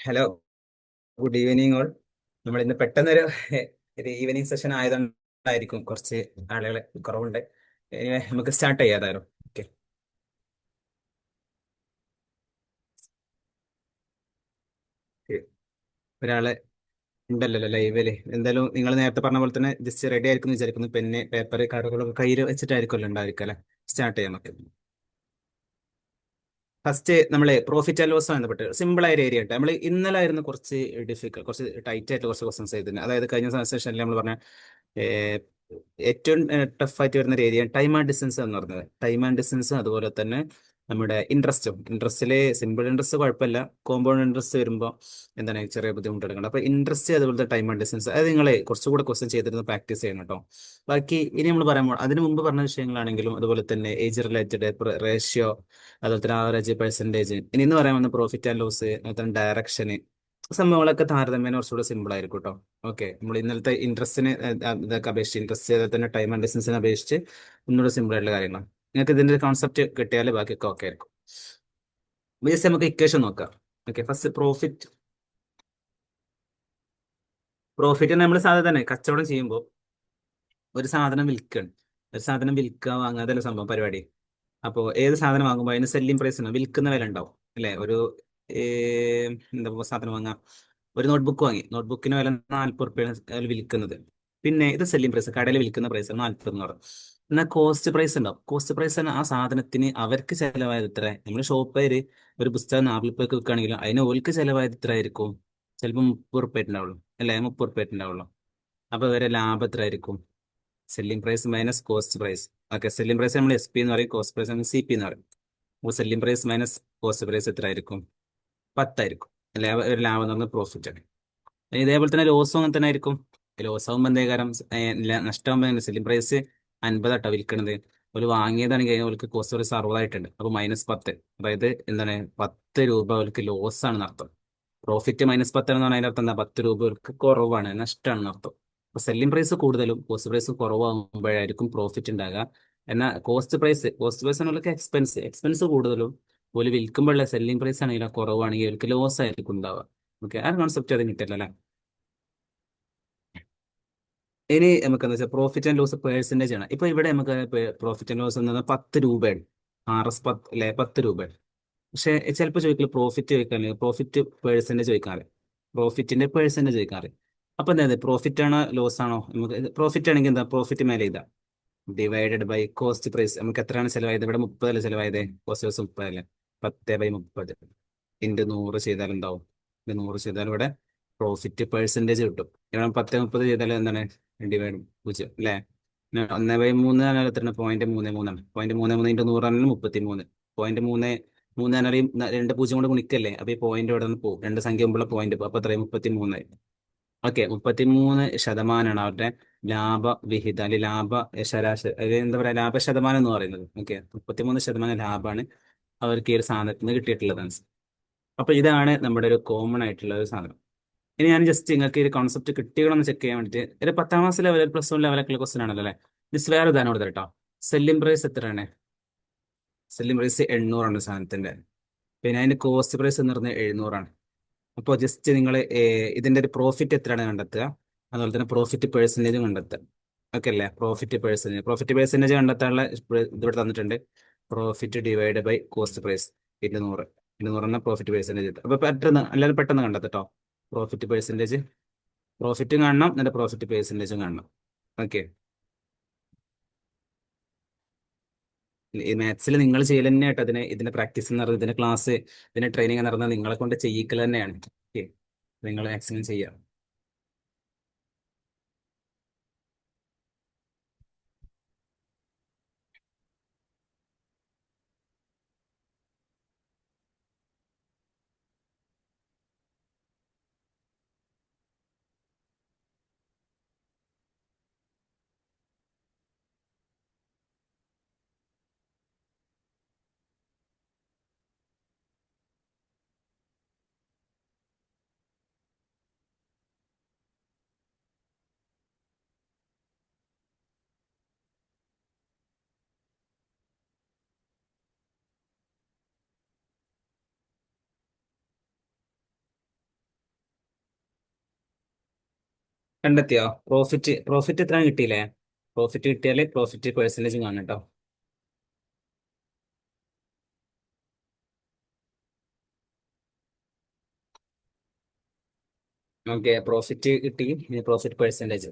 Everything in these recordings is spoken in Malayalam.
Hello, good evening all. നമ്മൾ ഇന്ന് പെട്ടെന്നൊരു ഒരു ഈവനിങ് സെഷൻ ആയതുകൊണ്ടായിരിക്കും കുറച്ച് ആളുകൾ കുറവുണ്ട്. നമുക്ക് സ്റ്റാർട്ട് ചെയ്യാതായിരുന്നു. ഓക്കെ. ഒരാള് ഉണ്ടല്ലോ ലൈവില്. എന്തായാലും നിങ്ങൾ നേരത്തെ പറഞ്ഞ പോലെ തന്നെ ജസ്റ്റ് റെഡി ആയിരിക്കും എന്ന് വിചാരിക്കുന്നു. പെന്ന് പേപ്പർ കാർഡുകളൊക്കെ കയ്യിൽ വെച്ചിട്ടായിരിക്കുമല്ലോ ഉണ്ടായിരിക്കും അല്ലെ? സ്റ്റാർട്ട് ചെയ്യാം നമുക്ക്. ഫസ്റ്റ് നമ്മള് പ്രോഫിറ്റ് ആൻഡ് ലോസ് ബന്ധപ്പെട്ട് സിമ്പിൾ ആയ ഒരു ഏരിയ ഉണ്ട്. നമ്മൾ ഇന്നലെ ആയിരുന്നു കുറച്ച് ഡിഫിക്കൽ, കുറച്ച് ടൈറ്റ് ആയിട്ട് കുറച്ച് ക്വസ്റ്റൻസ് ചെയ്തിരുന്നത്. അതായത് കഴിഞ്ഞ സെഷനിൽ നമ്മൾ പറഞ്ഞ ഏഹ്, ഏറ്റവും ടഫ് ആയിട്ട് വരുന്ന ഒരു ഏരിയ ടൈം ആൻഡ് ഡിസ്റ്റൻസ് എന്ന് പറഞ്ഞത്. ടൈം ആൻഡ് ഡിസ്റ്റൻസ് അതുപോലെ തന്നെ നമ്മുടെ ഇൻട്രസ്റ്റില് സിമ്പിൾ ഇൻട്രസ്റ്റ് കുഴപ്പമില്ല. കോമ്പൗണ്ട് ഇൻട്രസ്റ്റ് വരുമ്പോൾ എന്താണ് ചെറിയ ബുദ്ധിമുട്ടെടുക്കണം. അപ്പൊ ഇൻട്രസ്റ്റ് അതുപോലെ ടൈം ആൻഡ് ഡിസ്റ്റൻസ് അത് നിങ്ങൾ കുറച്ചുകൂടെ ക്വസ്റ്റൻ ചെയ്തിരുന്ന് പ്രാക്ടീസ് ചെയ്യണം കേട്ടോ. ബാക്കി ഇനി നമ്മൾ പറയുമ്പോൾ അതിന് മുമ്പ് പറഞ്ഞ വിഷയങ്ങളാണെങ്കിലും അതുപോലെ തന്നെ ഏജ് റിലേറ്റഡ് റേഷ്യോ, അതുപോലെ തന്നെ ആവറേജ് പെർസെന്റേജ്, ഇനി എന്ന് പറയാൻ വന്ന പ്രോഫിറ്റ് ആൻഡ് ലോസ്, അതുപോലെ തന്നെ ഡയറക്ഷന് സംഭവങ്ങളൊക്കെ താരതമ്യേന കുറച്ചുകൂടെ സിമ്പിൾ ആയിരിക്കും കേട്ടോ. ഓക്കെ, നമ്മൾ ഇന്നലത്തെ ഇൻട്രസ്റ്റിന് ഇതൊക്കെ അപേക്ഷിച്ച് ഇൻട്രസ്റ്റ് അതുപോലെ തന്നെ ടൈം ആൻഡ് ഡിസ്റ്റൻസിനെ അപേക്ഷിച്ച് ഒന്നുകൂടെ സിമ്പിൾ ആയിട്ടുള്ള കാര്യങ്ങളാണ്. നിങ്ങൾക്ക് ഇതിന്റെ കോൺസെപ്റ്റ് കിട്ടിയാൽ ബാക്കിയൊക്കെ ഓക്കെ ആയിരിക്കും. ബേസ് നമുക്ക് ഇക്വേഷൻ നോക്കാം. ഓക്കെ, ഫസ്റ്റ് പ്രോഫിറ്റ് നമ്മൾ സാധാരണ തന്നെ കച്ചവടം ചെയ്യുമ്പോൾ ഒരു സാധനം വിൽക്കുകയാണ്. ഒരു സാധനം വിൽക്കുക വാങ്ങുക അതല്ല സംഭവം പരിപാടി. അപ്പോൾ ഏത് സാധനം വാങ്ങുമ്പോൾ അതിന് സെല്ലിംഗ് പ്രൈസ് ഉണ്ടാവും, വിൽക്കുന്ന വില ഉണ്ടാവും അല്ലെ? ഒരു എന്താ സാധനം വാങ്ങാം, ഒരു നോട്ട്ബുക്ക് വാങ്ങി, നോട്ട്ബുക്കിന് വില 40 റുപ്യാണ് അതിൽ വിൽക്കുന്നത്. പിന്നെ ഇത് സെല്ലിംഗ് പ്രൈസ്, കടയിൽ വിൽക്കുന്ന പ്രൈസ് 40 എന്ന് പറയും. എന്നാൽ കോസ്റ്റ് പ്രൈസ് ഉണ്ടാവും. കോസ്റ്റ് പ്രൈസ് ആണ് ആ സാധനത്തിന് അവർക്ക് ചെലവായത് ഇത്ര. നമ്മൾ ഷോപ്പേര് ഒരു പുസ്തകം 40 റുപ്യക്ക് വിൽക്കുകയാണെങ്കിലും അതിന് ഓർക്ക് ചെലവായത് ഇത്ര ആയിരിക്കും. ചിലപ്പോൾ 30 റുപ്യ ഉണ്ടാവുള്ളൂ അല്ലെ? 30 റുപ്യ ഉണ്ടാവുള്ളൂ. അപ്പൊ ഇവരെ ലാഭം എത്ര ആയിരിക്കും? Selling price minus cost price. Okay, selling price നമ്മൾ SP എന്ന് പറയും, കോസ്റ്റ് പ്രൈസ് നമ്മൾ CP എന്ന് പറയും. അപ്പോൾ selling price minus cost price എത്ര ആയിരിക്കും? 10 ആയിരിക്കും. ഒരു ലാഭം എന്ന് പറഞ്ഞാൽ പ്രോഫിറ്റ് ആണ്. ഇനി ഇതേപോലെ തന്നെ ലോസും അങ്ങനെ തന്നെ ആയിരിക്കും. ലോസ് ആകുമ്പോൾ എന്തേ കാരണം നഷ്ടമാകുമ്പോൾ സെല്ലിംഗ് പ്രൈസ് 50 വിൽക്കണത്. ഒരു വാങ്ങിയതാണെങ്കിൽ അവർക്ക് കോസ്റ്റ് പ്രൈസ് 60 അപ്പൊ -10. അതായത് എന്താണ്, 10 രൂപ അവർക്ക് ലോസ് ആണെന്ന് അർത്ഥം. പ്രോഫിറ്റ് -10 എന്ന് പറഞ്ഞാൽ അതിന്റെ അർത്ഥം എന്താ? 10 രൂപ അവർക്ക് കുറവാണ്, നഷ്ടമാണെന്ന് അർത്ഥം. അപ്പൊ സെല്ലിംഗ് പ്രൈസ് കൂടുതലും കോസ്റ്റ് പ്രൈസ് കുറവാകുമ്പോഴായിരിക്കും പ്രോഫിറ്റ് ഉണ്ടാകുക. എന്നാൽ കോസ്റ്റ് പ്രൈസ് എന്നുള്ള എക്സ്പെൻസ് കൂടുതലും ഒരു വിൽക്കുമ്പോഴുള്ള സെല്ലിംഗ് പ്രൈസ് ആണെങ്കിൽ കുറവാണെങ്കിൽ അവർക്ക് ലോസ് ആയിരിക്കും ഉണ്ടാവുക. ഓക്കെ, ആ കോൺസെപ്റ്റ് അത് കിട്ടില്ല അല്ലേ? ഇനി നമുക്ക് എന്താ വെച്ചാൽ പ്രോഫിറ്റ് ആൻഡ് ലോസ് പേഴ്സൻറ്റേജ് ആണ്. ഇപ്പൊ ഇവിടെ നമുക്ക് പ്രോഫിറ്റ് ആൻഡ് ലോസ് എന്നത് 10 രൂപയാണ്. RS 10 അല്ലെ? 10 രൂപയാണ്. പക്ഷെ ചിലപ്പോൾ ചോദിക്കില്ല, പ്രോഫിറ്റ് ചോദിക്കാറില്ല, പ്രോഫിറ്റ് പേഴ്സൻറ്റേജ് ചോദിക്കാറ്, പ്രോഫിറ്റിന്റെ പേഴ്സൻറ്റേജ് ചോദിക്കാറ്. അപ്പൊ എന്താ, പ്രോഫിറ്റ് ആണോ ലോസ് ആണോ? നമുക്ക് പ്രോഫിറ്റ് ആണെങ്കിൽ എന്താ, പ്രോഫിറ്റ് മേലെ ഇതാ ഡിവൈഡഡ് ബൈ കോസ്റ്റ് പ്രൈസ്. നമുക്ക് എത്രയാണ് ചിലവായത്? ഇവിടെ 30 ചിലവായത്. കോസ്റ്റ് പ്രൈസ് 30 10/30 ഇൻറ്റു 100 ചെയ്താൽ എന്താവും? 100 ചെയ്താൽ ഇവിടെ പ്രോഫിറ്റ് പെർസെൻറ്റേജ് കിട്ടും. ഇവിടെ 10/30 ചെയ്താൽ എന്താണ്? ഡിവൈഡ് 0 അല്ലേ? 1/3 എന്നാൽ എത്രയാണ്? 0.33 0.33 ഇൻറ്റു 100 ആണെങ്കിൽ 33. 0.33 എന്നാൽ രണ്ട് പൂജ്യം കൊണ്ട് ഗുണിക്കല്ലേ? അപ്പൊ ഈ പോയിന്റ് ഇവിടെ നിന്ന് പോകും, രണ്ട് സംഖ്യ മുമ്പുള്ള പോയിന്റ്. അപ്പൊ എത്രയും 33. ഓക്കെ, 33% അവരുടെ ലാഭവിഹിതം അല്ലെങ്കിൽ ശരാശരി, അതായത് എന്താ പറയാ, ലാഭ ശതമാനം എന്ന് പറയുന്നത്. ഓക്കെ, 33% ലാഭമാണ് അവർക്ക് ഈ ഒരു സാധനത്തിന് കിട്ടിയിട്ടുള്ളത്. അപ്പൊ ഇതാണ് നമ്മുടെ ഒരു കോമൺ ആയിട്ടുള്ള ഒരു സാധനം. ഇനി ഞാൻ ജസ്റ്റ് നിങ്ങൾക്ക് ഈ കോൺസെപ്റ്റ് കിട്ടിയോന്ന് ചെക്ക് ചെയ്യാൻ വേണ്ടിയിട്ട് ഒരു 10ാം ക്ലാസ് ലെവൽ, +1 ലെവലൊക്കെ ക്വസ്റ്റൻ ആണല്ലോ അല്ലെ? ജസ്റ്റ് വേറെ ഉദാഹരണം കൊടുത്തത് കേട്ടോ. സെല്ലിംഗ് പ്രൈസ് എത്രയാണ്? സെല്ലിംഗ് പ്രൈസ് 800 സാധനത്തിന്റെ. പിന്നെ അതിന്റെ കോസ്റ്റ് പ്രൈസ് എന്ന് പറഞ്ഞാൽ 700. അപ്പോൾ ജസ്റ്റ് നിങ്ങൾ ഇതിന്റെ ഒരു പ്രോഫിറ്റ് എത്രയാണ് കണ്ടെത്തുക, അതുപോലെ തന്നെ പ്രോഫിറ്റ് പേഴ്സൻറ്റേജ് കണ്ടെത്തുക. ഓക്കെ അല്ലേ? പ്രോഫിറ്റ് പേഴ്സൻറ്റേജ് കണ്ടെത്താനുള്ള ഇതിവിടെ തന്നിട്ടുണ്ട്. Profit divide by cost price 200. 200 എന്ന പ്രോഫിറ്റ് പേഴ്സൻറ്റേജ്. അപ്പൊ പെട്ടെന്ന് എല്ലാവരും പെട്ടെന്ന് കണ്ടെത്തട്ടോ. പ്രോഫിറ്റ് പേഴ്സൻറ്റേജ്, പ്രോഫിറ്റും കാണണം, എന്നിട്ട് പ്രോഫിറ്റ് പേഴ്സൻറ്റേജും കാണണം. ഓക്കെ, ഈ മാത്സിൽ നിങ്ങൾ ചെയ്യൽ തന്നെ കേട്ടോ. ഇതിന്റെ പ്രാക്ടീസ് എന്ന് പറയുന്നത്, ഇതിന്റെ ക്ലാസ്, ഇതിന്റെ ട്രെയിനിങ് എന്ന് പറയുന്നത് നിങ്ങളെ കൊണ്ട് ചെയ്യിക്കൽ തന്നെയാണ്. ഓക്കെ, നിങ്ങൾ മാക്സിമം ചെയ്യാം. കണ്ടെത്തിയോ? പ്രോഫിറ്റ് എത്ര കിട്ടിയില്ലേ? പ്രോഫിറ്റ് കിട്ടിയാല് പ്രോഫിറ്റ് പെർസെന്റേജ് കാണും കേട്ടോ. ഓക്കെ, പ്രോഫിറ്റ് കിട്ടി. ഇനി പ്രോഫിറ്റ് പെർസെന്റേജ്.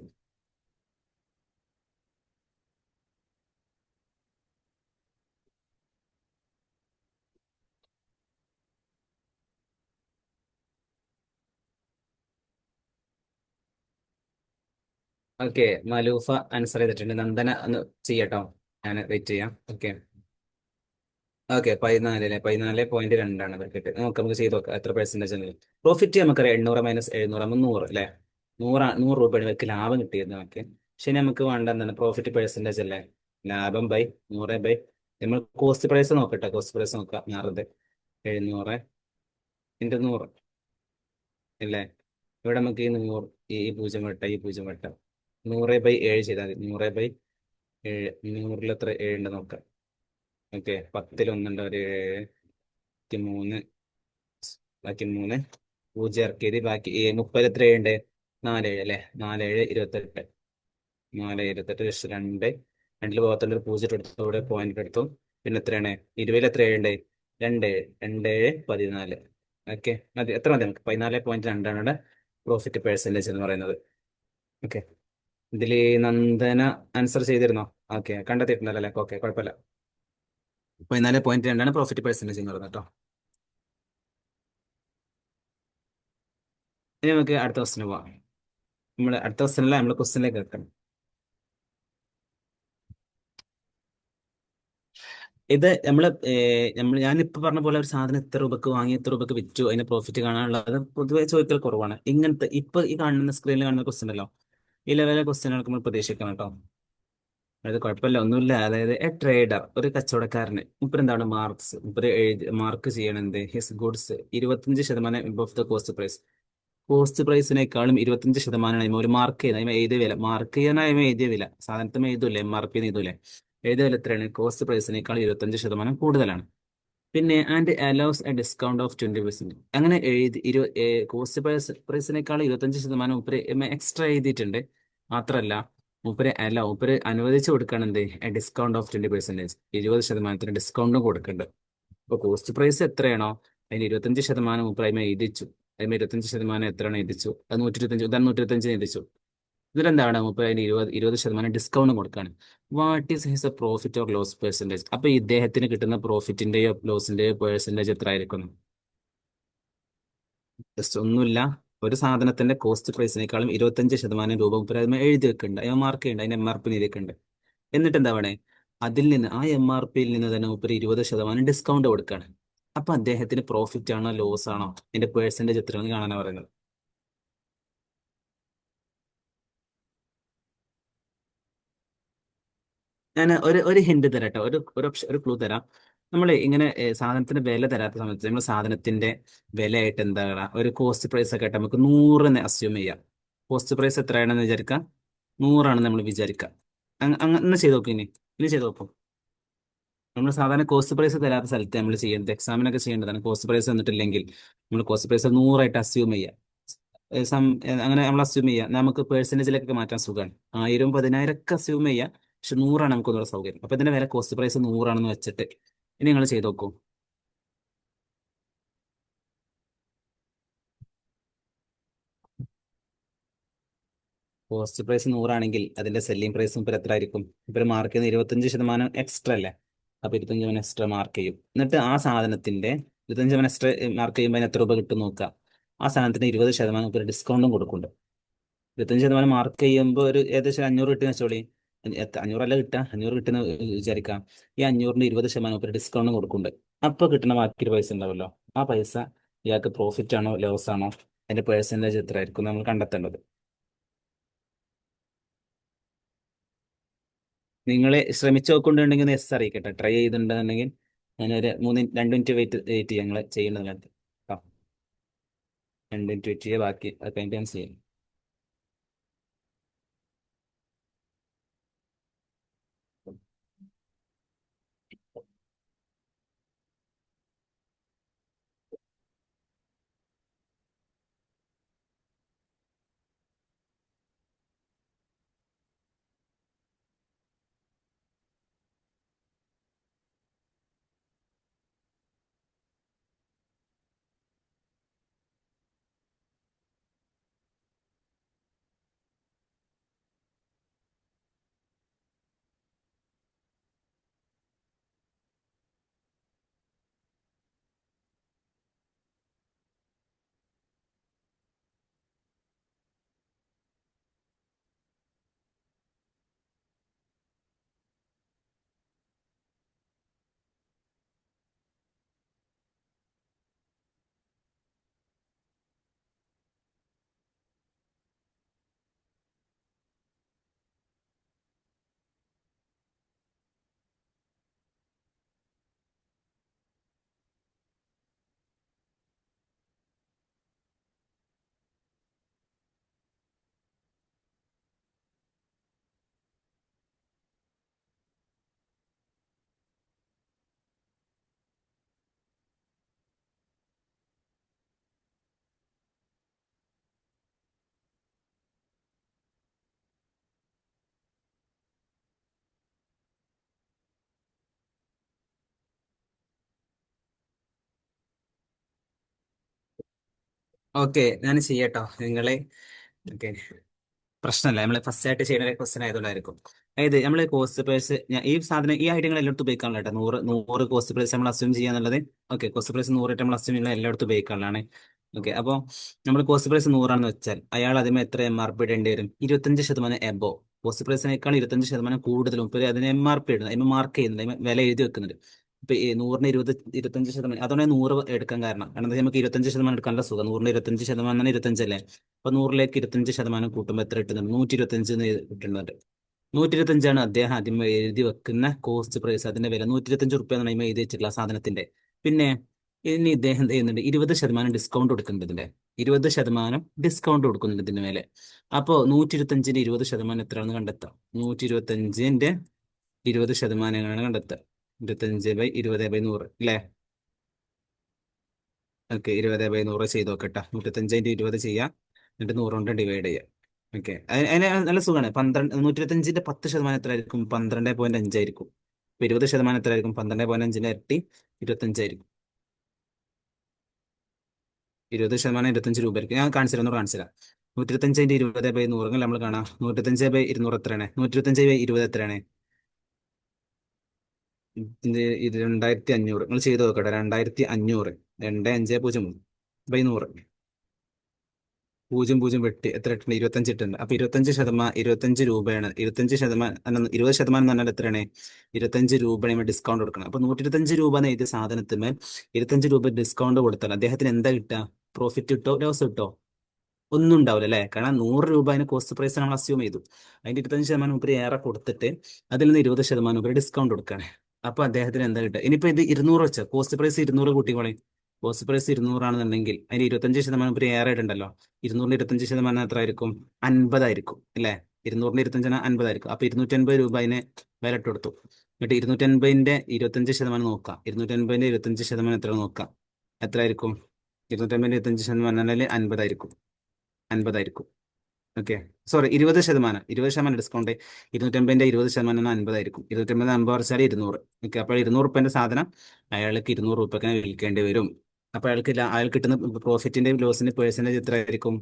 ഓക്കെ, മലൂഫ ആൻസർ ചെയ്തിട്ടുണ്ട്. നന്ദന ഒന്ന് ചെയ്യട്ടോ. ഞാൻ വെയിറ്റ് ചെയ്യാം. ഓക്കെ. ഓക്കെ, 14 അല്ലേ? 14.2 ക്രിക്കറ്റ്. നമുക്ക് ചെയ്ത് നോക്കാം എത്ര പെർസെന്റേജ് ആണ്. പ്രോഫിറ്റ് നമുക്കറിയാം 800 - 700 300 അല്ലേ? 100 രൂപയാണ് ഇവർക്ക് ലാഭം കിട്ടിയത് നമുക്ക്. പക്ഷെ ഇനി നമുക്ക് വേണ്ട എന്താണ്? പ്രോഫിറ്റ് പെർസെന്റേജ് അല്ലേ? ലാഭം ബൈ 100 ബൈ നമ്മൾ കോസ്റ്റ് പ്രൈസ് നോക്കട്ടെ. കോസ്റ്റ് പ്രൈസ് നോക്കാം. 700 ഇൻറ്റു 100 അല്ലേ? ഇവിടെ നമുക്ക് ഈ 100, ഈ പൂജ്യം വെട്ട, ഈ പൂജ്യം വെട്ട, 100/7 ചെയ്താൽ മതി. 100/7. 100ൽ എത്ര 7 ഉണ്ട് നോക്കാം. ഓക്കെ, 10ൽ ഒന്നുണ്ട്, ഒരു 7. ബാക്കി 3. ബാക്കി 3 പൂജ്യം ഇറക്കിയത്. ബാക്കി 30 എത്ര ഉണ്ട്? 47 അല്ലേ? 47 28. 4 28 ജസ്റ്റ് 2. രണ്ടിൽ പോകത്തുള്ള ഒരു പൂജ്യം എടുത്തു, ഇവിടെ പോയിന്റ് എടുത്തു. പിന്നെ എത്രയാണ്? 20ൽ എത്ര ഉണ്ട്? 2. 2 14. ഓക്കെ, മതി. എത്ര മതി നമുക്ക്? 14.2 ഇവിടെ പ്രോഫിറ്റ് പെർസെന്റേജ് എന്ന് പറയുന്നത്. ഓക്കെ. ഇതില് നന്ദന ആൻസർ ചെയ്തിരുന്നോ? ഓക്കെ, കണ്ടെത്തിയിട്ടുണ്ടല്ലോ അല്ലേ? ഓക്കെ, കുഴപ്പമില്ല. 14.2 പ്രോഫിറ്റ് പെർസെന്റേജ് എന്ന് പറയുന്നത് കേട്ടോ. ഇനി നമുക്ക് അടുത്ത ക്വസ്റ്റിന് പോവാം. അടുത്ത ക്വസ്റ്റ്യനല്ല, നമ്മൾ ക്വസ്റ്റ്യനിലേക്ക് വെക്കണം. ഇത് ഞാനിപ്പോ പറഞ്ഞ പോലെ ഒരു സാധനം എത്ര രൂപക്ക് വാങ്ങി എത്ര രൂപക്ക് വിറ്റു അതിന്റെ പ്രോഫിറ്റ് കാണാനുള്ളത് പൊതുവെ ചോദ്യത്തിൽ കുറവാണ്. ഇങ്ങനത്തെ ഇപ്പൊ ഈ കാണുന്ന സ്ക്രീനിൽ കാണുന്ന ക്വസ്റ്റ്യൻ അല്ലോ, ഈ ലെവലിലെ ക്വസ്റ്റ്യനുകൾക്ക് നമ്മൾ പ്രതീക്ഷിക്കണം കേട്ടോ. അതായത് കുഴപ്പമില്ല, ഒന്നുമില്ല. അതായത് എ ട്രേഡർ, ഒരു കച്ചവടക്കാരന് മുപ്പര് എന്താണ് മാർക്സ് മുപ്പര് മാർക്ക് ചെയ്യണത് his goods 25% of the cost price. Cost പ്രൈസിനേക്കാളും 25% ഒരു മാർക്ക് ചെയ്യുന്നത് അതിന് എഴുതിയ വില. മാർക്ക് ചെയ്യാൻ അതിന് എഴുതിയ വില സാധനത്തിന് എഴുതൂല്ലേ? മാർക്ക് ചെയ്ത് എഴുതൂലേ? എഴുതിയ വില എത്രയാണ്? കോസ്റ്റ് പ്രൈസിനേക്കാൾ 25% കൂടുതലാണ്. പിന്നെ and allows A discount of 20%. അങ്ങനെ എഴുതി കോസ്റ്റ് പ്രൈസിനേക്കാൾ 25% മുപ്പര് എക്സ്ട്രാ എഴുതിയിട്ടുണ്ട്. മാത്രല്ല മുപ്പര് അനുവദിച്ചു കൊടുക്കുകയാണ് എന്ത്? A discount of 20%. 20% ഡിസ്കൗണ്ടും കൊടുക്കുന്നുണ്ട്. ഇപ്പൊ കോസ്റ്റ് പ്രൈസ് എത്രയാണോ അതിന് 25% മുപ്പര് അതിന് എഴുതിച്ചു. അതിന് 25% എത്രയാണ് എഴുതിച്ചു? അത് 125, ഉദാഹരണം 125 എഴുതിച്ചു. ഇതിലെന്താണ്? മുപ്പത് അതിന് 20% ഡിസ്കൗണ്ട് കൊടുക്കുകയാണ്. What is his profit or loss percentage? അപ്പൊ ഇദ്ദേഹത്തിന് കിട്ടുന്ന പ്രോഫിറ്റിന്റെയോ ലോസിന്റെയോ പെർസെന്റേജ് എത്ര ആയിരിക്കും? ജസ്റ്റ് ഒന്നുമില്ല. ഒരു സാധനത്തിന്റെ കോസ്റ്റ് പ്രൈസിനേക്കാളും 25% രൂപ മുപ്പത് അതിന് എഴുതി വെക്കുന്നുണ്ട്. അതിന് മാർക്ക് ചെയ്യുന്നുണ്ട്. അതിന്റെ MRP എഴുതിയിട്ടുണ്ട്. എന്നിട്ട് എന്താ വേണേ? അതിൽ നിന്ന് ആ MRPയിൽ നിന്ന് തന്നെ മുപ്പത് 20% ഡിസ്കൗണ്ട് കൊടുക്കുകയാണ്. അപ്പൊ അദ്ദേഹത്തിന് പ്രോഫിറ്റ് ആണോ ലോസ് ആണോ അതിന്റെ പെർസെന്റേജ് എത്രയാണെന്ന് കാണാനാണ് പറയുന്നത്. ഞാൻ ഒരു ഹിന്റ് തരാം കേട്ടോ. ഒരു ക്ലൂ തരാം. നമ്മൾ ഇങ്ങനെ സാധനത്തിന് വില തരാത്ത സമയത്ത് നമ്മൾ സാധനത്തിന്റെ വിലയായിട്ട് എന്താ പറയുക, ഒരു കോസ്റ്റ് പ്രൈസ് ഒക്കെ ആയിട്ട് നമുക്ക് 100 അസ്യൂം ചെയ്യാം. കോസ്റ്റ് പ്രൈസ് എത്രയാണെന്ന് വിചാരിക്കാം? 100 നമ്മൾ വിചാരിക്കാം. അങ്ങനെ ചെയ്ത് നോക്കും. ഇനി ചെയ്ത് നോക്കും. നമ്മൾ സാധാരണ കോസ്റ്റ് പ്രൈസ് തരാത്ത സ്ഥലത്ത് നമ്മൾ ചെയ്യേണ്ടത്, എക്സാമിനൊക്കെ ചെയ്യേണ്ടതാണ്. കോസ്റ്റ് പ്രൈസ് തന്നിട്ടില്ലെങ്കിൽ നമ്മൾ കോസ്റ്റ് പ്രൈസ് 100 അസ്യൂം ചെയ്യാം. അങ്ങനെ നമ്മൾ അസ്യൂം ചെയ്യാം. നമുക്ക് പേഴ്സൻറ്റേജിലേക്കൊക്കെ മാറ്റാൻ സുഖമാണ്. 1000 10,000 ഒക്കെ അസ്യൂം ചെയ്യാം. പക്ഷെ 100 നമുക്ക് ഒന്നുകൂടെ സൗകര്യം. അപ്പൊ ഇതിന്റെ വില കോസ്റ്റ് പ്രൈസ് 100 വെച്ചിട്ട് ഇനി നിങ്ങൾ ചെയ്ത് നോക്കൂ. കോസ്റ്റ് പ്രൈസ് 100 അതിന്റെ സെല്ലിംഗ് പ്രൈസും ഇപ്പൊ എത്ര ആയിരിക്കും? ഇപ്പൊ മാർക്ക് ചെയ്യുന്ന 25% എക്സ്ട്രാ അല്ലേ? അപ്പൊ 25% എക്സ്ട്രാ മാർക്ക് ചെയ്യും. എന്നിട്ട് ആ സാധനത്തിന്റെ 25% എക്സ്ട്രാ മാർക്ക് ചെയ്യുമ്പോൾ അതിന് എത്ര രൂപ കിട്ടും നോക്കാം. ആ സാധനത്തിന് 20% ഒരു ഡിസ്കൗണ്ടും കൊടുക്കുന്നുണ്ട്. 25% മാർക്ക് ചെയ്യുമ്പോൾ ഒരു ഏകദേശം 500 കിട്ടുന്ന വെച്ചോളി. 500 കിട്ടുക, 500 കിട്ടുന്ന വിചാരിക്കാം. ഈ 500ന്റെ 20% ഒരു ഡിസ്കൗണ്ടും കൊടുക്കുന്നുണ്ട്. അപ്പൊ കിട്ടുന്ന ബാക്കി പൈസ ഉണ്ടാവല്ലോ, ആ പൈസ ഇയാൾക്ക് പ്രോഫിറ്റ് ആണോ ലോസ് ആണോ അതിന്റെ പെർസെന്റേജ് എത്ര ആയിരിക്കും നമ്മൾ കണ്ടെത്തേണ്ടത്. നിങ്ങൾ ശ്രമിച്ചു നോക്കൊണ്ടുണ്ടെങ്കിൽ ഒന്ന് എസ് അറിയിക്കട്ടെ. ട്രൈ ചെയ്തിട്ടുണ്ടെന്നുണ്ടെങ്കിൽ ഞാനൊരു 2 മിനിറ്റ് വെയിറ്റ് ചെയ്യാം. ഞങ്ങൾ ചെയ്യുന്നതിനകത്ത്. ആ, 2 മിനിറ്റ് വെയിറ്റ് ചെയ്യുക. ബാക്കി അത് കഴിഞ്ഞിട്ട് ഞാൻ ചെയ്യാം. ഓക്കെ, ഞാൻ ചെയ്യട്ടോ നിങ്ങളെ. ഓക്കെ, പ്രശ്നമല്ല. നമ്മൾ ഫസ്റ്റ് ആയിട്ട് ചെയ്യുന്ന ക്വസ്റ്റൻ ആയതുകൊണ്ടായിരിക്കും. അതായത് നമ്മൾ കോസ്റ്റ് പ്രൈസ്, ഈ സാധനം ഈ ഐഡിയകൾ എല്ലായിടത്തും ഉപയോഗിക്കാനുള്ള കേട്ടോ. നൂറ് കോസ്റ്റ് പ്രൈസ് നമ്മൾ അസ്യൂം ചെയ്യാന്നുള്ളത്. ഓക്കെ, കോസ്റ്റ് പ്രൈസ് 100 നമ്മൾ അസ്യൂം ചെയ്യുന്നത് എല്ലായിടത്തും ഉപയോഗിക്കാനുള്ളതാണ്. ഓക്കെ, അപ്പോൾ നമ്മൾ കോസ്റ്റ് പ്രൈസ് 100 വെച്ചാൽ അയാൾ അതിന് എത്ര MRP ഇടേണ്ടി വരും? 25% എബോ. കോസ്റ്റ് പ്രൈസിനേക്കാൾ 25% കൂടുതലും ഇപ്പൊ അതിന് MRP ഇടുന്നത്, അതിന് മാർക്ക് ചെയ്യുന്നത്, അതിന് വില എഴുതി വെക്കുന്നുണ്ട്. ഇപ്പൊ ഈ 100-ന് 25%, അതുകൊണ്ട് 100 എടുക്കാൻ കാരണം കാരണം എന്താ വെച്ചാൽ നമുക്ക് 25% എടുക്കാനുള്ള സുഖം. 100-ന് 25% 25 അല്ലേ? അപ്പൊ 100-ലേക്ക് 25% കൂട്ടുമ്പോൾ എത്ര കിട്ടുന്നുണ്ട്? 125 കിട്ടുന്നുണ്ട്. 125 അദ്ദേഹം ആദ്യം എഴുതി വെക്കുന്ന കോസ്റ്റ് പ്രൈസ്. അതിന്റെ വില 125 എന്നാണ് അതിന്മേൽ എഴുതി വെച്ചിട്ടുള്ള ആ സാധനത്തിന്റെ. പിന്നെ ഇനി ഇദ്ദേഹം എന്ത് ചെയ്യുന്നുണ്ട്? 20% ഡിസ്കൗണ്ട് കൊടുക്കുന്നുണ്ട് ഇതിന്റെ. 20% ഡിസ്കൗണ്ട് കൊടുക്കുന്നുണ്ട് ഇതിന്റെ മേലെ. അപ്പോ 125-ന്റെ 20% എത്രയാണെന്ന് കണ്ടെത്താം. 125-ന്റെ 20% എങ്ങനെയാണ് കണ്ടെത്തുക? 25/20/100 അല്ലേ? ഓക്കെ, 20/100 ചെയ്ത് നോക്കട്ടെ. 125/20 ചെയ്യാം, എന്നിട്ട് 100 കൊണ്ട് ഡിവൈഡ് ചെയ്യാം. ഓക്കെ, അതിന് നല്ല സുഖമാണ്. 125-ന്റെ 10% എത്രയായിരിക്കും? 12.5 ആയിരിക്കും. ഇപ്പൊ 20% എത്രയായിരിക്കും? 12.5-ന്റെ ഇരട്ടി 25 ആയിരിക്കും. 20% 25 രൂപ ആയിരിക്കും. ഞാൻ കാണിച്ചു തരാം, കാണിച്ചു തരാം. 125/20/100 നമ്മൾ കാണാം. 125/200 എത്രയാണ്? 125/20 എത്രയാണ്? ഇത് 2500. നിങ്ങൾ ചെയ്ത് നോക്കട്ടെ. 2500 25/0 0.0 വെട്ടി എത്ര ഇട്ടുണ്ട്? 25 ഇട്ടുണ്ട്. അപ്പൊ 25%, 25 രൂപയാണ്. 25%, അല്ല, 20% എന്ന് പറഞ്ഞാൽ എത്രയാണ്? 25 രൂപയാണ് ഡിസ്കൗണ്ട് കൊടുക്കണം. അപ്പൊ 125 രൂപ എന്ന് എഴുതിയ സാധനത്തിന് 25 രൂപ ഡിസ്കൗണ്ട് കൊടുത്താൽ അദ്ദേഹത്തിന് എന്താ കിട്ടുക? പ്രോഫിറ്റ് കിട്ടോ ലോസ് കിട്ടോ? ഒന്നും ഉണ്ടാവില്ല അല്ലേ? കാരണം 100 രൂപ അതിന് കോസ്റ്റ് പ്രൈസ് നമ്മൾ അസ്യൂം ചെയ്തു. അതിന്റെ 25% ഉപരി ഏറെ കൊടുത്തിട്ട് അതിൽ നിന്ന് 20% ഉപരി ഡിസ്കൗണ്ട് കൊടുക്കുകയാണ്. അപ്പൊ അദ്ദേഹത്തിന് എന്താ കിട്ടുക? ഇനിയിപ്പോ ഇത് 200 വെച്ചാൽ കോസ്റ്റ് പ്രൈസ് 200 കൂട്ടിക്കോളെ. കോസ്റ്റ് പ്രൈസ് 200 ആണെന്നുണ്ടെങ്കിൽ അതിന് 25% ഉപരി ഏറെ ഉണ്ടല്ലോ. 200-ന് 25% എത്ര ആയിരിക്കും? 50 ആയിരിക്കും അല്ലേ? 200-ന് 25 50 ആയിരിക്കും. അപ്പൊ 250 രൂപ അതിന് വില ഇട്ട് കൊടുത്തു. എന്നിട്ട് 250-ന്റെ 25% നോക്കാം. 250-ന്റെ 25% എത്ര നോക്കാം? എത്ര ആയിരിക്കും? 250-ന്റെ 25% പറഞ്ഞാൽ 50 ആയിരിക്കും. 50 ആയിരിക്കും. Okay, sorry, 20%. 20% ഡിസ്കൗണ്ട്. 250-ന്റെ 20% 50 ആയിരിക്കും. 250 50 കുറച്ചാൽ 200. ഓക്കെ, അപ്പോൾ 200 സാധനം അയാൾക്ക് 200 വിൽക്കേണ്ടി വരും. അപ്പൊ അയാൾ കിട്ടുന്ന പ്രോഫിറ്റിന്റെ ലോസിന്റെ പെർസെന്റേജ് എത്ര ആയിരിക്കും?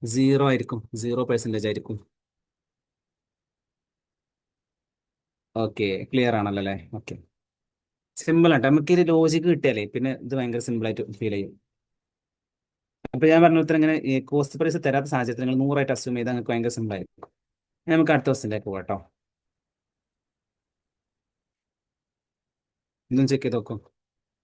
0 ആയിരിക്കും. 0% ആയിരിക്കും. ഓക്കെ, ക്ലിയർ ആണല്ലോ അല്ലേ? ഓക്കെ, സിമ്പിൾ ആട്ടോ. നമുക്ക് ഇത് ലോജിക്ക് കിട്ടിയാലേ പിന്നെ ഇത് ഭയങ്കര സിമ്പിൾ ആയിട്ട് ഫീൽ ചെയ്യും. അപ്പൊ ഞാൻ പറഞ്ഞ ഉത്തരം ഇങ്ങനെ, ഈ കോസ്റ്റ് പ്രൈസ് തരാത്ത സാഹചര്യത്തിൽ നിങ്ങൾ 100 അസ്യൂം ചെയ്താൽ നിങ്ങൾക്ക് ഭയങ്കര സിമ്പിൾ ആയിരിക്കും. ഇനി നമുക്ക് അടുത്ത ക്വസ്റ്റിലേക്ക് പോകാം കേട്ടോ. ഇതും ചെക്ക് ചെയ്ത് നോക്കും.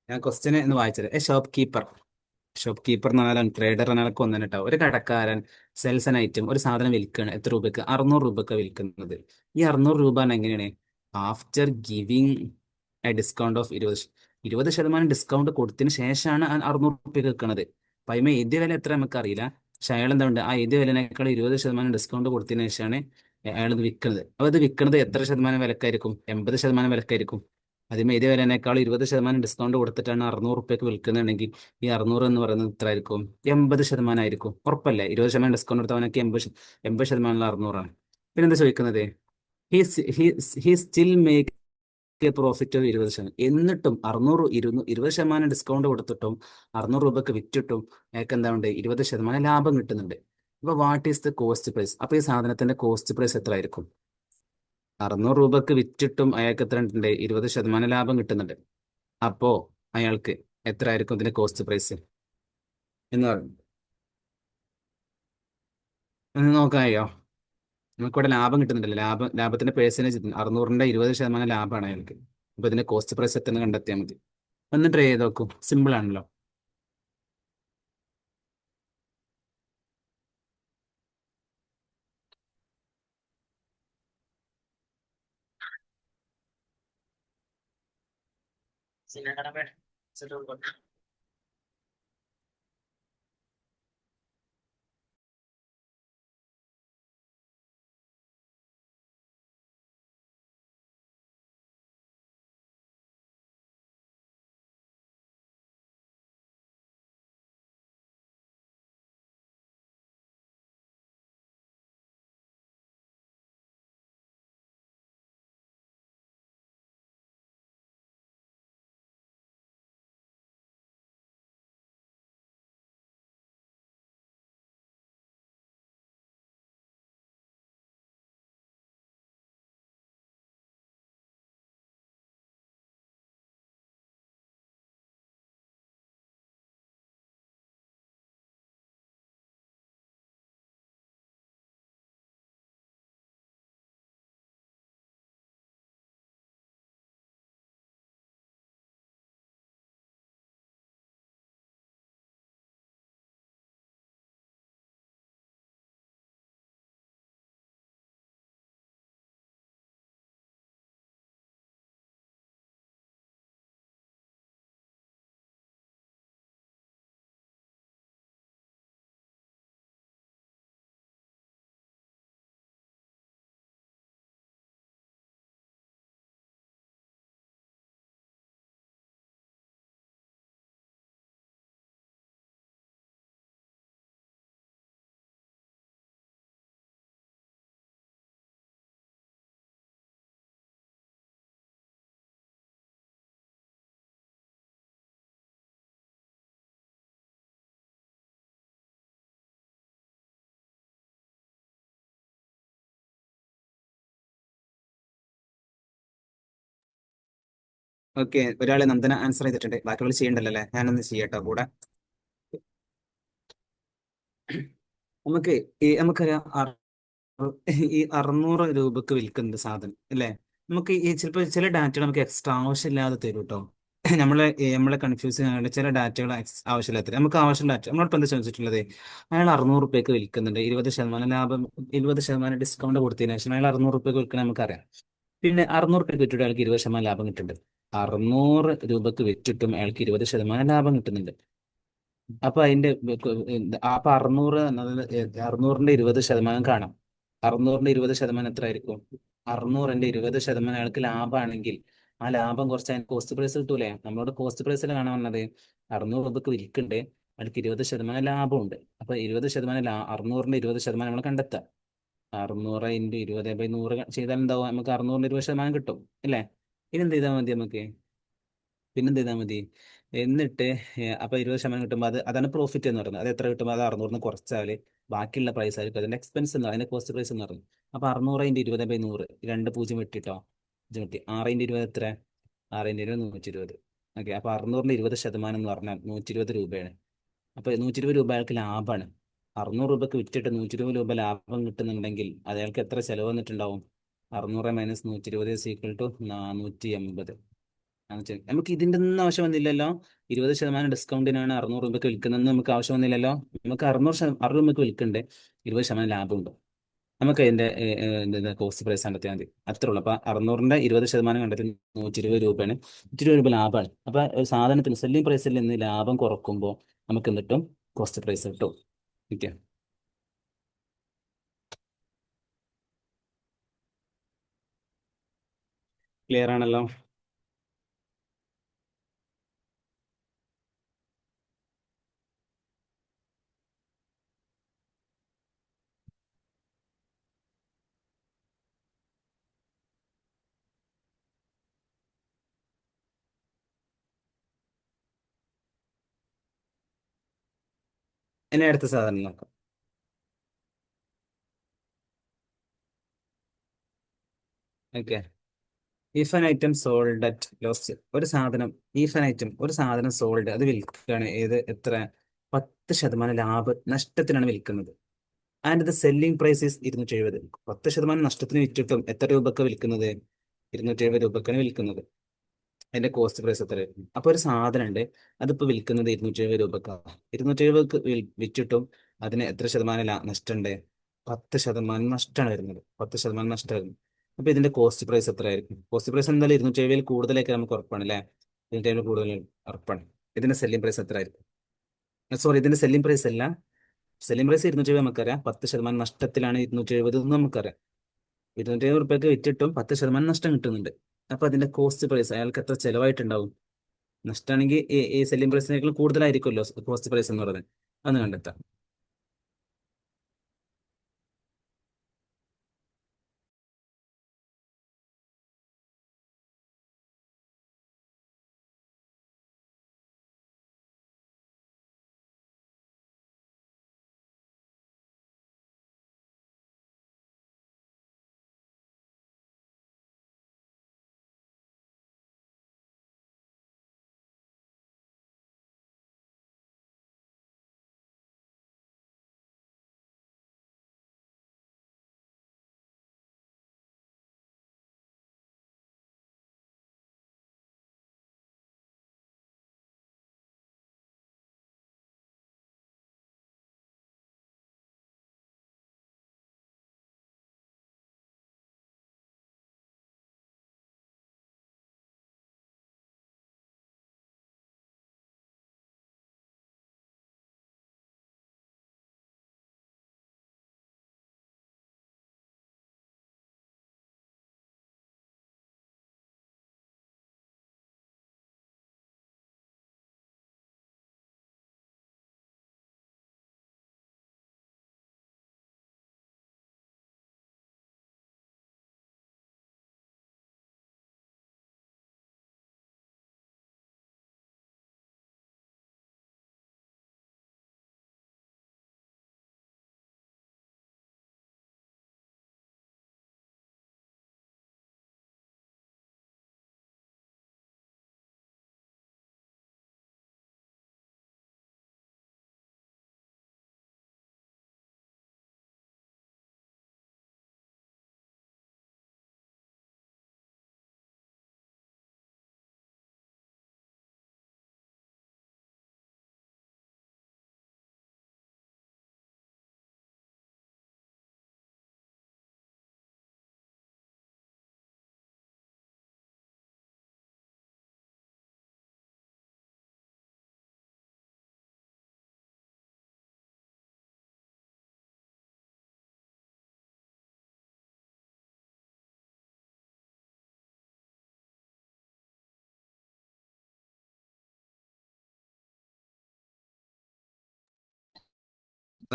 ഞാൻ ക്വസ്റ്റ്യൻ എന്ന് വായിച്ചത്. ഷോപ്പ് കീപ്പർ എന്ന് പറഞ്ഞാൽ ട്രേഡർ എന്നൊക്കെ ഒന്നും കേട്ടോ. ഒരു കടക്കാരൻ സെൽസ് ആൻ ഐറ്റം, ഒരു സാധനം വിൽക്കുകയാണ്. എത്ര രൂപയ്ക്ക്? 600 രൂപയ്ക്ക് വിൽക്കുന്നത്. ഈ 600 രൂപ എങ്ങനെയാണ്? After giving A discount of 20% discount കൊടുത്തതിന് ശേഷമാണ് 600 രൂപയ്ക്ക് വിൽക്കുന്നത്. അപ്പൊ അതിന് എഴുതിയ വില എത്ര നമുക്ക് അറിയില്ല. പക്ഷെ അയാൾ എന്താ ഉണ്ട്, ആ എഴുതിയ വിലനേക്കാൾ 20% ഡിസ്കൗണ്ട് കൊടുത്തതിന് ശേഷമാണ് അയാൾ ഇത് വിൽക്കുന്നത്. അപ്പൊ ഇത് വിൽക്കുന്നത് എത്ര ശതമാനം വിലക്കായിരിക്കും? 80% വിലക്കായിരിക്കും. അതിന് എഴുതിയ വിലനേക്കാൾ 20% ഡിസ്കൗണ്ട് കൊടുത്തിട്ടാണ് 600 രൂപയ്ക്ക് വിൽക്കുന്നുണ്ടെങ്കിൽ ഈ 600 എന്ന് പറയുന്നത് എത്ര ആയിരിക്കും? 80% ആയിരിക്കും. ഉറപ്പല്ലേ? 20% ഡിസ്കൗണ്ട് എടുത്തവനൊക്കെ 80% 600 ആണ്. പിന്നെന്താ ചോദിക്കുന്നത്? He still make A profit of 20%. എന്നിട്ടും 20% ഡിസ്കൗണ്ട് കൊടുത്തിട്ടും 600 രൂപയ്ക്ക് വിറ്റിട്ടും അയാൾക്ക് എന്താ ഉണ്ട്? 20% ലാഭം കിട്ടുന്നുണ്ട്. അപ്പൊ what is the cost price? അപ്പൊ ഈ സാധനത്തിന്റെ കോസ്റ്റ് പ്രൈസ് എത്ര ആയിരിക്കും? 600 രൂപയ്ക്ക് വിറ്റിട്ടും അയാൾക്ക് എത്ര ഉണ്ട്? 20% ലാഭം കിട്ടുന്നുണ്ട്. അപ്പോ അയാൾക്ക് എത്ര ആയിരിക്കും ഇതിന്റെ കോസ്റ്റ് പ്രൈസ് എന്ന് പറഞ്ഞു? ഒന്ന് നോക്കാൻ കഴിയോ? നമുക്കിവിടെ ലാഭം കിട്ടുന്നുണ്ടല്ലോ. ലാഭത്തിന്റെ പേഴ്സൻറ്റേജ് 600-ന്റെ 20% ലാഭമാണ് അയാൾക്ക്. അപ്പൊ ഇതിന്റെ കോസ്റ്റ് പ്രൈസ് എത്ര കണ്ടെത്തിയാൽ മതി. ഒന്ന് ട്രൈ ചെയ്ത് നോക്കൂ. സിമ്പിൾ ആണല്ലോ. ഓക്കെ, ഒരാള് നന്ദന ആൻസർ ചെയ്തിട്ടുണ്ട്, ബാക്കിയുള്ള ചെയ്യണ്ടല്ലോ അല്ലേ? ഞാനൊന്ന് ചെയ്യട്ടോ കൂടെ. നമുക്ക് നമുക്കറിയാം ഈ 600 രൂപക്ക് വിൽക്കുന്ന സാധനം അല്ലേ? നമുക്ക് ഈ ചിലപ്പോൾ ചില ഡാറ്റകൾ നമുക്ക് എക്സ്ട്രാ ആവശ്യമില്ലാതെ തരും കേട്ടോ. നമ്മളെ കൺഫ്യൂസ് ചെയ്യാനുള്ള ചില ഡാറ്റകൾ ആവശ്യമില്ലാത്ത തരും. നമുക്ക് ആവശ്യം ഡാറ്റ നമ്മളിപ്പോൾ എന്താ ചോദിച്ചിട്ടുള്ളത്? അയാൾ 600 രൂപയ്ക്ക് വിൽക്കുന്നുണ്ട്, 20% ലാഭം, 20% ഡിസ്കൗണ്ട് കൊടുത്തതിന് ശേഷം അയാൾ 600 രൂപയ്ക്ക് വിൽക്കണം നമുക്കറിയാം. പിന്നെ 600 രൂപയ്ക്ക് വിറ്റിട്ട് അയാൾക്ക് 20% ലാഭം കിട്ടുന്നുണ്ട്. 600 രൂപക്ക് വിറ്റിട്ടും അയാൾക്ക് 20% ലാഭം കിട്ടുന്നുണ്ട്. അപ്പൊ അപ്പൊ 600 എന്നത് 600ന്റെ 20% കാണാം. 600ന്റെ 20% എത്ര ആയിരിക്കും? 600ന്റെ 20% അയാൾക്ക് ലാഭമാണെങ്കിൽ ആ ലാഭം കുറച്ച് അതിന് കോസ്റ്റ് പ്രൈസ് കിട്ടൂലേ? നമ്മളോട് കോസ്റ്റ് പ്രൈസിൽ കാണാൻ വന്നത് 600 രൂപക്ക് വിൽക്കണ്ടേ, അയാൾക്ക് 20% ലാഭമുണ്ട്. അപ്പൊ 20% 600ന്റെ 20% നമ്മൾ കണ്ടെത്താം. 600 × 20/100 ചെയ്താൽ എന്താവും? നമുക്ക് 600ന്റെ 20% കിട്ടും അല്ലേ? ഇനി എന്ത് ചെയ്താൽ മതി നമുക്ക്? പിന്നെന്ത് ചെയ്താൽ മതി? എന്നിട്ട് അപ്പൊ 20% കിട്ടുമ്പോൾ അതാണ് പ്രോഫിറ്റ് എന്ന് പറയുന്നത്. അത് എത്ര കിട്ടുമ്പോൾ അത് 600 കുറച്ചാല് ബാക്കിയുള്ള പ്രൈസ് ആയിരിക്കും അതിന്റെ എക്സ്പെൻസ് എന്ന് അതിന്റെ കോസ്റ്റ് പ്രൈസ് എന്ന് പറയുന്നത്. അപ്പൊ 600 × 20/100 രണ്ട് പൂജ്യം വെട്ടിട്ടോ, പൂജ്യം വെട്ടി 6 × 20 എത്ര? 6 × 20 120. ഓക്കെ, അപ്പൊ 600ന്റെ 20% എന്ന് പറഞ്ഞാൽ 120 രൂപയാണ്. അപ്പൊ 120 രൂപ അയാൾക്ക് ലാഭമാണ്. 600 രൂപക്ക് വിറ്റിട്ട് 120 രൂപ ലാഭം കിട്ടുന്നുണ്ടെങ്കിൽ അത് അയാൾക്ക് എത്ര ചെലവ് വന്നിട്ടുണ്ടാവും? 600 - 120 = 480. നമുക്ക് ഇതിന്റെ ഒന്നും ആവശ്യം വന്നില്ലല്ലോ. 20% ഡിസ്കൗണ്ടിനാണ് 600 രൂപയ്ക്ക് വിൽക്കുന്നതെന്ന് നമുക്ക് ആവശ്യം വന്നില്ലല്ലോ. നമുക്ക് 600 രൂപയ്ക്ക് വിൽക്കണ്ടേ, 20% ലാഭമുണ്ട്. നമുക്ക് അതിന്റെ കോസ്റ്റ് പ്രൈസ് കണ്ടെത്തിയാൽ മതി, അത്രേ ഉള്ളൂ. അപ്പൊ 600ന്റെ 20% കണ്ടെത്തി 120 രൂപയാണ്. 120 രൂപ ലാഭമാണ്. അപ്പൊ ഒരു സാധനത്തിന് സെല്ലിംഗ് പ്രൈസിൽ നിന്ന് ലാഭം കുറക്കുമ്പോൾ നമുക്ക് എന്ത് കിട്ടും? കോസ്റ്റ് പ്രൈസ് കിട്ടും. ഓക്കെ, ക്ലിയർ ആണല്ലോ? ഇനി അടുത്ത സാധനം നോക്കാം. Okay, if an item sold at lost, ഒരു സാധനം, ഇഫ് ആൻ ഐറ്റം ഒരു സാധനം സോൾഡ് അത് വിൽക്കുകയാണ്, ഏത് എത്ര? 10% നഷ്ടത്തിനാണ് വിൽക്കുന്നത്. And the selling price is 270. 10% നഷ്ടത്തിന് വിറ്റിട്ടും എത്ര രൂപക്ക് വിൽക്കുന്നത്? 270 രൂപക്കാണ് വിൽക്കുന്നത്. അതിന്റെ കോസ്റ്റ് പ്രൈസ് എത്രയായിരിക്കും? അപ്പൊ ഒരു സാധനം ഉണ്ട്, അതിപ്പോ വിൽക്കുന്നത് 270 രൂപക്കാണ്. 270 വിറ്റിട്ടും അതിന് എത്ര ശതമാനം നഷ്ടമുണ്ട്? 10% നഷ്ടമാണ് വരുന്നത്. 10% നഷ്ടമായിരുന്നു. അപ്പൊ ഇതിന്റെ കോസ്റ്റ് പ്രൈസ് എത്രയായിരിക്കും? കോസ്റ്റ് പ്രൈസ് എന്തായാലും 270 കൂടുതലേക്ക് നമുക്ക് ഉറപ്പാണ് അല്ലേ? 270 കൂടുതൽ ഉറപ്പാണ്. ഇതിന്റെ സെല്ലിംഗ് പ്രൈസ് എത്രയായിരിക്കും? സോറി, ഇതിന്റെ സെല്ലിംഗ് പ്രൈസ് അല്ല. സെല്ലിംഗ് പ്രൈസ് 270 നമുക്കറിയാം. 10% നഷ്ടത്തിലാണ് 270 എന്ന് നമുക്കറിയാം. 270 രൂപയ്ക്ക് വിറ്റിട്ടും 10% നഷ്ടം കിട്ടുന്നുണ്ട്. അപ്പൊ അതിന്റെ കോസ്റ്റ് പ്രൈസ് അയാൾക്ക് എത്ര ചെലവായിട്ടുണ്ടാവും? നഷ്ടമാണെങ്കിൽ ഈ സെല്ലിംഗ് പ്രൈസിനേക്കാൾ കൂടുതലായിരിക്കുമല്ലോ കോസ്റ്റ് പ്രൈസ് എന്ന് പറയുന്നത്. അന്ന് കണ്ടെത്താം.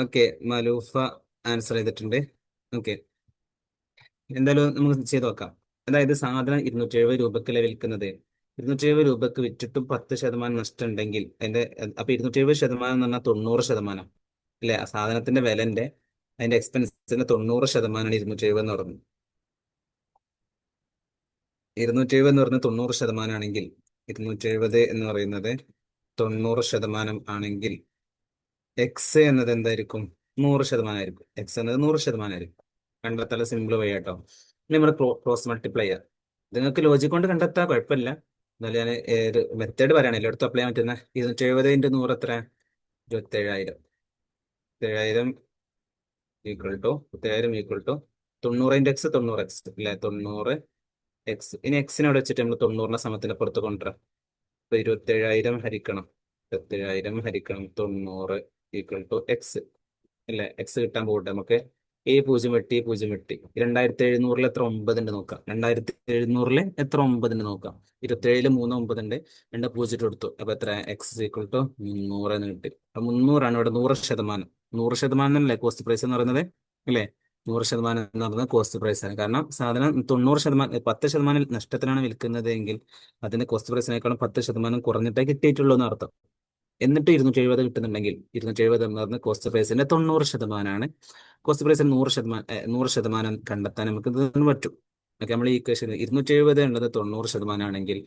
ഓക്കെ, മലൂഫ ആൻസർ ചെയ്തിട്ടുണ്ട്. ഓക്കെ, എന്തായാലും നമുക്ക് ചെയ്ത് നോക്കാം. അതായത് സാധനം 270 രൂപക്കല്ലേ വിൽക്കുന്നത്. 270 രൂപക്ക് വിറ്റിട്ടും 10% നഷ്ടം ഉണ്ടെങ്കിൽ അപ്പൊ 270% എന്ന് പറഞ്ഞാൽ 90%. അല്ലെ, ആ സാധനത്തിന്റെ വിലന്റെ അതിന്റെ എക്സ്പെൻസിന്റെ 90%ആണ് 270 എന്ന് പറയുന്നത്. 270 എന്ന് പറഞ്ഞാൽ 90% ആണെങ്കിൽ, 270 എന്ന് പറയുന്നത് 90% ആണെങ്കിൽ എക്സ് എന്നത് എന്തായിരിക്കും? 100% ആയിരിക്കും. എക്സ് എന്നത് 100% ആയിരിക്കും. കണ്ടെത്താൻ സിമ്പിൾ വഴി കേട്ടോ. ഇനി നമ്മൾ ക്രോസ് മൾട്ടിപ്ലൈ ചെയ്യാം. ഇത് നിങ്ങൾക്ക് ലോജിക് കൊണ്ട് കണ്ടെത്താൻ കുഴപ്പമില്ല. എന്നാലും ഞാൻ ഒരു മെത്തേഡ് പറയുകയാണ് എല്ലായിടത്തും അപ്ലൈ ചെയ്യാൻ പറ്റുന്ന. 270 × 100 എത്ര? 27,000. 27,000 ഈക്വൽ ടു 90 × എക്സ് 90 എക്സ് അല്ലെ, 90 എക്സ്. ഇനി എക്സിനെ അവിടെ വെച്ചിട്ട് നമ്മൾ 90ന്റെ സമത്തിന്റെ പുറത്ത് കൊണ്ടുവരാം. ഇപ്പൊ 27,000 ഹരിക്കണം 90 ഈക്വൽ ടു എക്സ് അല്ലെ. എക്സ് കിട്ടാൻ പോകട്ടെ നമുക്ക്. ഈ പൂജ്യം വെട്ടി പൂജ്യം വെട്ടി 2700 എത്ര 9 ഉണ്ട് നോക്കാം. 2700 എത്ര 9 ഉണ്ട് നോക്കാം. 27 3 9 ഉണ്ട്. 2 പൂജ്യം കൊടുത്തു. അപ്പൊ എത്ര? എക്സ് ഈക്വൽ ടു 300 എന്ന് കിട്ടി. അപ്പൊ 300 ഇവിടെ 100%. 100% അല്ലേ കോസ്റ്റ് പ്രൈസ് എന്ന് പറയുന്നത്? അല്ലേ, 100% എന്ന് പറയുന്നത് കോസ്റ്റ് പ്രൈസ് ആണ്. കാരണം സാധനം 90%, 10% നഷ്ടത്തിനാണ് വിൽക്കുന്നത് എങ്കിൽ അതിന്റെ കോസ്റ്റ് പ്രൈസിനേക്കാളും 10% കുറഞ്ഞിട്ടേ കിട്ടിയിട്ടുള്ളൂ എന്ന് അർത്ഥം. എന്നിട്ട് 270 കിട്ടുന്നുണ്ടെങ്കിൽ 270 എന്ന് പറഞ്ഞ കോസ്റ്റ് പ്രൈസിന്റെ 90%ആണ്. കോസ്റ്റ് പ്രൈസിന് 100% കണ്ടെത്താൻ നമുക്ക് ഇതിന് പറ്റും. ഓക്കെ, നമ്മൾ ഈ ഇക്വേഷൻ 270 ഉള്ളത് 90% ആണെങ്കിൽ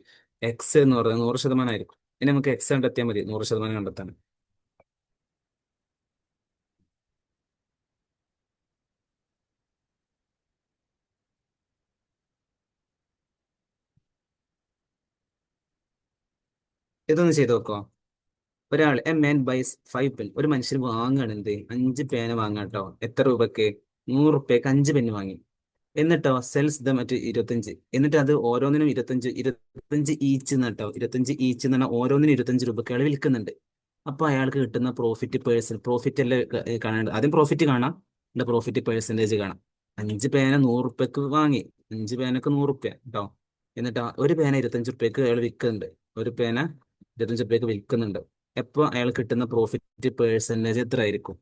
എക്സ് എന്ന് പറയുന്നത് 100% ആയിരിക്കും. ഇനി നമുക്ക് എക്സ് കണ്ടെത്തിയാൽ മതി 100% കണ്ടെത്താൻ. ഇതൊന്ന് ചെയ്ത് നോക്കോ. A man buys 5 pen. ഒരു മനുഷ്യൻ വാങ്ങുകയാണ് എന്ത്? 5 പേന വാങ്ങാട്ടോ. എത്ര രൂപക്ക്? 100 രൂപയ്ക്ക് 5 പെന്ന് വാങ്ങി. എന്നിട്ടോ സെൽസ് ദ മറ്റ് 25. എന്നിട്ട് അത് ഓരോന്നിനും 25 25 ഈച്ച് കേട്ടോ. 25 ഈച്ച് എന്ന് പറഞ്ഞാൽ ഓരോന്നിനും 25 രൂപയ്ക്ക് അയാൾ വിൽക്കുന്നുണ്ട്. അപ്പൊ അയാൾക്ക് കിട്ടുന്ന പ്രോഫിറ്റ് അല്ലേ കാണേണ്ടത്. ആദ്യം പ്രോഫിറ്റ് കാണാം, എന്നിട്ട് പ്രോഫിറ്റ് പേഴ്സൻറ്റേജ് കാണാം. 5 പേന 100 രൂപയ്ക്ക് വാങ്ങി. 5 പേനക്ക് 100 രൂപ കേട്ടോ. എന്നിട്ട് ഒരു പേന 25 രൂപയ്ക്ക് അയാൾ വിൽക്കുന്നുണ്ട്. ഒരു പേന 25 രൂപയ്ക്ക് വിൽക്കുന്നുണ്ട്. എപ്പോ അയാൾ കിട്ടുന്ന പ്രോഫിറ്റ് പേഴ്സൻറ്റേജ് എത്ര ആയിരിക്കും?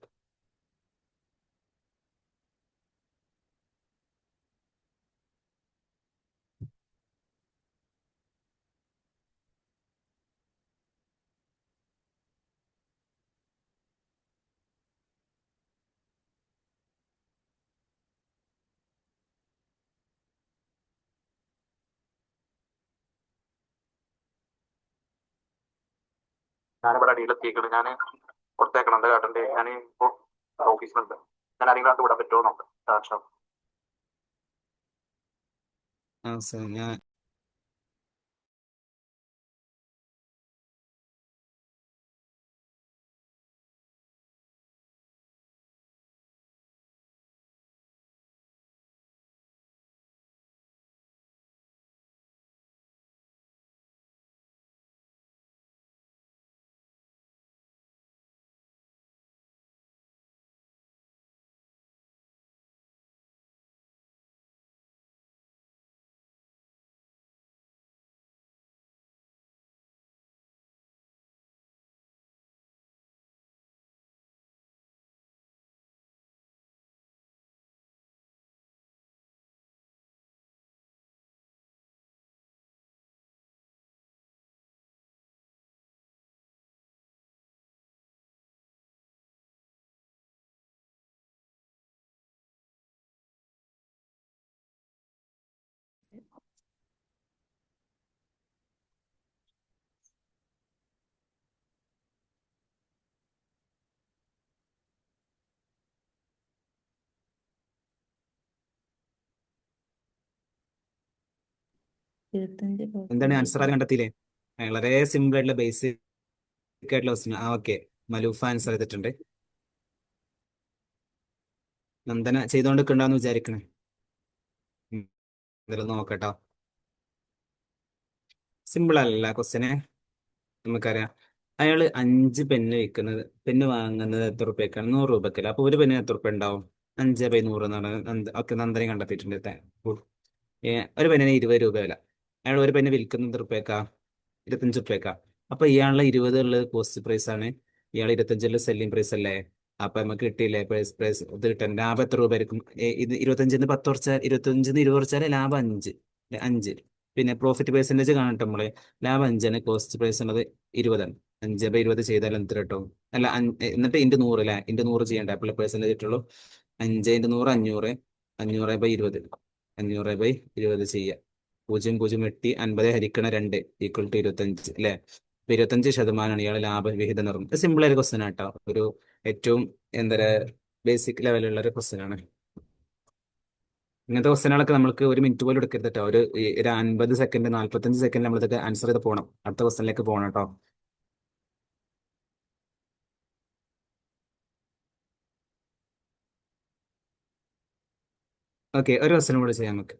ഞാനിവിടെ അടിയിലെത്തിക്കണം. ഞാൻ കൊടുത്തേക്കണം. എന്താ കാട്ടണ്ടേ? ഞാൻ ഇപ്പോ ഓഫീസിലുണ്ട്. ഞാൻ ആരെങ്കിലും അത് വിടാൻ പറ്റുമോ നോക്കാം. സാക്ഷം ആ സർ, ഞാൻ ഇരുപത്തഞ്ച് എന്താണ് ആൻസർ? ആരും പോയിന്റ് കണ്ടെത്തിയില്ലേ? വളരെ സിമ്പിൾ ആയിട്ടുള്ള ബേസിക് ആയിട്ടുള്ള ക്വസ്റ്റ്യൻ. ആ ഓക്കെ, മലൂഫ ആൻസർ ചെയ്തിട്ടുണ്ട്. നന്ദന ചെയ്തുകൊണ്ടിരിക്കണ്ടെന്ന് വിചാരിക്കണേ. ഉം, എന്തായാലും നോക്കട്ടോ. സിമ്പിൾ അല്ല ക്വസ്റ്റ്യന്. നമുക്കറിയാം, അയാള് 5 പെന്ന് വാങ്ങുന്നത് എത്ര റുപ്യക്കാണ്? 100 രൂപക്കല്ല. അപ്പൊ ഒരു പെണ്ണിന് എത്ര റുപ്യ ഉണ്ടാവും? 5/100 എന്നാണ് ഒക്കെ നന്ദനം കണ്ടെത്തിയിട്ടുണ്ട്. ഒരു പെണ്ണിന് 20 രൂപ വില. അയാൾ ഒരു പെണ്ണ് വിൽക്കുന്നത് റുപ്യക്കാ? 25 റുപ്യക്കാ. അപ്പൊ ഇയാളുടെ 20 ഉള്ളത് കോസ്റ്റ് പ്രൈസ് ആണ്, ഇയാൾ 25 സെല്ലിംഗ് പ്രൈസ് അല്ലേ. അപ്പൊ നമുക്ക് കിട്ടിയില്ലേ പ്രൈസ് പ്രൈസ് ഇത് കിട്ടാൻ ലാഭം എത്ര രൂപ ആയിരിക്കും? ഇത് 25-ന് 10 കുറച്ചാൽ 25-ന് 20 കുറച്ചാൽ ലാഭം 5. 5. പിന്നെ പ്രോഫിറ്റ് പെർസെന്റേജ് കാണട്ടെ നമ്മള്. ലാഭം 5ആണ്, കോസ്റ്റ് പ്രൈസ് ഉള്ളത് 20ആണ്. 5/20 ചെയ്താൽ എന്ത് കിട്ടും? അല്ല എന്നിട്ട് ഇൻറ്റു 100 അല്ലേ, ഇൻറ്റു 100 ചെയ്യണ്ടേ, അപ്പോൾ പെർസെന്റേജ് കിട്ടുള്ളൂ. 5 × 100 500. 500/20. 500/20 ചെയ്യാം. 0.0 50 ഹരിക്കണം 2 ഈക്വൽ ടു 25 അല്ലേ? 25% ഇയാളെ ലാഭവിഹിതം നിർമ്മിച്ചത്. സിമ്പിൾ ആയ ക്വസ്റ്റ്യൻ ആട്ടോ. ഒരു ഏറ്റവും എന്താ ബേസിക് ലെവലുള്ള ഒരു ക്വസ്റ്റ്യൻ ആണ്. ഇങ്ങനത്തെ ക്വസ്റ്റ്യനുകളൊക്കെ നമുക്ക് 1 മിനിറ്റ് പോലും എടുക്കരുത് കേട്ടോ. ഒരു 50 സെക്കൻഡ് 45 സെക്കൻഡ് നമ്മളിതൊക്കെ ആൻസർ ചെയ്ത് പോകണം. അടുത്ത ക്വസ്റ്റ്യനിലേക്ക് പോകണം കേട്ടോ. ഓക്കെ, ഒരു ക്വസ്റ്റ്യൻ കൂടെ ചെയ്യാം നമുക്ക്.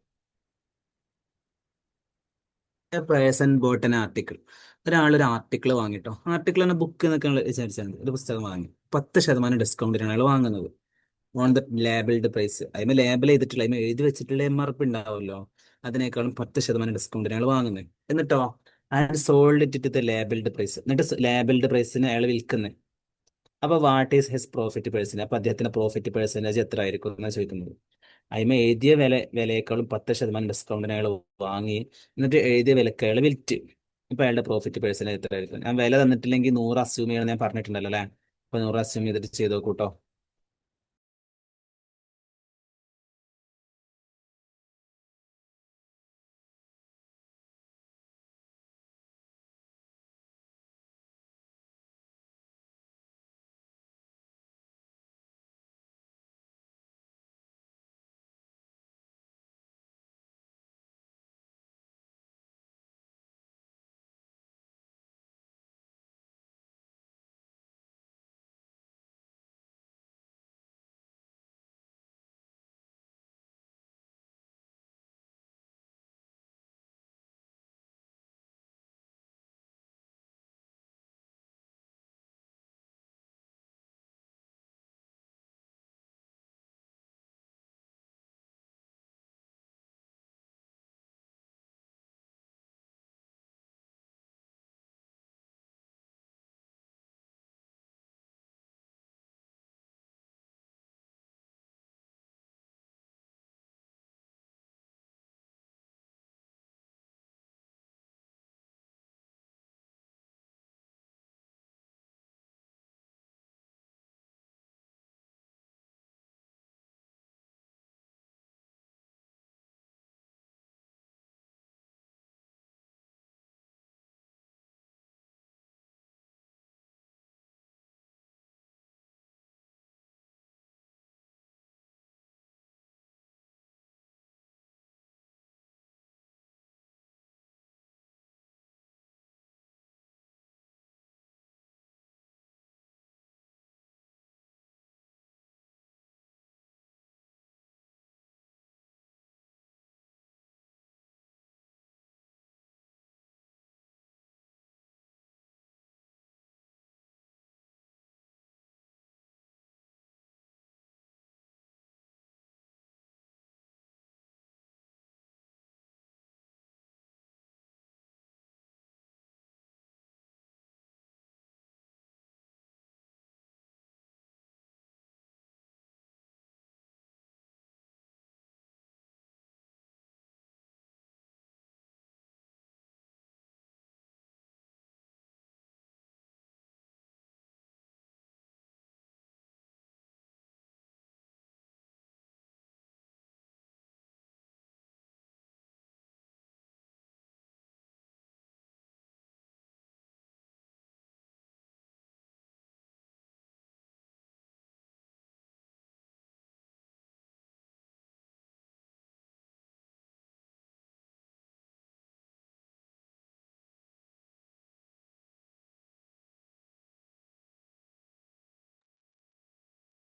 Person boat an article. ഒരാളൊരു ആർട്ടിക്കിൾ വാങ്ങിട്ടോ. ആർട്ടിക്കിൾ എന്ന ബുക്ക് എന്നൊക്കെ നമ്മൾ വിചാരിച്ചാൽ മതി. ഒരു പുസ്തകം വാങ്ങി 10% ഡിസ്കൗണ്ടിനാണ് അയാൾ വാങ്ങുന്നത്. ഓൺ ദ ലേബിൾഡ് പ്രൈസ്, അതിന് ലേബൽ ചെയ്തിട്ടുള്ള അതിന് എഴുതി വെച്ചിട്ടുള്ള MRP ഉണ്ടാവുമല്ലോ, അതിനേക്കാളും 10% ഡിസ്കൗണ്ടിന് അയാൾ വാങ്ങുന്നത്. എന്നിട്ടോ അയാൾ സോൾഡ് ഇട്ടിട്ട് ദ ലേബിൾഡ് പ്രൈസ്, എന്നിട്ട് ലേബിൾഡ് പ്രൈസിന് അയാൾ വിൽക്കുന്നത്. അപ്പൊ what is his profit percentage? അപ്പൊ അദ്ദേഹത്തിന്റെ പ്രോഫിറ്റ് പേഴ്സൻറ്റേജ് എത്ര ആയിരിക്കും എന്നാണ് ചോദിക്കുന്നത്. അതിമ എഴുതിയ വിലയേക്കാളും 10% ഡിസ്കൗണ്ടിന് അയാൾ വാങ്ങി, എന്നിട്ട് എഴുതിയ വിലക്ക് അയാൾ വിൽറ്റ്. ഇപ്പൊ അയാളുടെ പ്രോഫിറ്റ് പേഴ്സൻറ്റേജ് എത്ര ആയിരിക്കും? ഞാൻ വില തന്നിട്ടില്ലെങ്കിൽ 100 അസ്യൂം ചെയ്യണമെന്ന് ഞാൻ പറഞ്ഞിട്ടുണ്ടല്ലോ അല്ലെ? അപ്പൊ 100 അസ്യൂം ചെയ്തിട്ട് ചെയ്ത് നോക്കൂട്ടോ.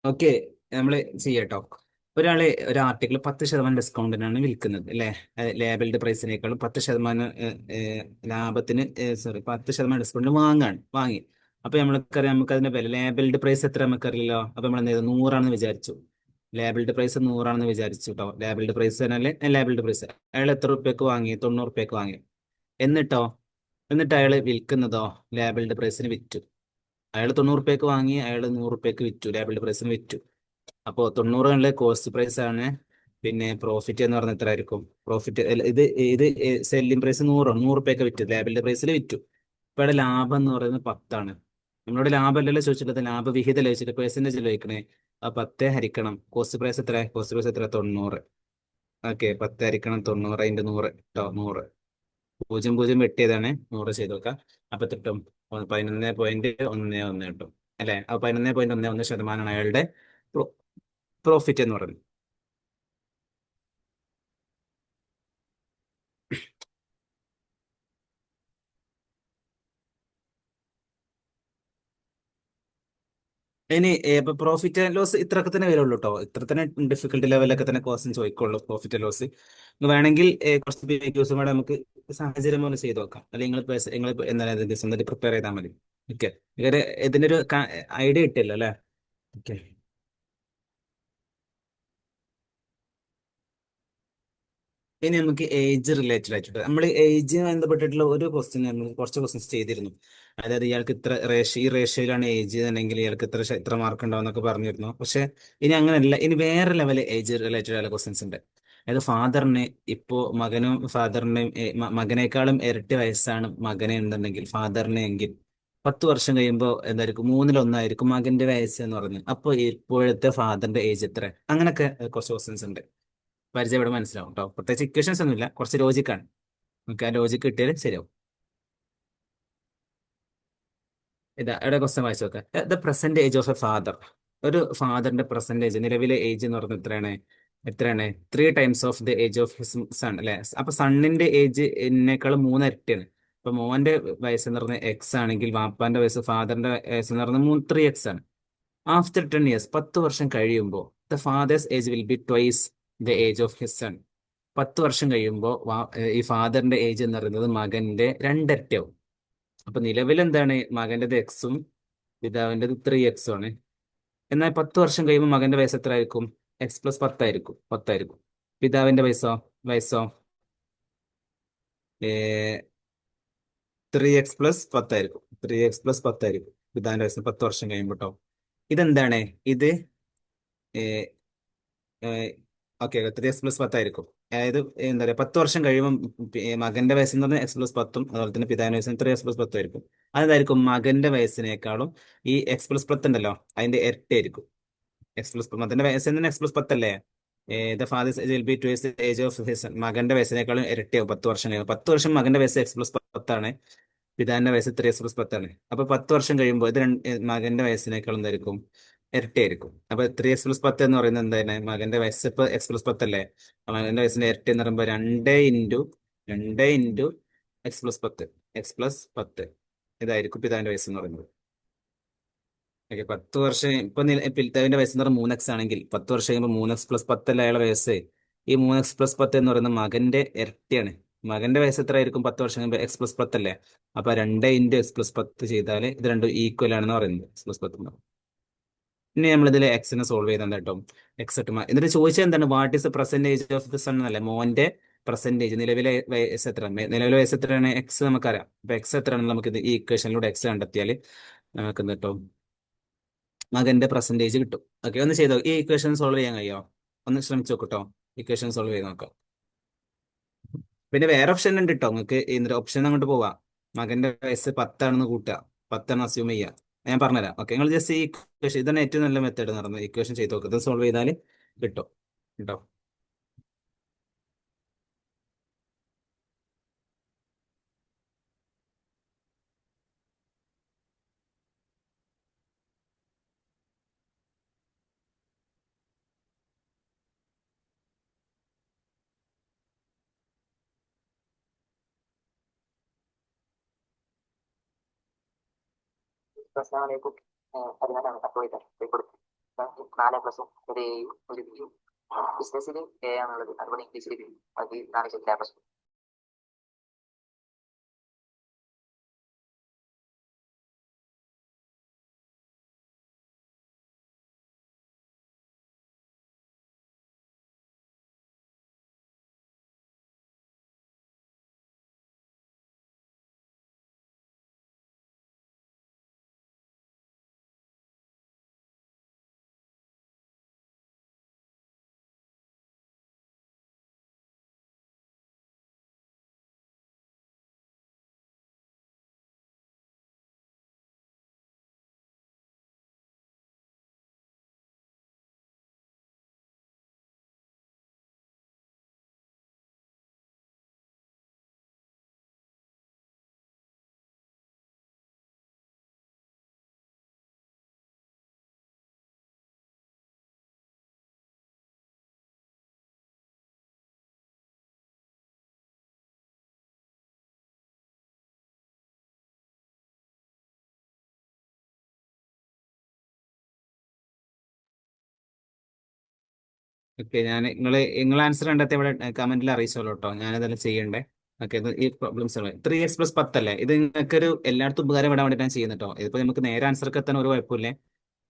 ഓക്കെ, നമ്മൾ ചെയ്യട്ടോ. ഒരു ആർട്ടിക്കിൾ 10% ഡിസ്കൗണ്ടിനാണ് വിൽക്കുന്നത് അല്ലെ? ലേബിൾഡ് പ്രൈസിനേക്കാളും 10% ലാഭത്തിന്, സോറി 10% ഡിസ്കൗണ്ട് വാങ്ങി. അപ്പൊ നമ്മൾക്കറിയാം, നമുക്ക് അതിന്റെ വില ലേബിൾഡ് പ്രൈസ് എത്ര നമുക്കറിയില്ലോ. അപ്പൊ നമ്മൾ എന്ത് ചെയ്തു? 100 വിചാരിച്ചു. ലേബിൾഡ് പ്രൈസ് 100 വിചാരിച്ചു കേട്ടോ. ലേബിൾഡ് പ്രൈസ് പറഞ്ഞാല് ലേബിൾഡ് പ്രൈസ് അയാൾ എത്ര റുപ്യക്ക് വാങ്ങി? 90 വാങ്ങി. എന്നിട്ടോ എന്നിട്ട് അയാൾ വിൽക്കുന്നതോ ലേബിൾഡ് പ്രൈസിന് വിറ്റു. അയാൾ 90 റുപ്യക്ക് വാങ്ങി, അയാൾ 100 റുപ്യക്ക് വിറ്റു, ലാബിലിറ്റി പ്രൈസിന് വിറ്റു. അപ്പോൾ 90 കോസ്റ്റ് പ്രൈസ് ആണ്. പിന്നെ പ്രോഫിറ്റ് എന്ന് പറഞ്ഞാൽ എത്ര ആയിരിക്കും? പ്രോഫിറ്റ് ഇത് ഇത് സെല്ലിംഗ് പ്രൈസ് 100 റുപ്യക്ക് വിറ്റു, ലാബിലിറ്റി പ്രൈസിൽ വിറ്റു. ഇപ്പൊ ഇവിടെ ലാഭം എന്ന് പറയുന്നത് 10ആണ്. നമ്മളോട് ലാഭമല്ലല്ലോ ചോദിച്ചിട്ട്, ലാഭവിഹിതം ചോദിച്ചിട്ട് പെർസെന്റേജ് ചോദിക്കണേ. ആ 10 ഹരിക്കണം കോസ്റ്റ് പ്രൈസ് എത്ര? കോസ്റ്റ് പ്രൈസ് എത്ര? 90. ഓക്കെ, 10 ഹരിക്കണം 90 അതിന്റെ 100 കേട്ടോ. 100 പൂജ്യം പൂജ്യം വെട്ടിയതാണ്, 100 ചെയ്ത് നോക്കാം. അപ്പൊ കിട്ടും 11.11 കിട്ടും അല്ലെ? ആ 11.11% അയാളുടെ പ്രോഫിറ്റ് എന്ന് പറയുന്നത്. ഇനി ഇപ്പൊ പ്രോഫിറ്റ് ആൻഡ് ലോസ് ഇത്രയൊക്കെ തന്നെ വരുള്ളൂ കേട്ടോ. ഇത്ര തന്നെ ഡിഫിക്കൽട്ടി ലെവലൊക്കെ തന്നെ ക്വസ്റ്റ്യൻ ചോദിക്കുള്ളൂ പ്രോഫിറ്റ് ആൻഡ് ലോസ്. വേണമെങ്കിൽ കുറച്ച് ദിവസം കൂടെ നമുക്ക് സാഹചര്യം പോലെ ചെയ്ത് നോക്കാം. അല്ലെങ്കിൽ നിങ്ങൾ എന്താണ് ഇതിന്റെ സ്വന്തമായിട്ട് പ്രിപ്പയർ ചെയ്താൽ മതി. ഓക്കെ, ഇതിന്റെ ഒരു ഐഡിയ കിട്ടിയല്ലോ അല്ലേ? ഓക്കെ. ഇനി നമുക്ക് ഏജ് റിലേറ്റഡ് ആയിട്ട്, നമ്മൾ ഏജ് ബന്ധപ്പെട്ടിട്ടുള്ള ഒരു ക്വസ്റ്റ്യൻ നമ്മൾ കുറച്ച് ക്വസ്റ്റ്യൻസ് ചെയ്തിരുന്നു. അതായത് ഇയാൾക്ക് ഇത്ര റേഷ്യോ, ഈ റേഷ്യോയിലാണ് ഏജ് എന്നുണ്ടെങ്കിൽ ഇയാൾക്ക് ഇത്ര മാർക്ക് ഉണ്ടാവും എന്നൊക്കെ പറഞ്ഞിരുന്നു. പക്ഷെ ഇനി അങ്ങനെയല്ല, ഇനി വേറെ ലെവൽ ഏജ് റിലേറ്റഡ് ആയ ക്വസ്റ്റ്യൻസ് ഉണ്ട്. അതായത് ഫാദറിന് ഇപ്പോ മകനും ഫാദറിനും മകനേക്കാളും ഇരട്ടി വയസ്സാണ് മകനെ എന്നുണ്ടെങ്കിൽ ഫാദറിന് എങ്കിൽ 10 വർഷം കഴിയുമ്പോൾ എന്തായിരിക്കും? മൂന്നിലൊന്നായിരിക്കും മകന്റെ വയസ്സ് എന്ന് പറഞ്ഞു. അപ്പോൾ ഇപ്പോഴത്തെ ഫാദറിന്റെ ഏജ് എത്ര? അങ്ങനെയൊക്കെ കുറച്ച് ക്വസ്റ്റ്യൻസ് ഉണ്ട്. പരിചയപ്പെടാൻ മനസ്സിലാവും കേട്ടോ. പ്രത്യേകിച്ച് ഇക്വേഷൻസ് ഒന്നുമില്ല, കുറച്ച് ലോജിക്കാണ്. നമുക്ക് ആ ലോജിക്ക് കിട്ടിയാൽ ശരിയാവും. ഇതാ ഇവിടെ ക്വസ്റ്റ്യൻ വായിച്ചു നോക്കാം. The present age of A father. ഒരു ഫാദറിന്റെ പ്രസന്റ് ഏജ്, നിലവിലെ ഏജ് എന്ന് പറയുന്നത് എത്രയാണ്? എത്രയാണ്? 3 times of the age of his son അല്ലെ? അപ്പൊ സണ്ണിന്റെ ഏജ് എന്നേക്കാളും 3 ഇരട്ടിയാണ്. ഇപ്പൊ മോന്റെ വയസ്സ് എന്ന് പറഞ്ഞാൽ എക്സ് ആണെങ്കിൽ വാപ്പാന്റെ വയസ്സ്, ഫാദറിന്റെ വയസ്സ് എന്ന് പറഞ്ഞാൽ 3x ആണ്. ആഫ്റ്റർ 10 ഇയേഴ്സ്, 10 വർഷം കഴിയുമ്പോൾ the fathers age will be twice the age of his son. 10 വർഷം കഴിയുമ്പോൾ ഈ ഫാദറിന്റെ ഏജ് എന്ന് പറയുന്നത് മകന്റെ രണ്ടിരട്ടിയാവും. അപ്പൊ നിലവിൽ എന്താണ്? മകന്റേത് എക്സും പിതാവിൻ്റെത് 3x ആണ്. എന്നാൽ 10 വർഷം കഴിയുമ്പോൾ മകന്റെ വയസ്സ് എത്ര ആയിരിക്കും? X+10 ആയിരിക്കും. 10 ആയിരിക്കും. പിതാവിന്റെ വയസ്സോ 3x+10 ആയിരിക്കും. 3x+10 ആയിരിക്കും പിതാവിന്റെ വയസ്സ് 10 വർഷം കഴിയുമ്പോൾ കേട്ടോ. ഇതെന്താണ്? ഇത് ഓക്കെ, 3x+10 ആയിരിക്കും. അതായത് എന്താ പറയുക, 10 വർഷം കഴിയുമ്പോൾ മകന്റെ വയസ്സ് എന്ന് പറഞ്ഞാൽ X+10ഉം അതുപോലെ തന്നെ പിതാവിന്റെ വയസ്സിന് 3x+10 ആയിരിക്കും. അതായിരിക്കും മകന്റെ വയസ്സിനേക്കാളും ഈ X+10 ഉണ്ടല്ലോ അതിന്റെ ഇരട്ടി ആയിരിക്കും. മകന്റെ വയസ്സ് തന്നെ X+10 അല്ലേ? The fathers age will be twice the age of his son. മകന്റെ വയസ്സിനേക്കാളും ഇരട്ടിയാവും 10 വർഷം കഴിയുമ്പോൾ. 10 വർഷം മകന്റെ വയസ്സ് X+10ആണ്, പിതാവിന്റെ വയസ്സ് 3x+10ആണ്. അപ്പൊ 10 വർഷം കഴിയുമ്പോൾ ഇത് മകന്റെ വയസ്സിനേക്കാളും എന്തായിരിക്കും? ഇരട്ടിയായിരിക്കും. അപ്പൊ 3x+10 എന്ന് പറയുന്നത് എന്താണ്? മകന്റെ വയസ്സ് ഇപ്പൊ X+10 അല്ലേ? അപ്പൊ മകന്റെ വയസ്സിന്റെ ഇരട്ടി എന്ന് പറയുമ്പോൾ 2 ഇൻറ്റു X+10, X+10 ഇതായിരിക്കും പിതാവിന്റെ വയസ്സ് എന്ന് പറയുന്നത്. ഓക്കെ, 10 വർഷം ഇപ്പൊ പിതാവിന്റെ വയസ്സ് എന്ന് പറഞ്ഞാൽ 3x ആണെങ്കിൽ 10 വർഷം കഴിയുമ്പോൾ 3x+10 അയാളെ വയസ്സ്. ഈ 3x+10 എന്ന് പറയുന്നത് മകന്റെ ഇരട്ടിയാണ്. മകന്റെ വയസ്സ് എത്ര ആയിരിക്കും? 10 വർഷം കഴിയുമ്പോൾ X+10 അല്ലേ? അപ്പൊ 2 ഇൻറ്റു X+10 ചെയ്താൽ ഇത് രണ്ടും ഈക്വൽ ആണെന്ന് പറയുന്നത്. X+10. ഇനി നമ്മൾ ഇതിൽ എക്സിനെ സോൾവ് ചെയ്താൽ കേട്ടോ. എക്സ് കിട്ടും. എന്നിട്ട് ചോദിച്ചാൽ എന്താണ്? What is the percentage of the son എന്നല്ലേ? മോന്റെ പ്രസന്റേജ്, നിലവിലെ വയസ്സ് എത്ര? നിലവിലെ വയസ്സ് എത്രയാണ്? എക്സ് നമുക്കറിയാം. അപ്പൊ എക്സ് എത്രയാണെന്ന് നമുക്ക് ഈ ഇക്വേഷനിലൂടെ എക്സ് കണ്ടെത്തിയാൽ നമുക്ക് എന്ത് കിട്ടും? മകന്റെ പ്രസന്റേജ് കിട്ടും. ഓക്കെ, ഒന്ന് ചെയ്തോ. ഈ ഇക്വേഷൻ സോൾവ് ചെയ്യാൻ കഴിയോ? ഒന്ന് ശ്രമിച്ചു നോക്കട്ടോ. ഇക്വേഷൻ സോൾവ് ചെയ്ത് നോക്കാം. പിന്നെ വേറെ ഓപ്ഷൻ ഉണ്ട് കേട്ടോ നിങ്ങൾക്ക്. ഇതിന്റെ ഓപ്ഷൻ അങ്ങോട്ട് പോവാം. മകന്റെ വയസ്സ് 10ആണെന്ന് കൂട്ടുക, 10 അസ്യൂം ചെയ്യുക. ഞാൻ പറഞ്ഞുതരാം. ഓക്കെ, നിങ്ങൾ ജസ്റ്റ് ഈ ഇക്വേഷൻ, ഇതാണ് ഏറ്റവും നല്ല മെത്തേഡ് നടന്നത്. ഇക്വേഷൻ ചെയ്ത് നോക്കുക, ഇത് സോൾവ് ചെയ്താൽ കിട്ടും കേട്ടോ. പ്രശ്നമാണേക്കും അതിനാണ് അപ്പോഴത്തെ കൊടുത്തത്. 4 പ്ലസും ഒരു എയും ഒരു ബിയും. ബിസിനസ്സിൽ എ ആണുള്ളത്, അതുപോലെ ഇംഗ്ലീഷിൽ ബി. അത് 4 പ്ലസ്. ഓക്കെ, നിങ്ങളെ ആൻസർ കണ്ടെത്തി ഇവിടെ കമന്റിൽ അറിയിച്ചോളൂ കേട്ടോ, ഞാനതെല്ലാം ചെയ്യണ്ടേ. ഓക്കെ, ഇത് ഈ പ്രോബ്ലംസ് 3x+10 അല്ലേ, ഇത് നിങ്ങൾക്കൊരു എല്ലായിടത്തും ഉപകാരം വിടാൻ വേണ്ടിയിട്ടാണ് ചെയ്യുന്നത് കേട്ടോ. ഇതിപ്പോ നമുക്ക് നേരെ ആൻസർക്ക് എത്താൻ ഒരു കുഴപ്പമില്ലേ,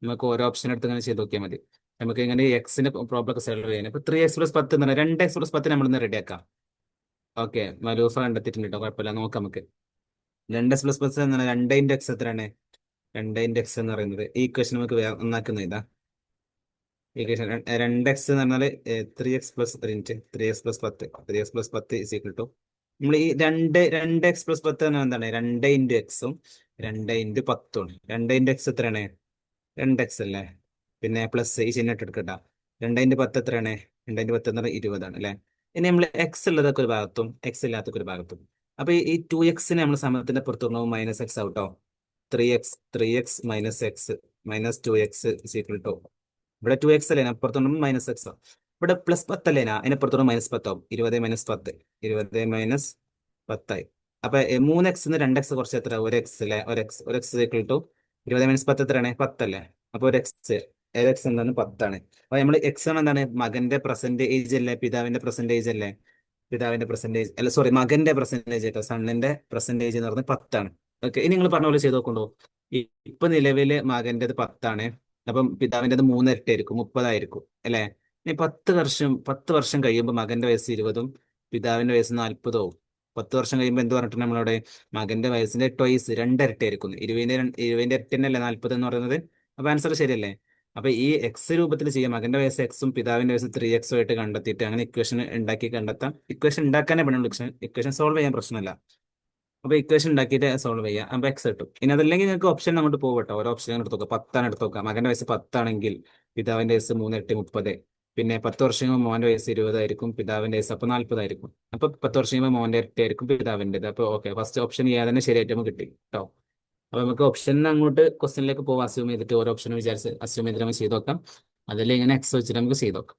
നമുക്ക് ഓരോ ഓപ്ഷൻ എടുത്ത് ഇങ്ങനെ ചെയ്ത് നോക്കിയാൽ മതി. നമുക്ക് ഇങ്ങനെ എക്സിന്റെ പ്രോബ്ലം ഒക്കെ സോൾവ് ചെയ്യാൻ. ഇപ്പൊ 3x+10 എന്ന് പറഞ്ഞാൽ 2x+10 നമ്മളിന്ന് റെഡിയാക്കാം. ഓക്കെ, മലൂഫ കണ്ടെത്തിയിട്ടുണ്ട് കേട്ടോ, കുഴപ്പമില്ല, നോക്കാം നമുക്ക്. 2x+10 എന്ന് പറഞ്ഞാൽ 2 × x എത്രയാണ്? 2 × x എന്ന് പറയുന്നത് ഈ ഇക്വേഷൻ നമുക്ക് ഒന്നാക്കുന്ന ഇതാ ഇക്വേഷൻ. 2x എന്ന് പറഞ്ഞാൽ 3x+10 ഈസ് ഈക്വൽ ടു നമ്മൾ ഈ രണ്ട് എക്സ് പ്ലസ് 10 എന്ന് എന്താണ്? 2 × x ഉം 2 × 10ഉം. 2 × x എത്രയാണ്? 2x അല്ലേ. പിന്നെ പ്ലസ് ഈ ചിഹ്നം ഇട്ടെടുക്കട്ടാ. 2 × 10 എത്രയാണ്? 2 × 10 എന്ന് പറഞ്ഞാൽ 20 ആണ് അല്ലെ. ഇനി നമ്മൾ എക്സ് ഉള്ളതൊക്കെ ഒരു ഭാഗത്തും എക്സ് ഇല്ലാത്തൊക്കെ ഒരു ഭാഗത്തും. അപ്പൊ ഈ 2x നമ്മൾ സമയത്തിന്റെ പുറത്ത് കൊണ്ടുപോകുമ്പോൾ -x ആവട്ടോ. 3x -2x ഇവിടെ 2x അല്ലേ, അപ്പുറത്തോണ്ടുമ്പോൾ -x ആവും. ഇവിടെ +10 അല്ലേ, അതിനപ്പുറത്തോണ്ട് -10 ആവും. 20 - 10 അപ്പൊ 3x 2x കുറച്ച് എത്ര? 1x അല്ലേ. 1x ഈക്വൽ ടു 20 - 10 എത്രയാണ്? 10 അല്ലേ. അപ്പൊ ഒരു x എന്താണ്? 10 ആണ്. അപ്പൊ നമ്മൾ x ആണ് എന്താണ്? മകന്റെ പ്രസന്റേജ് അല്ലേ, പിതാവിന്റെ പ്രസന്റേജ് അല്ലേ. പിതാവിന്റെ പ്രസന്റേജ് അല്ല, സോറി, മകന്റെ പ്രസന്റേജ് കേട്ടോ. സണ്ണിന്റെ പ്രസന്റേജ് എന്ന് പറഞ്ഞത് 10 ആണ്. ഓക്കെ, ഇനി നിങ്ങൾ പറഞ്ഞ പോലെ ചെയ്ത് നോക്കണ്ടോ. ഇപ്പൊ നിലവില് മകന്റേത് 10 ആണ്. അപ്പം പിതാവിൻ്റെത് 3 ഇരട്ടി ആയിരിക്കും, 30 അല്ലെ. ഇനി 10 വർഷം കഴിയുമ്പോൾ മകന്റെ വയസ്സ് 20ഉം പിതാവിന്റെ വയസ്സ് 40ഉം ആവും. 10 വർഷം കഴിയുമ്പോൾ എന്ത് പറഞ്ഞിട്ട് നമ്മളവിടെ മകന്റെ വയസ്സിന്റെ ട്വൈസ് 2 ഇരട്ടി ആയിരിക്കും. 20ന്റെ ഇരട്ടി തന്നെയല്ലേ 40 എന്ന് പറയുന്നത്. അപ്പൊ ആൻസർ ശരിയല്ലേ. അപ്പൊ ഈ എക്സ് രൂപത്തിൽ ചെയ്യാം. മകന്റെ വയസ്സ് എക്സും പിതാവിന്റെ വയസ്സ് 3x ആയിട്ട് കണ്ടെത്തിയിട്ട് അങ്ങനെ ഇക്വേഷൻ ഉണ്ടാക്കി കണ്ടെത്താം. ഇക്വേഷൻ ഉണ്ടാക്കാനേ പറ്റുള്ളൂ, ഇക്വേഷൻ സോൾവ് ചെയ്യാൻ പ്രശ്നമല്ല. അപ്പൊ ഇക്വേഷൻ ഉണ്ടാക്കിയിട്ട് സോൾവ് ചെയ്യാം. അപ്പൊ എക്സ് കിട്ടും. ഇനി അതല്ലെങ്കിൽ നിങ്ങൾക്ക് ഓപ്ഷൻ അങ്ങോട്ട് പോകട്ടോ, ഓരോ ഓപ്ഷൻ എടുത്ത് നോക്കാം. 10 എടുത്ത് നോക്കാം. മകന്റെ വയസ്സ് 10 ആണെങ്കിൽ പിതാവിന്റെ വയസ്സ് 3 × 8 = 30. പിന്നെ 10 വർഷം കഴിയുമ്പോൾ മോന്റെ വയസ്സ് 20 ആയിരിക്കും, പിതാവിന്റെ വയസ്സ് അപ്പൊ 40 അപ്പൊ 10 വർഷം കഴിയുമ്പോൾ മോന്റെ ഇരട്ടി ആയിരിക്കും പിതാവിൻ്റെത്. അപ്പൊ ഓക്കെ, ഫസ്റ്റ് ഓപ്ഷൻ ചെയ്യാതെ തന്നെ ശരിയായിട്ട് നമുക്ക് കിട്ടി കേട്ടോ. അപ്പൊ നമുക്ക് ഓപ്ഷൻ അങ്ങോട്ട് ക്വസ്റ്റിനിലേക്ക് പോകാം. അസ്യൂം ചെയ്തിട്ട് ഓരോ ഓപ്ഷനും വിചാരിച്ച് അസ്യൂം ചെയ്തിട്ട് നമുക്ക് ചെയ്ത് നോക്കാം. അതിൽ ഇങ്ങനെ എക്സ് വെച്ചിട്ട് നമുക്ക് ചെയ്ത് നോക്കാം.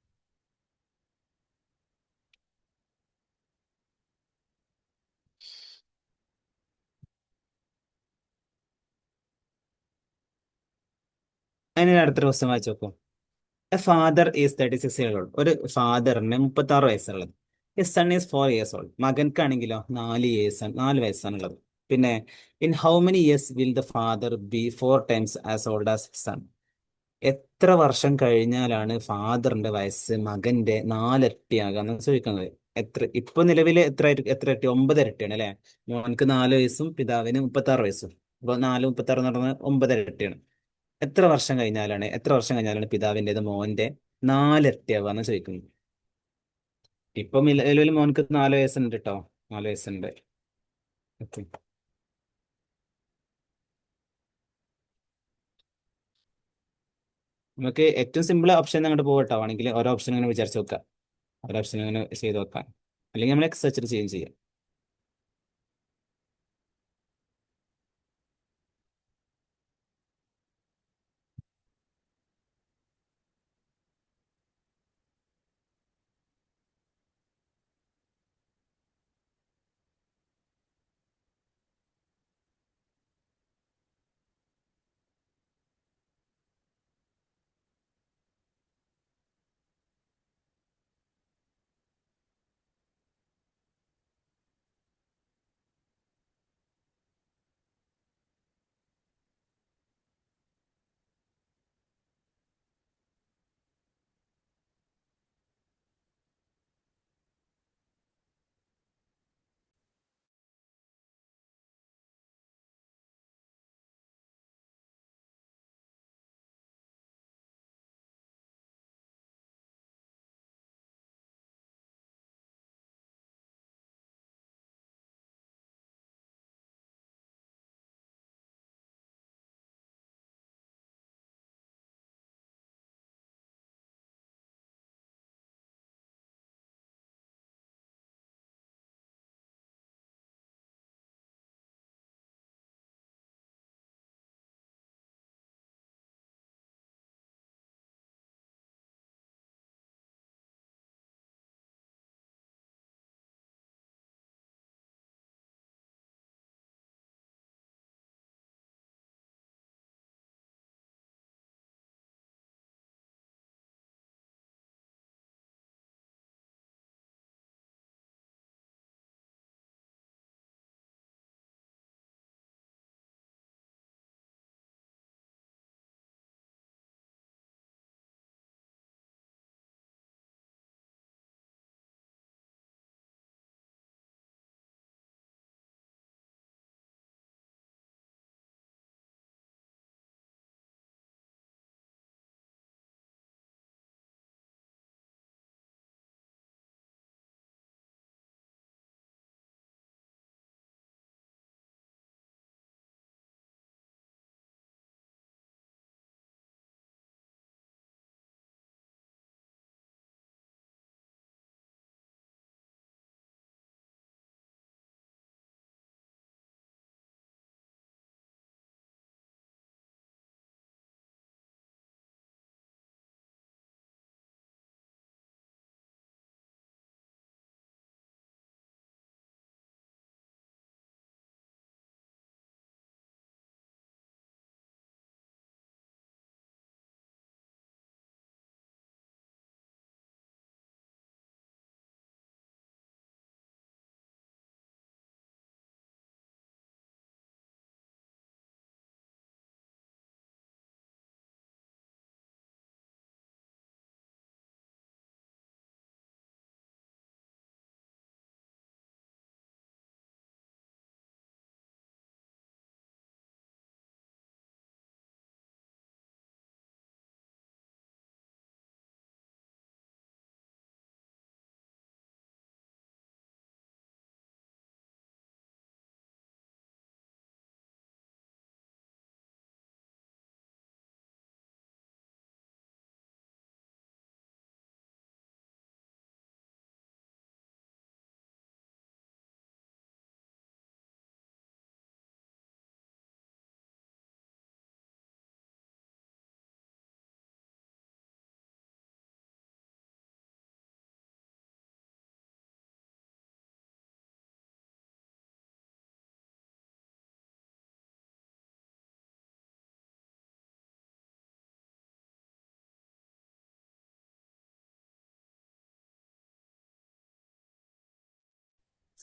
അതിന് അടുത്തൊരു ക്വസ്റ്റ്യൻ വായിച്ചു നോക്കാം. A father is 36 years old. ഒരു ഫാദറിന് 36 വയസ്സുള്ളത്. His son is 4 years old. മകൻക്കാണെങ്കിലോ 4 വയസ്സാണുള്ളത്. പിന്നെ in how many years will the father be 4 times as old as son? എത്ര വർഷം കഴിഞ്ഞാലാണ് ഫാദറിന്റെ വയസ്സ് മകന്റെ 4 ഇരട്ടിയാകാന്ന് ചോദിക്കുന്നത്. ഇപ്പൊ നിലവില് എത്ര ഇരട്ടി? 9 ഇരട്ടിയാണ് അല്ലെ. മോനക്ക് 4 വയസ്സും പിതാവിന് 36 വയസ്സും. അപ്പൊ 4 × 36 എന്ന് പറഞ്ഞാൽ 9 ഇരട്ടിയാണ്. എത്ര വർഷം കഴിഞ്ഞാലാണ് പിതാവിൻ്റെത് മോന്റെ 4 ഇരട്ടിയാവാന്ന് ചോദിക്കുന്നത്. ഇപ്പൊ നിലവിൽ മോനക്ക് 4 വയസ്സുണ്ട് കേട്ടോ, 4 വയസ്സുണ്ട്. ഓക്കെ, നമുക്ക് ഏറ്റവും സിമ്പിൾ ഓപ്ഷൻ അങ്ങോട്ട് പോകട്ടോ. ആണെങ്കിൽ ഓരോ ഓപ്ഷൻ ഇങ്ങനെ വിചാരിച്ച് നോക്കാം, ഓരോ ഓപ്ഷൻ ഇങ്ങനെ ചെയ്ത് നോക്കാം. അല്ലെങ്കിൽ നമ്മൾ എക്സ് വെച്ചിട്ട് ചെയ്യാം.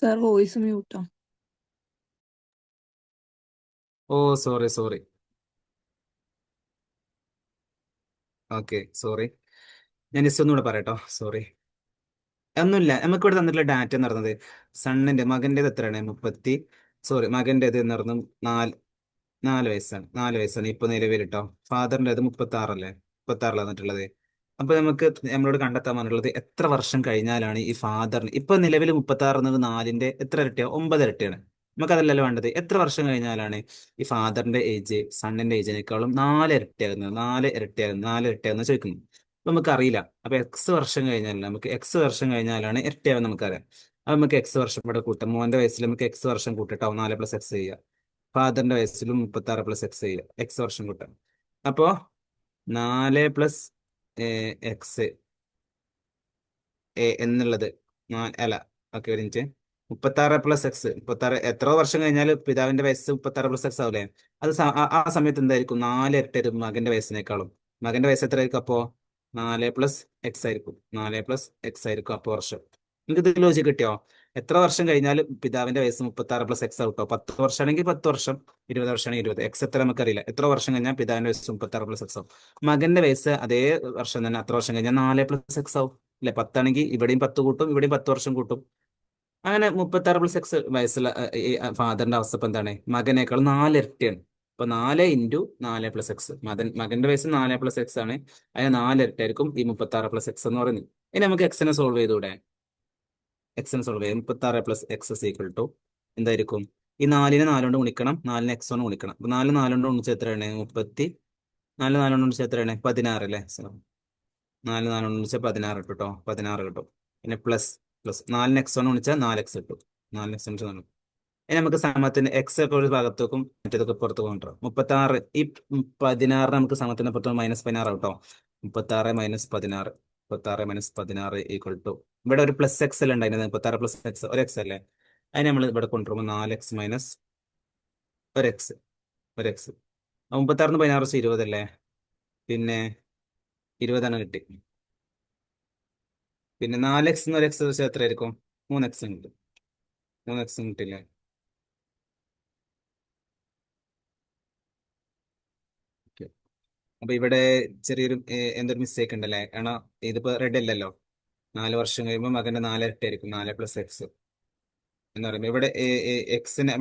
സാർ വോയിസ് മ്യൂട്ടോ. Oh sorry sorry. Okay sorry. ഞാൻ ജസ്റ്റ് ഒന്നുകൂടെ പറയട്ടോ, സോറി. ഒന്നുമില്ല, നമുക്ക് ഇവിടെ തന്നിട്ടുള്ള ഡാറ്റ എന്ന് പറയുന്നത് സണ്ണിന്റെ മകന്റേത് എത്രയാണ്? മകന്റേത് എന്ന് പറഞ്ഞു 4 വയസ്സാണ്. 4 വയസ്സാണ് ഇപ്പൊ നിലവിൽ ട്ടോ. ഫാദറിന്റെ അത് 36 അല്ലേ? 36 വന്നിട്ടുള്ളത്. അപ്പൊ നമുക്ക് നമ്മളോട് കണ്ടെത്താൻ പറഞ്ഞിട്ടുള്ളത് എത്ര വർഷം കഴിഞ്ഞാലാണ് ഈ ഫാദറിന് ഇപ്പൊ നിലവിൽ 36 എന്നത് 4ന്റെ എത്ര ഇരട്ടിയാണ്? 9 ഇരട്ടിയാണ്. നമുക്ക് അതല്ലല്ലോ വേണ്ടത്. എത്ര വർഷം കഴിഞ്ഞാലാണ് ഈ ഫാദറിന്റെ ഏജ് സണ്ണിന്റെ ഏജിനേക്കാളും 4 ഇരട്ടിയാകുന്നത്? 4 ഇരട്ടിയാകുന്നത് ചോദിക്കുന്നു. അപ്പൊ നമുക്ക് അറിയില്ല. അപ്പൊ എക്സ് വർഷം കഴിഞ്ഞാലാണ് ഇരട്ടിയാകുന്നത് നമുക്കറിയാം. അപ്പൊ നമുക്ക് എക്സ് വർഷം ഇവിടെ കൂട്ടാം. മോന്റെ വയസ്സിൽ നമുക്ക് എക്സ് വർഷം കൂട്ടിട്ടോ 4+X ചെയ്യാം. ഫാദറിന്റെ വയസ്സിലും 36+X ചെയ്യുക. എക്സ് വർഷം കൂട്ടാം. അപ്പോ 4+X എന്നുള്ളത് അല്ല, ഓക്കെ ഒരു മിനിറ്റ്. 36+X, 36 എത്രയോ വർഷം കഴിഞ്ഞാൽ പിതാവിന്റെ വയസ്സ് 36+X ആവില്ലേ? അത് ആ സമയത്ത് എന്തായിരിക്കും? 4 ഇരട്ടി മകന്റെ വയസ്സിനേക്കാളും. മകന്റെ വയസ്സ് എത്ര ആയിരിക്കും അപ്പോ? 4+X ആയിരിക്കും. 4+X ആയിരിക്കും അപ്പോ വർഷം. നിങ്ങൾക്ക് ഇത് ലോജിക്ക് കിട്ടിയോ? എത്ര വർഷം കഴിഞ്ഞാൽ പിതാവിന്റെ വയസ്സ് 36+X ആവട്ടോ? 10 വർഷമാണെങ്കിൽ 10 വർഷം, 20 വർഷമാണെങ്കിൽ 20. എക്സ് എത്ര നമുക്കറിയില്ല. എത്ര വർഷം കഴിഞ്ഞാൽ പിതാവിന്റെ വയസ്സ് 36+X ആവും? മകന്റെ വയസ്സ് അതേ വർഷം തന്നെ അത്ര വർഷം കഴിഞ്ഞാൽ 4+X ആവും. അല്ലെ? 10 ആണെങ്കിൽ ഇവിടെയും 10 കൂട്ടും, ഇവിടെയും 10 വർഷം കൂട്ടും. അങ്ങനെ 36+X വയസ്സുള്ള ഫാദറിന്റെ അവസ്ഥ ഇപ്പൊ എന്താണ്? മകനേക്കാൾ 4 ഇരട്ടിയാണ്. അപ്പൊ 4 × 4+X. മകന്റെ വയസ്സ് 4+X ആണ്. അതിന് 4 ഇരട്ടിയായിരിക്കും ഈ 36+X എന്ന് പറയുന്നത്. ഇനി നമുക്ക് എക്സിനെ സോൾവ് ചെയ്തൂടെ? എക്സിനെ സോൾവ് ചെയ്യാം. 36+X എന്തായിരിക്കും? ഈ 4നെ 4 കൊണ്ട് ഗുണിക്കണം, 4നെ X കൊണ്ട് ഗുണിക്കണം. അപ്പൊ 4 കൊണ്ട് ഗുണിച്ചാൽ എത്രയാണ്? 4 കൊണ്ട് ഗുണിച്ചാൽ എത്രയാണ്? 16 അല്ലേ? 4 കൊണ്ട് ഗുണിച്ചാൽ 16 കിട്ടും കേട്ടോ. 16 കിട്ടും. പിന്നെ പ്ലസ് 4നെ X കൊണ്ട് ഗുണിച്ചാൽ 4X കിട്ടും. 4X കൊണ്ട്. ഇനി നമുക്ക് സമത്തിന് എക്സ് ഒക്കെ ഒരു ഭാഗത്ത് വെക്കും, മറ്റേതൊക്കെ പുറത്ത് കൊണ്ടുവരും. 36 ഈ 16 നമുക്ക് സമത്തിന് പുറത്ത് -16 കേട്ടോ. 36 - 16, 36 - 16 ഇവിടെ ഒരു +X അല്ലേ ഉണ്ടായിരുന്നത്? 36+X ഒരു X അല്ലേ? അതിന് നമ്മൾ ഇവിടെ കൊണ്ടുവരുമ്പോൾ 4X - ഒരു X, ഒരു X. 36 - 16 20 അല്ലേ? പിന്നെ 20 കിട്ടി. പിന്നെ 4X ഒരു X വെച്ചാൽ എത്രയായിരിക്കും? 3X കിട്ടും. 3X കിട്ടില്ലേ? Okay. അപ്പൊ ഇവിടെ ചെറിയൊരു എന്തൊരു മിസ്റ്റേക്ക് ഉണ്ടല്ലേ? കാരണം ഇതിപ്പോ റെഡ് അല്ലല്ലോ. 4 വർഷം കഴിയുമ്പോൾ മകന്റെ 4 ഇരട്ടിയായിരിക്കും. 4+X എന്ന് പറയുമ്പോൾ ഇവിടെ എക്സിനെ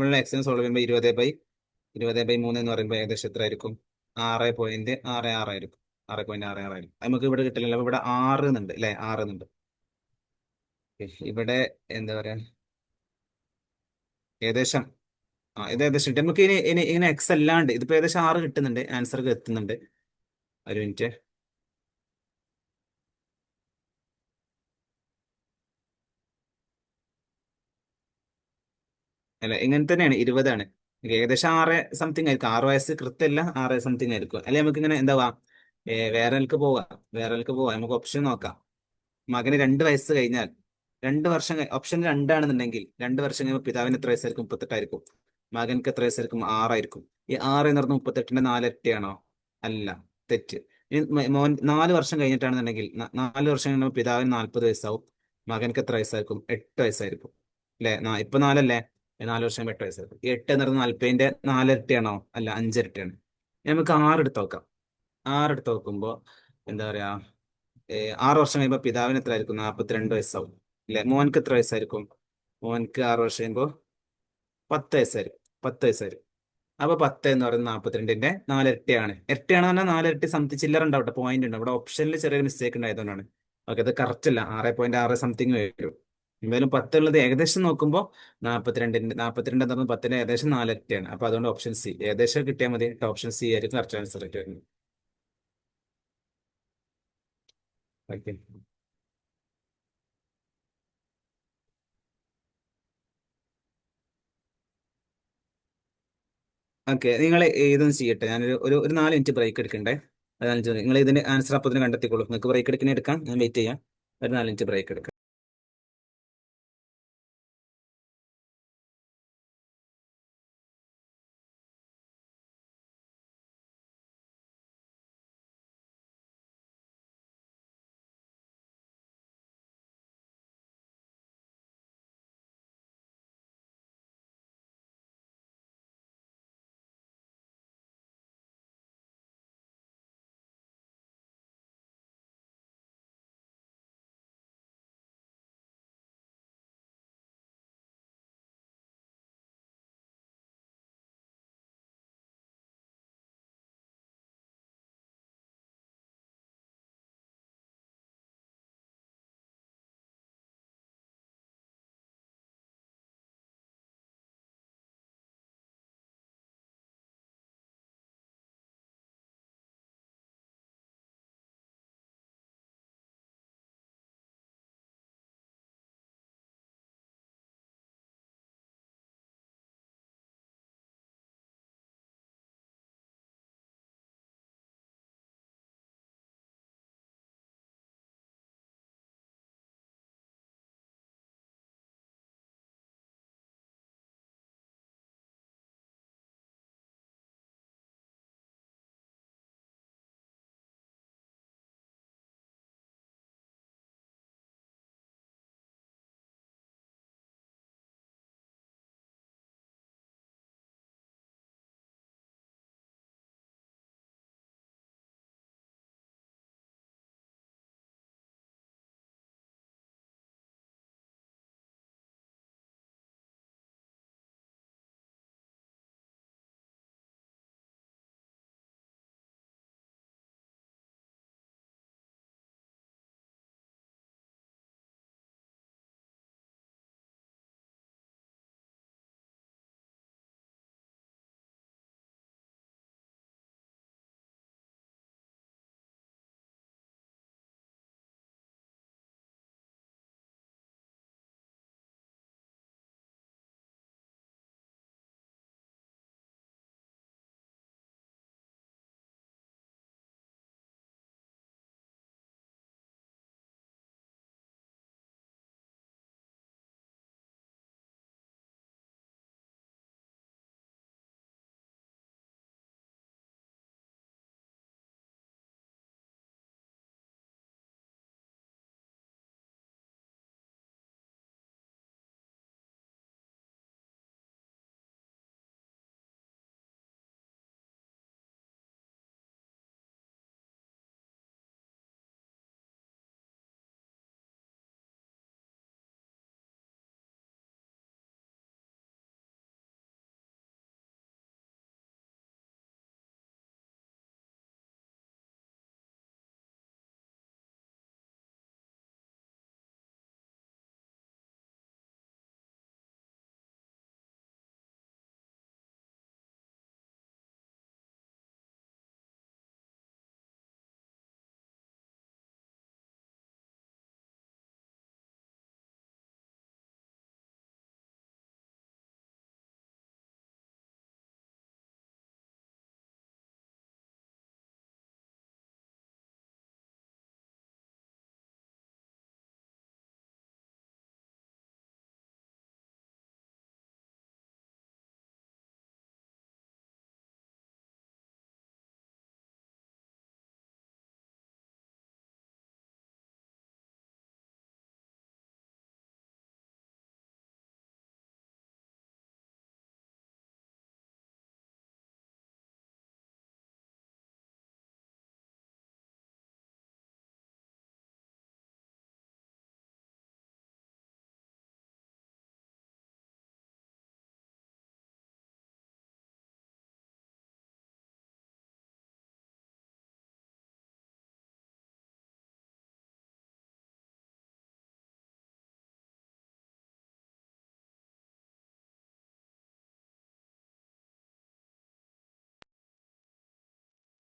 സോൾവ് ചെയ്യുമ്പോൾ 20/3 എന്ന് പറയുമ്പോൾ ഏകദേശം എത്ര ആയിരിക്കും? 6.66 ആയിരിക്കും. 6.66 ആയിരിക്കും. നമുക്ക് ഇവിടെ കിട്ടില്ലല്ലോ. അപ്പൊ ഇവിടെ 6 എന്നുണ്ട് അല്ലെ? 6 എന്നുണ്ട്. ഇവിടെ എന്താ പറയാ, ഏകദേശം ഇത് ഏകദേശം കിട്ടി. നമുക്ക് ഇനി ഇങ്ങനെ എക്സ് അല്ലാണ്ട് ഇതിപ്പോ ഏകദേശം 6 കിട്ടുന്നുണ്ട്. ആൻസർ എത്തുന്നുണ്ട്. ഒരു മിനിറ്റ്. അല്ല, ഇങ്ങനെ തന്നെയാണ്. 20ആണ്. ഏകദേശം 6 സംതിങ് ആയിരിക്കും. 6 വയസ്സ് കൃത്യമല്ല, 6 സംതിങ് ആയിരിക്കും. അല്ലെ നമുക്ക് ഇങ്ങനെ എന്താവാ, വേറെ പോവാം. നമുക്ക് ഓപ്ഷൻ നോക്കാം. മകന് 2 വയസ്സ് കഴിഞ്ഞാൽ 2 വർഷം ഓപ്ഷൻ 2ആണെന്നുണ്ടെങ്കിൽ 2 വർഷം കഴിയുമ്പോൾ പിതാവിന് എത്ര വയസ്സായിരിക്കും? 38 ആയിരിക്കും. മകൻക്ക് എത്ര വയസ്സായിരിക്കും? 6 ആയിരിക്കും. ഈ 6 എന്ന് പറഞ്ഞാൽ 38ന്റെ 4 ഇരട്ടിയാണോ? അല്ല, തെറ്റ്. ഇനി മോൻ 4 വർഷം കഴിഞ്ഞിട്ടാണെന്നുണ്ടെങ്കിൽ 4 വർഷം കഴിയുമ്പോൾ പിതാവിന് 40 വയസ്സാവും. മകൻക്ക് എത്ര വയസ്സായിരിക്കും? 8 വയസ്സായിരിക്കും. അല്ലെ? ഇപ്പൊ 4 അല്ലേ? 4 വർഷം 8 വയസ്സായിരിക്കും. ഈ 8 എന്ന് പറഞ്ഞാൽ 40ന്റെ 4 ഇരട്ടിയാണോ? അല്ല, 5 ഇരട്ടിയാണ്. ഇനി നമുക്ക് 6 എടുത്ത് നോക്കാം. 6 എടുത്ത് നോക്കുമ്പോ എന്താ പറയാ, 6 വർഷം കഴിയുമ്പോൾ പിതാവിന് എത്ര ആയിരിക്കും? 42 വയസ്സാവും. അല്ലെ? മോൻക്ക് എത്ര വയസ്സായിരിക്കും? മോൻക്ക് 6 വർഷം കഴിയുമ്പോൾ 10 വയസ്സായിരിക്കും. 10 വയസ്സായിരിക്കും. അപ്പൊ 10 എന്ന് പറയുന്നത് 42ന്റെ 4 ഇരട്ടിയാണ്. ഇരട്ടിയാണെന്ന് പറഞ്ഞാൽ 4 ഇരട്ടി സംതിങ് ചില്ലറ ഉണ്ടാവട്ടെ, പോയിന്റ് ഉണ്ട്. അവിടെ ഓപ്ഷനിൽ ചെറിയൊരു മിസ്റ്റേക്ക് ഉണ്ടായതുകൊണ്ടാണ്. ഓക്കെ, അത് കറക്റ്റ് അല്ല. 6.6 സംതിങ് വരും. എന്തായാലും 10 ഉള്ളത് ഏകദേശം നോക്കുമ്പോൾ 42 എന്ന് പറഞ്ഞാൽ 10ന്റെ ഏകദേശം 4 ഇരട്ടിയാണ്. അപ്പൊ അതുകൊണ്ട് ഓപ്ഷൻ സി ഏകദേശം കിട്ടിയാൽ മതി. ഓപ്ഷൻ സി ആയിരിക്കും കറക്റ്റ് ആൻസർ ആയിട്ട് വരുന്നത്. ഓക്കെ. ഓക്കെ, നിങ്ങൾ ഇതൊന്നും ചെയ്യട്ടെ. ഞാനൊരു 4 മിനിറ്റ് ബ്രേക്ക് എടുക്കണ്ടേ? നിങ്ങൾ ഇതിന്റെ ആൻസർ അപ്പൊ തന്നെ കണ്ടെത്തിക്കോളൂ. നിങ്ങൾക്ക് ബ്രേക്ക് എടുക്കണേ എടുക്കാം. ഞാൻ വെയിറ്റ് ചെയ്യാം. ഒരു 4 മിനിറ്റ് ബ്രേക്ക് എടുക്കാം.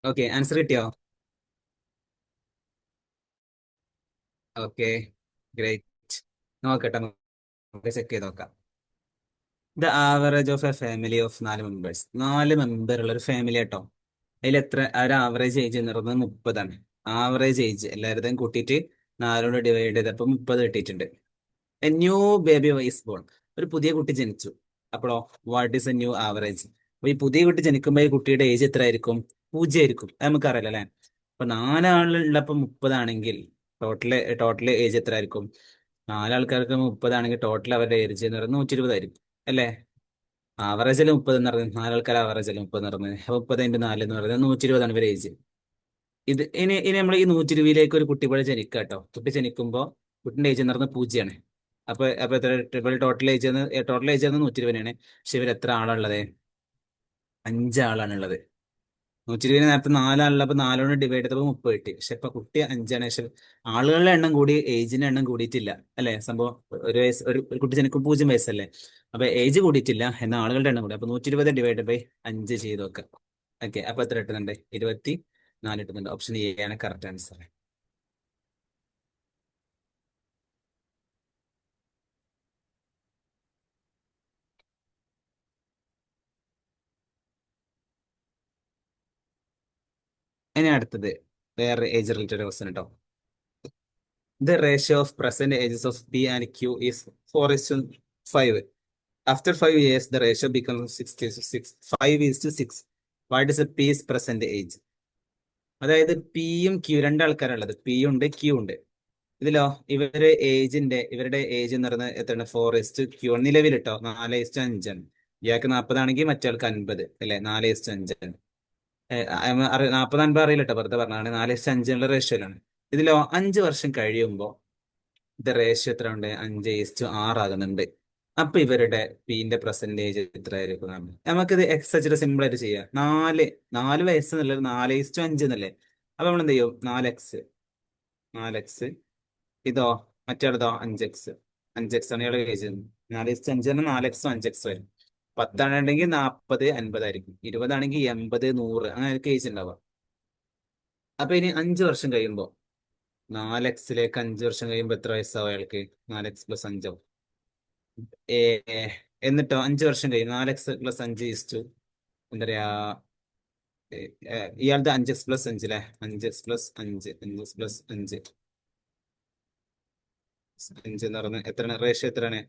ഓക്കെ, ആൻസർ കിട്ടിയോ? Okay, great. നോക്കട്ടെ, നമുക്ക് ചെക്ക് ചെയ്ത് നോക്കാം. The average of A family of 4 members. 4 member ഉള്ള ഒരു ഫാമിലി കേട്ടോ. അതിൽ എത്ര ഒരു ആവറേജ് ഏജ് എന്ന് പറയുന്നത് 30ആണ്. ആവറേജ് ഏജ് എല്ലാവരുടെയും കൂട്ടിയിട്ട് 4 ഡിവൈഡ് ചെയ്തപ്പോൾ 30 കിട്ടിയിട്ടുണ്ട്. A new baby is born. ഒരു പുതിയ കുട്ടി ജനിച്ചു. അപ്പോഴോ what is a new average? അപ്പൊ ഈ പുതിയ കുട്ടി ജനിക്കുമ്പോൾ ഈ കുട്ടിയുടെ ഏജ് എത്ര ആയിരിക്കും? 0 ആയിരിക്കും. അത് നമുക്കറിയാലോ അല്ലെ. അപ്പൊ 4 ആളുള്ളപ്പോ 30ആണെങ്കിൽ ടോട്ടൽ ഏജ് എത്ര ആയിരിക്കും? 4 ആൾക്കാർക്ക് 30ആണെങ്കിൽ ടോട്ടൽ അവരുടെ ഏജ് എന്ന് പറയുന്നത് 120 ആയിരിക്കും അല്ലേ. ആവറേജിൽ 30 എന്ന് പറയുന്നത് 4 ആൾക്കാർ ആവറേജിൽ 30 എന്ന് പറയുന്നത് 30 × 4 എന്ന് പറയുന്നത് 120ആണ് ഇവരുടെ ഏജ്. ഇനി നമ്മൾ ഈ 120ലേക്ക് ഒരു കുട്ടി ഇവിടെ ജനിക്കുക കേട്ടോ. കുട്ടി ജനിക്കുമ്പോൾ കുട്ടിന്റെ ഏജ് എന്ന് പറയുന്നത് 0ആണ്. അപ്പൊ എത്ര ടോട്ടൽ ഏജ് 120 പക്ഷെ ഇവർ എത്ര ആളുള്ളത്? 5 ആളാണുള്ളത്. 120 നേരത്തെ 4 ആളുള്ളപ്പോ 4 ഡിവൈഡ് ചെയ്തപ്പോൾ 30 കിട്ടി. പക്ഷെ ഇപ്പൊ കുട്ടി 5ആണ്. പക്ഷെ ആളുകളുടെ എണ്ണം കൂടി ഏജിന്റെ എണ്ണം കൂടിയിട്ടില്ല അല്ലെ. സംഭവം ഒരു വയസ്സ് ഒരു കുട്ടി ജനിക്കും 0 വയസ്സല്ലേ. അപ്പൊ ഏജ് കൂടിയിട്ടില്ല എന്നാൽ ആളുകളുടെ എണ്ണം കൂടി. അപ്പൊ 120 ÷ 5 ചെയ്ത് നോക്കാം. ഓക്കെ, അപ്പൊ എത്ര കിട്ടുന്നുണ്ട്? 24 കിട്ടുന്നുണ്ട്. ഓപ്ഷൻ എ ആണ് കറക്റ്റ് ആൻസർ. ഇനി അടുത്തത് വേറെ ഏജ് റിലേറ്റഡ് ക്വസ്റ്റൻ കേട്ടോ. The ratio of present ages of P and Q is 4:5. After 5 years, the ratio becomes 6:6. 5:6. What is the P's present age? അതായത് പിയും ക്യൂ രണ്ടാൾക്കാരുള്ളത്. പി ഉണ്ട്, ക്യൂ ഉണ്ട്. ഇതിലോ ഇവരുടെ ഏജ് എന്ന് പറയുന്നത് എത്രയാണ്? 4:Q. നിലവിലിട്ടോ 4:5ആണ്. ഇയാൾക്ക് 40 മറ്റേയാൾക്ക് 50 അല്ലെ. 4:5. 40-50 അറിയില്ലട്ടോ, വെറുതെ പറഞ്ഞാണ്. 4:5 റേഷ്യോയിലാണ്. ഇതിലോ 5 വർഷം കഴിയുമ്പോൾ ഇത് റേഷ്യോ എത്ര ഉണ്ട്? 5:6 ആകുന്നുണ്ട്. അപ്പൊ ഇവരുടെ പിന്റെ പെർസെന്റേജ് എത്ര ആയിരിക്കും? നമുക്കിത് എക്സ് വെച്ചിട്ട് സിമ്പിൾ ആയിട്ട് ചെയ്യാം. 4 വയസ്സ് എന്നുള്ളത് 4:5 എന്നല്ലേ. അപ്പൊ നമ്മൾ എന്ത് ചെയ്യും? 4x ഇതോ മറ്റേതോ 5x. 5x ആണ് ഇയാളുടെ ഏജ്. 4:5 4x 5x വരും. 10ആണെങ്കിൽ 40 50 ആയിരിക്കും. 20ആണെങ്കിൽ 80 100 അങ്ങനെ ഏജ് ഉണ്ടാവുക. അപ്പൊ ഇനി 5 വർഷം കഴിയുമ്പോ 4xലേക്ക് 5 വർഷം കഴിയുമ്പോ എത്ര വയസ്സാവും അയാൾക്ക്? 4x + 5 ആവും. ഏ എന്നിട്ടോ 5 വർഷം കഴിയും 4x + 5 എന്താ പറയാ, ഇയാളുടെ 5x + 5 അല്ലെ. 5x + 5 5x + 5 5 എന്ന് പറയുന്നത് എത്രയാണ്? റേഷ്യോ എത്രയാണ്?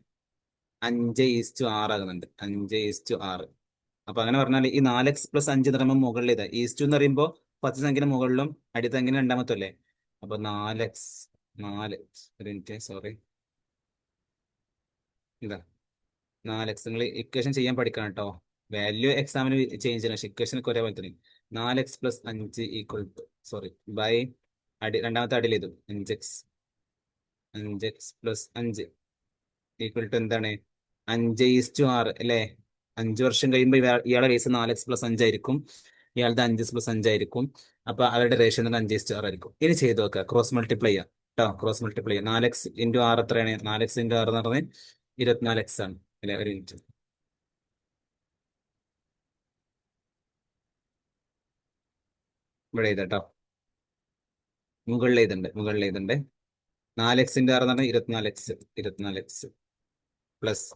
5:6 ആകുന്നുണ്ട്. 5:6. അപ്പൊ അങ്ങനെ പറഞ്ഞാൽ ഈ 4x + 5 എന്ന് പറയുമ്പോൾ മുകളിൽ ഇതാ ഈസ്റ്റു എന്ന് പറയുമ്പോൾ 10 സംഖ്യ മുകളിലും അടിത്ത സംഖ്യ രണ്ടാമത്തെ അല്ലേ. അപ്പൊ 4 ഒരു മിനിറ്റ്, സോറി, ഇതാ 4x. നിങ്ങൾ ഇക്വേഷൻ ചെയ്യാൻ പഠിക്കണം കേട്ടോ. വാല്യൂ എക്സാമിന് ചേഞ്ച് ചെയ്യണം, പക്ഷെ ഇക്വേഷൻ ഒരേ പോലെ തന്നെ. 4x + 5 സോറി ബൈ രണ്ടാമത്തെ അടിയിൽ ഇതും 5x + 5 എന്താണ്? 5:6 അല്ലേ. 5 വർഷം കഴിയുമ്പോൾ ഇയാളുടെ വയസ്സ് 4x + 5 ആയിരിക്കും. ഇയാളുടെ 5+5 ആയിരിക്കും. അപ്പൊ അവരുടെ റേഷ്യോ 5:6 ആയിരിക്കും. ഇനി ചെയ്ത് നോക്കുക, ക്രോസ് മൾട്ടിപ്ലൈ ചെയ്യാം കേട്ടോ. ക്രോസ് മൾട്ടിപ്ലൈ ചെയ്യാം. 4x × 6 എത്രയാണ്? 4x × 6 എന്ന് പറഞ്ഞാൽ 24x ആണ് അല്ലെ. ഒരു മിനിറ്റ്, ഇവിടെ എഴുതാട്ടോ. മുകളിൽ എഴുതുന്നുണ്ട്. 4x × 6 എന്ന് പറഞ്ഞാൽ 24x പ്ലസ്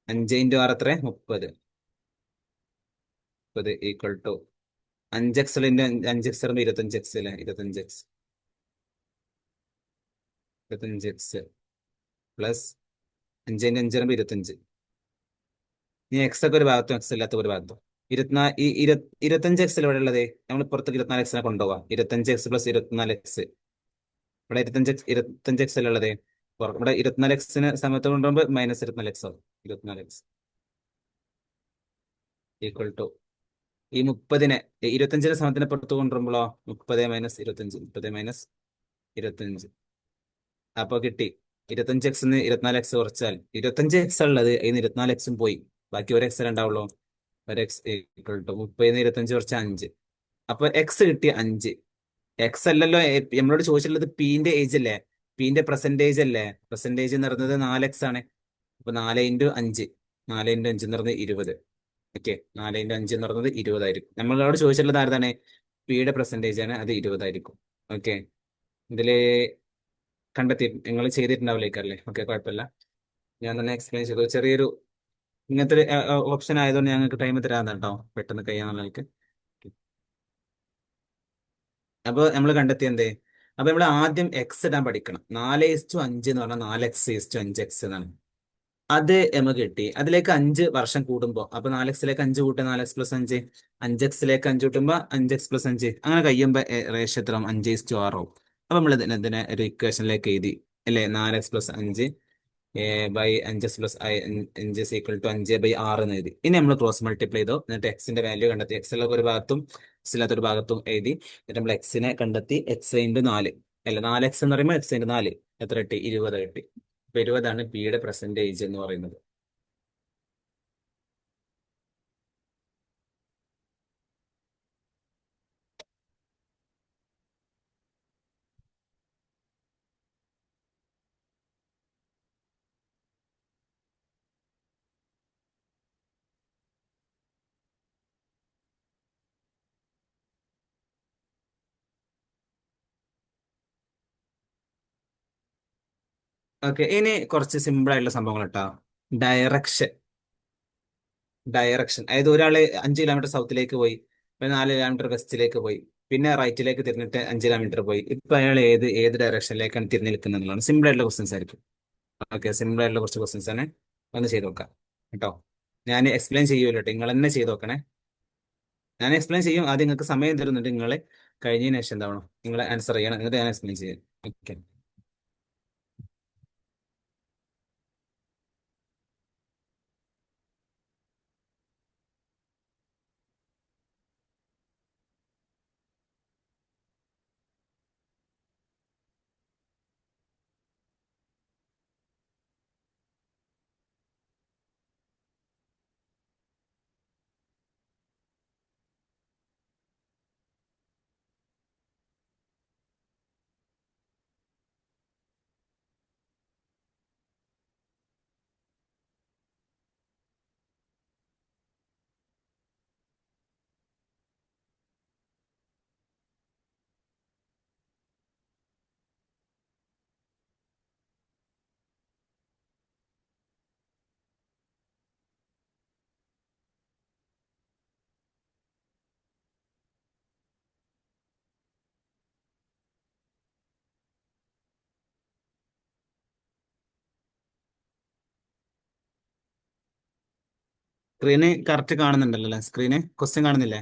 5 × 6 എത്ര? 30 equal to 5x × 5x 25x അല്ലേ. 25x plus 5 × 5 25. ഇനി എക്സ് ഒക്കെ ഒരു ഭാഗത്തും എക്സ് ഇല്ലാത്ത ഒരു ഭാഗത്തും. 25x ഇവിടെ ഉള്ളത് നമ്മൾ പുറത്തേക്ക് 24x കൊണ്ടുപോകാം. 25x + 24x. ഇവിടെ 25x അല്ലേ ഉള്ളത്. ഇവിടെ 24x സമയത്ത് കൊണ്ടുപോകുമ്പോൾ -24x ആവും. 24x ഈക്വൽ ടു ഈ 30നെ 25 സമയത്തിന് പുറത്ത് കൊണ്ടുവരുമ്പോഴോ 30 - 25 30 - 25. അപ്പൊ കിട്ടി 25x 24x കുറച്ചാൽ 25x ഉള്ളത് അതിന് 24x പോയി. ബാക്കി ഒരു എക്സ് ഉണ്ടാവുള്ളൂ. ഒരു എക്സ് ഈക്വൽ ടു 30 - 25 കുറച്ച് 5. അപ്പൊ എക്സ് കിട്ടി 5. എക്സ് അല്ലല്ലോ നമ്മളോട് ചോദിച്ചിട്ടുള്ളത് പിന്റെ ഏജ് അല്ലേ. പിന്റെ പെർസെന്റേജ് അല്ലേ. പെർസെന്റേജ് എന്ന് പറയുന്നത് 4x ആണ്. അപ്പൊ 4 × 5 എന്ന് പറയുന്നത് 20. ഓക്കെ, 4 × 5 എന്ന് പറയുന്നത് 20 ആയിരിക്കും. നമ്മളോട് ചോദിച്ചിട്ടുള്ളത് ആരതാണ്? പിയുടെ പെർസെൻറ്റേജ് ആണ്, അത് 20 ആയിരിക്കും. ഓക്കെ, ഇതില് കണ്ടെത്തി നിങ്ങൾ ചെയ്തിട്ടുണ്ടാവില്ലേക്കല്ലേ? ഓക്കെ, കുഴപ്പമില്ല. ഞാൻ തന്നെ എക്സ്പ്ലെയിൻ ചെയ്തു. ചെറിയൊരു ഇങ്ങനത്തെ ഒരു ഓപ്ഷൻ ആയതുകൊണ്ട് ഞങ്ങൾക്ക് ടൈം തരാതെ കേട്ടോ, പെട്ടെന്ന് കഴിയാന്നുള്ളവർക്ക്. അപ്പോൾ നമ്മൾ കണ്ടെത്തി എന്തേ? അപ്പൊ നമ്മൾ ആദ്യം എക്സ് ഇടാൻ പഠിക്കണം. 4:5 എന്ന് പറഞ്ഞാൽ 4x5 എന്നാണ്. അത് നമുക്ക് കിട്ടി. അതിലേക്ക് 5 വർഷം കൂടുമ്പോൾ അപ്പൊ 4x ലേക്ക് 5 കൂട്ടുക, 4x+5. 5x ലേക്ക് 5 കൂട്ടുമ്പോ 5x+5, അങ്ങനെ കഴിയുമ്പോ റേഷ്യോ എത്ര? 5:6 ആവും. അപ്പൊ നമ്മൾ ഇതിനെ ഒരു ഇക്വേഷനിലേക്ക് എഴുതി അല്ലേ? 4x+5 5x+5 5 = 5/6 എന്ന് എഴുതി. ഇനി നമ്മൾ ക്രോസ് മൾട്ടിപ്ലൈ ചെയ്തോ, എന്നിട്ട് എക്സിന്റെ വാല്യൂ കണ്ടെത്തി. എക്സ് ഉള്ള ഒരു ഭാഗത്തും എക്സ് ഇല്ലാത്ത ഒരു ഭാഗത്തും എഴുതി. എന്നിട്ട് നമ്മൾ എക്സിനെ കണ്ടെത്തി. x/4 അല്ല, 4x എന്ന് പറയുമ്പോൾ x/4 എത്ര കിട്ടി? 20 കിട്ടി. അപ്പൊ 20 പിയുടെ പെർസെൻറ്റേജ് എന്ന് പറയുന്നത്. ഓക്കെ, ഇനി കുറച്ച് സിമ്പിൾ ആയിട്ടുള്ള സംഭവങ്ങൾ കേട്ടോ. ഡയറക്ഷൻ. അതായത് ഒരാള് 5 കിലോമീറ്റർ സൗത്തിലേക്ക് പോയി, പിന്നെ 4 കിലോമീറ്റർ വെസ്റ്റിലേക്ക് പോയി, പിന്നെ റൈറ്റിലേക്ക് തിരിഞ്ഞിട്ട് 5 കിലോമീറ്റർ പോയി. ഇപ്പൊ അയാൾ ഏത് ഡയറക്ഷനിലേക്കാണ് തിരിഞ്ഞു നിൽക്കുന്നത് എന്നുള്ളതാണ്. സിമ്പിൾ ആയിട്ടുള്ള ക്വസ്റ്റ്യൻസ് ആയിരിക്കും. ഓക്കെ, സിമ്പിൾ ആയിട്ടുള്ള കുറച്ച് ക്വസ്റ്റ്യൻസ് ആണ്. ഒന്ന് ചെയ്ത് നോക്കാം കേട്ടോ. ഞാൻ എക്സ്പ്ലെയിൻ ചെയ്യുമല്ലോ കേട്ടോ, നിങ്ങൾ തന്നെ ചെയ്ത് നോക്കണേ. ഞാൻ എക്സ്പ്ലെയിൻ ചെയ്യും, ആദ്യം നിങ്ങൾക്ക് സമയം തരുന്നുണ്ട്. നിങ്ങൾ കഴിഞ്ഞതിന് ശേഷം എന്താവണം, നിങ്ങൾ ആൻസർ ചെയ്യണം, എന്നിട്ട് ഞാൻ എക്സ്പ്ലെയിൻ ചെയ്യാം. ഓക്കെ. സ്ക്രീന് കറക്റ്റ് കാണുന്നുണ്ടല്ലോ അല്ലേ? സ്ക്രീന് ക്വസ്റ്റ്യൻ കാണുന്നില്ലേ?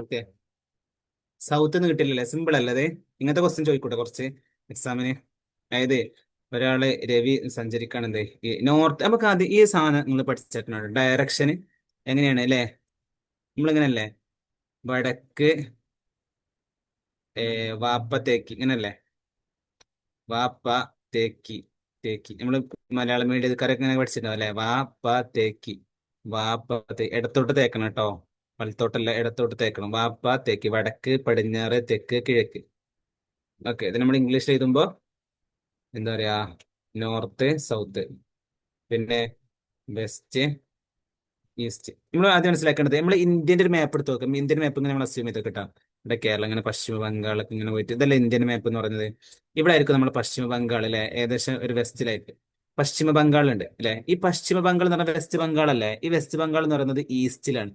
ഓക്കെ, സൗത്ത് നിന്ന് കിട്ടില്ലല്ലേ? സിമ്പിൾ അല്ലതേ? ഇങ്ങനത്തെ ക്വസ്റ്റ്യൻ ചോദിക്കൂട്ടെ കുറച്ച് എക്സാമിന്. അതായത് ഒരാള് രവി സഞ്ചരിക്കാണെന്തേ ഈ നോർത്ത്, നമുക്ക് അത് ഈ സാധനം നിങ്ങൾ പഠിച്ചിട്ടുണ്ട്. ഡയറക്ഷന് എങ്ങനെയാണ് അല്ലേ? നമ്മളിങ്ങനല്ലേ? വടക്ക് വാപ്പ തേക്ക്, ഇങ്ങനല്ലേ? വാപ്പ തേക്കി, നമ്മള് മലയാളം മീഡിയക്കാരൊക്കെ ഇങ്ങനെ പഠിച്ചിട്ടുണ്ടാവും അല്ലെ? വാപ്പ തേക്കി, ഇടത്തോട്ട് തേക്കണം കേട്ടോ, വലത്തോട്ടല്ല, ഇടത്തോട്ട് തേക്കണം. വാപ്പ തേക്കി, വടക്ക് പടിഞ്ഞാറ് തെക്ക് കിഴക്ക്. ഓക്കെ, ഇത് നമ്മൾ ഇംഗ്ലീഷ് എഴുതുമ്പോ എന്താ പറയാ? നോർത്ത് സൗത്ത്, പിന്നെ വെസ്റ്റ് ഈസ്റ്റ്. നമ്മൾ ആദ്യം മനസ്സിലാക്കേണ്ടത്, നമ്മൾ ഇന്ത്യന്റെ ഒരു മാപ്പ് എടുത്ത് നോക്കാം. ഇന്ത്യൻ മാപ്പ് ഇങ്ങനെ നമ്മൾ അസ്യൂം ചെയ്ത് കിട്ടാം. ഇവിടെ കേരളം ഇങ്ങനെ പശ്ചിമ ബംഗാളൊക്കെ ഇങ്ങനെ പോയിട്ട്, ഇതല്ല ഇന്ത്യൻ മാപ്പ് എന്ന് പറയുന്നത്. ഇവിടെ ആയിരിക്കും നമ്മൾ പശ്ചിമ ബംഗാൾ അല്ലെ? ഏകദേശം ഒരു വെസ്റ്റിലായിട്ട്. പശ്ചിമ ബംഗാൾ ഉണ്ട് അല്ലെ? ഈ പശ്ചിമ ബംഗാൾ എന്ന് പറഞ്ഞാൽ വെസ്റ്റ് ബംഗാൾ അല്ലേ? ഈ വെസ്റ്റ് ബംഗാൾ എന്ന് പറയുന്നത് ഈസ്റ്റിലാണ്.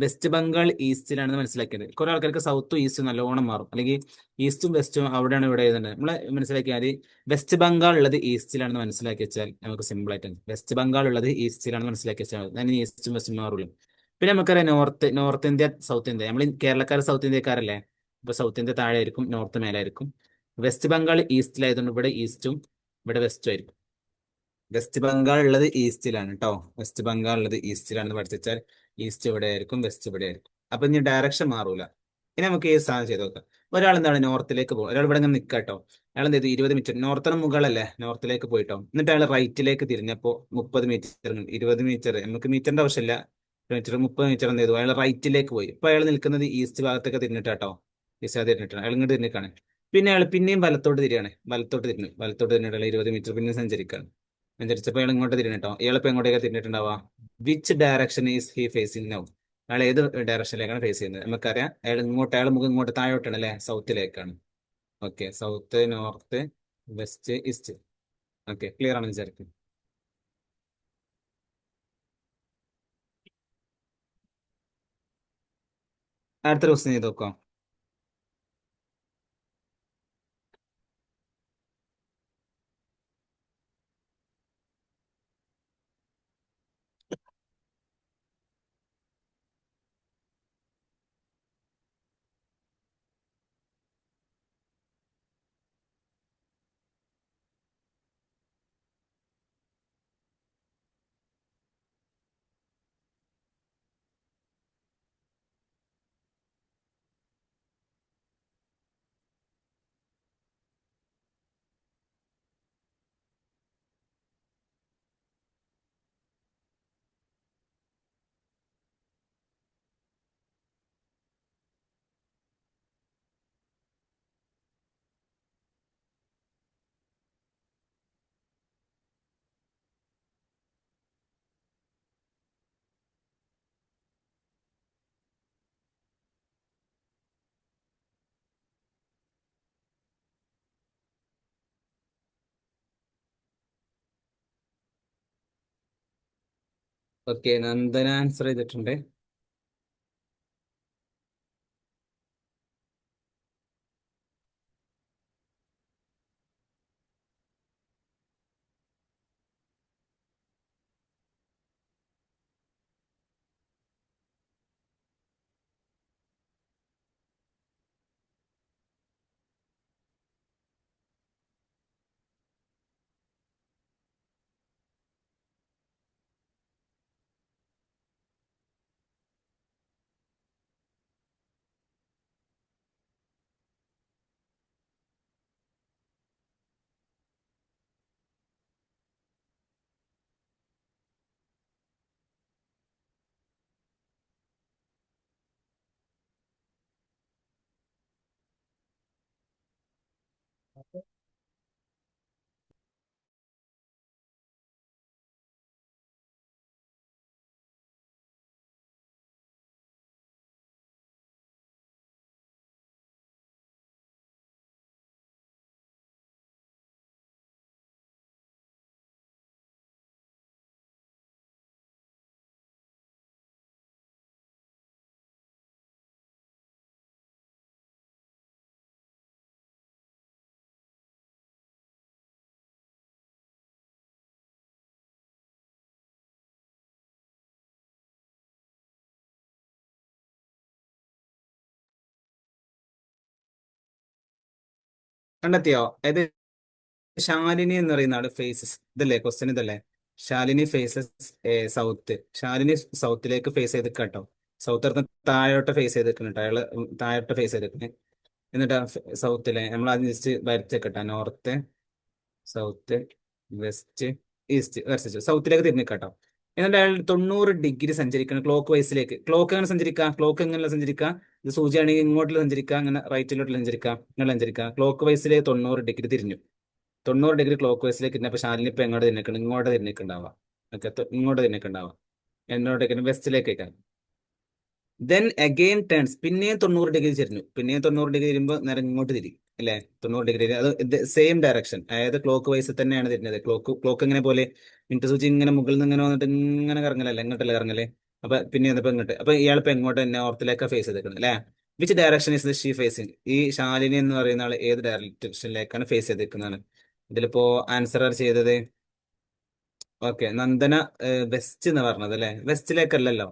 വെസ്റ്റ് ബംഗാൾ ഈസ്റ്റിലാണെന്ന് മനസ്സിലാക്കിയത്. കുറെ ആൾക്കാർക്ക് സൗത്തും ഈസ്റ്റും നല്ലോണം മാറും, അല്ലെങ്കിൽ ഈസ്റ്റും വെസ്റ്റും അവിടെയാണ് ഇവിടെ എഴുതുന്നത്. നമ്മൾ മനസ്സിലാക്കിയാൽ വെസ്റ്റ് ബംഗാൾ ഉള്ളത് ഈസ്റ്റിലാണെന്ന് മനസ്സിലാക്കി വെച്ചാൽ നമുക്ക് സിമ്പിൾ ആയിട്ട് വെസ്റ്റ് ബംഗാൾ ഉള്ളത് ഈസ്റ്റിലാണെന്ന് മനസ്സിലാക്കി വെച്ചാൽ മതി. അതിന് ഈസ്റ്റും വെസ്റ്റും മാറുള്ളൂ. പിന്നെ നമുക്കറിയാം നോർത്ത് ഇന്ത്യ, സൗത്ത് ഇന്ത്യ. നമ്മൾ കേരളക്കാർ സൗത്ത് ഇന്ത്യക്കാരല്ലേ? ഇപ്പൊ സൗത്ത് ഇന്ത്യ താഴെ ആയിരിക്കും, നോർത്ത് മേലായിരിക്കും. വെസ്റ്റ് ബംഗാൾ ഈസ്റ്റിലായതുകൊണ്ട് ഇവിടെ ഈസ്റ്റും ഇവിടെ വെസ്റ്റും ആയിരിക്കും. വെസ്റ്റ് ബംഗാൾ ഉള്ളത് ഈസ്റ്റിലാണ് കേട്ടോ. വെസ്റ്റ് ബംഗാൾ ഉള്ളത് ഈസ്റ്റിലാണെന്ന് പഠിച്ചാൽ ഈസ്റ്റ് ഇവിടെ ആയിരിക്കും, വെസ്റ്റ് ഇവിടെ ആയിരിക്കും. അപ്പൊ ഇനി ഡയറക്ഷൻ മാറൂല. ഇനി നമുക്ക് ഈ സാധനം ചെയ്ത് നോക്കാം. ഒരാൾ എന്താണ് നോർത്തിലേക്ക് പോകും, ഒരാൾ ഇവിടെ ഇങ്ങനെ നിൽക്കാട്ടോ. അയാൾ എന്ത് ചെയ്തു? 20 മീറ്റർ, നോർത്തിന് മുകളല്ലേ, നോർത്തിലേക്ക് പോയിട്ടോ. എന്നിട്ട് അയാൾ റൈറ്റിലേക്ക് തിരിഞ്ഞപ്പോ 30 മീറ്റർ, 20 മീറ്റർ, നമുക്ക് മീറ്ററിന്റെ ആവശ്യമില്ല, മീറ്റർ 30 മീറ്റർ എന്ത് ചെയ്തു? അയാൾ റൈറ്റിലേക്ക് പോയി. ഇപ്പൊ അയാൾ നിൽക്കുന്നത് ഈസ്റ്റ് ഭാഗത്തേക്ക് തിരിഞ്ഞിട്ടാട്ടോ. ഈസ്റ്റ് ഭാഗത്ത് തിരിഞ്ഞിട്ടാണ് അയാൾ ഇങ്ങോട്ട് തിരിഞ്ഞിട്ടാണ്. പിന്നെ അയാൾ പിന്നെയും വലത്തോട്ട് തിരിയാണ്, വലത്തോട്ട് തിരിഞ്ഞിട്ട് അയാൾ 20 മീറ്റർ പിന്നെ സഞ്ചരിക്കാണ്. സഞ്ചരിച്ചപ്പോൾ അയാൾ ഇങ്ങോട്ട് തിരിഞ്ഞിട്ടോ. ഇയാളിപ്പോ എങ്ങോട്ടേക്ക് തിരിഞ്ഞിട്ടുണ്ടാവുക? Which direction is he facing now? അയാൾ ഏത് ഡയറക്ഷനിലേക്കാണ് ഫേസ് ചെയ്യുന്നത്? നമുക്കറിയാം അയാൾ ഇങ്ങോട്ട്, അയാൾ മുഖം ഇങ്ങോട്ട് താഴോട്ടാണ് അല്ലെ? സൗത്തിലേക്കാണ്. Okay, south, north, west, east. Okay, clear ആണ് വിചാരിക്കും. അടുത്ത ക്വസ്റ്റ്യൻ ചെയ്ത് നോക്കാം. ഓക്കെ, നന്ദന ആൻസർ ചെയ്തിട്ടുണ്ട്. കണ്ടെത്തിയോ? അതായത് ശാലിനി എന്ന് പറയുന്ന ആള് ഫേസസ്, ഇതല്ലേ ക്വസ്റ്റ്യൻ? ഇതല്ലേ ശാലിനി ഫേസസ് സൗത്ത്. ശാലിനി സൗത്തിലേക്ക് ഫേസ് ചെയ്ത് കേട്ടോ. സൗത്ത് അടുത്ത് താഴോട്ട് ഫേസ് ചെയ്തിരിക്കുന്നു കേട്ടോ. അയാള് താഴോട്ട് ഫേസ് ചെയ്തിരിക്കുന്നത്. എന്നിട്ട് സൗത്തിലെ നമ്മൾ ആദ്യം ജസ്റ്റ് വരച്ചേക്കട്ടെ. നോർത്ത്, സൗത്ത്, വെസ്റ്റ്, ഈസ്റ്റ് വരച്ചു. സൗത്തിലേക്ക് തിരിഞ്ഞ് കേട്ടോ. എന്നിട്ട് അയാൾ 90 ഡിഗ്രി സഞ്ചരിക്കണം ക്ലോക്ക് വൈസിലേക്ക്. ക്ലോക്ക് എങ്ങനെ സഞ്ചരിക്കാം? ക്ലോക്ക് എങ്ങനെ സഞ്ചരിക്കാം? ഇത് സൂചിയാണെങ്കിൽ ഇങ്ങോട്ട് സഞ്ചരിക്കാം, അങ്ങനെ റൈറ്റിലോട്ട് സഞ്ചരിക്കാം, ഇങ്ങനെ സഞ്ചരിക്കാം. ക്ലോക്ക് വൈസിലേക്ക് 90 ഡിഗ്രി തിരിഞ്ഞു. 90 ഡിഗ്രി ക്ലോക്ക് വൈസിലേക്ക് തിരിഞ്ഞപ്പോൾ ശാലിനി ഇപ്പൊ എങ്ങോട്ട് തിരിഞ്ഞിട്ടുണ്ട്? ഇങ്ങോട്ട് തിരിഞ്ഞിട്ടുണ്ടാവാം. ഓക്കെ, ഇങ്ങോട്ട് തിരിഞ്ഞിട്ടുണ്ടാവാം. എന്നോട്ടേക്ക് വെസ്റ്റിലേക്ക്. ദെൻ അഗെയിൻ ടേൺസ്, പിന്നെയും 90 ഡിഗ്രി ചെരിഞ്ഞു. പിന്നെയും 90 ഡിഗ്രി വരുമ്പോൾ നേരെ ഇങ്ങോട്ട് തിരിക്കും അല്ലേ? 90 ഡിഗ്രി, അത് സെയിം ഡയറക്ഷൻ, അതായത് ക്ലോക്ക് വൈസ് തന്നെയാണ് തിരിഞ്ഞത്. ക്ലോക്ക് ഇങ്ങനെ പോലെ മിനിറ്റ് സൂചി ഇങ്ങനെ മുകളിൽ നിന്ന് ഇങ്ങനെ വന്നിട്ട് ഇങ്ങനെ കറങ്ങലല്ലേ, ഇങ്ങോട്ടല്ലേ കറങ്ങല്. അപ്പൊ പിന്നെ ഇപ്പൊ ഇങ്ങോട്ട്, അപ്പൊ ഇയാളിപ്പോ എങ്ങോട്ട് തന്നെ നോർത്തിലേക്കാണ് ഫേസ് ചെയ്തേക്കുന്നത് അല്ലേ? Which direction is the she facing? ഈ ശാലിനി എന്ന് പറയുന്ന ആൾ ഏത് ഡയറക്ഷനിലേക്കാണ് ഫേസ് ചെയ്തേക്കുന്നതാണ്? ഇതിലിപ്പോ ആൻസർ ചെയ്തത് ഓക്കെ, നന്ദന വെസ്റ്റ് എന്ന് പറഞ്ഞത് അല്ലേ? വെസ്റ്റിലേക്കല്ലല്ലോ,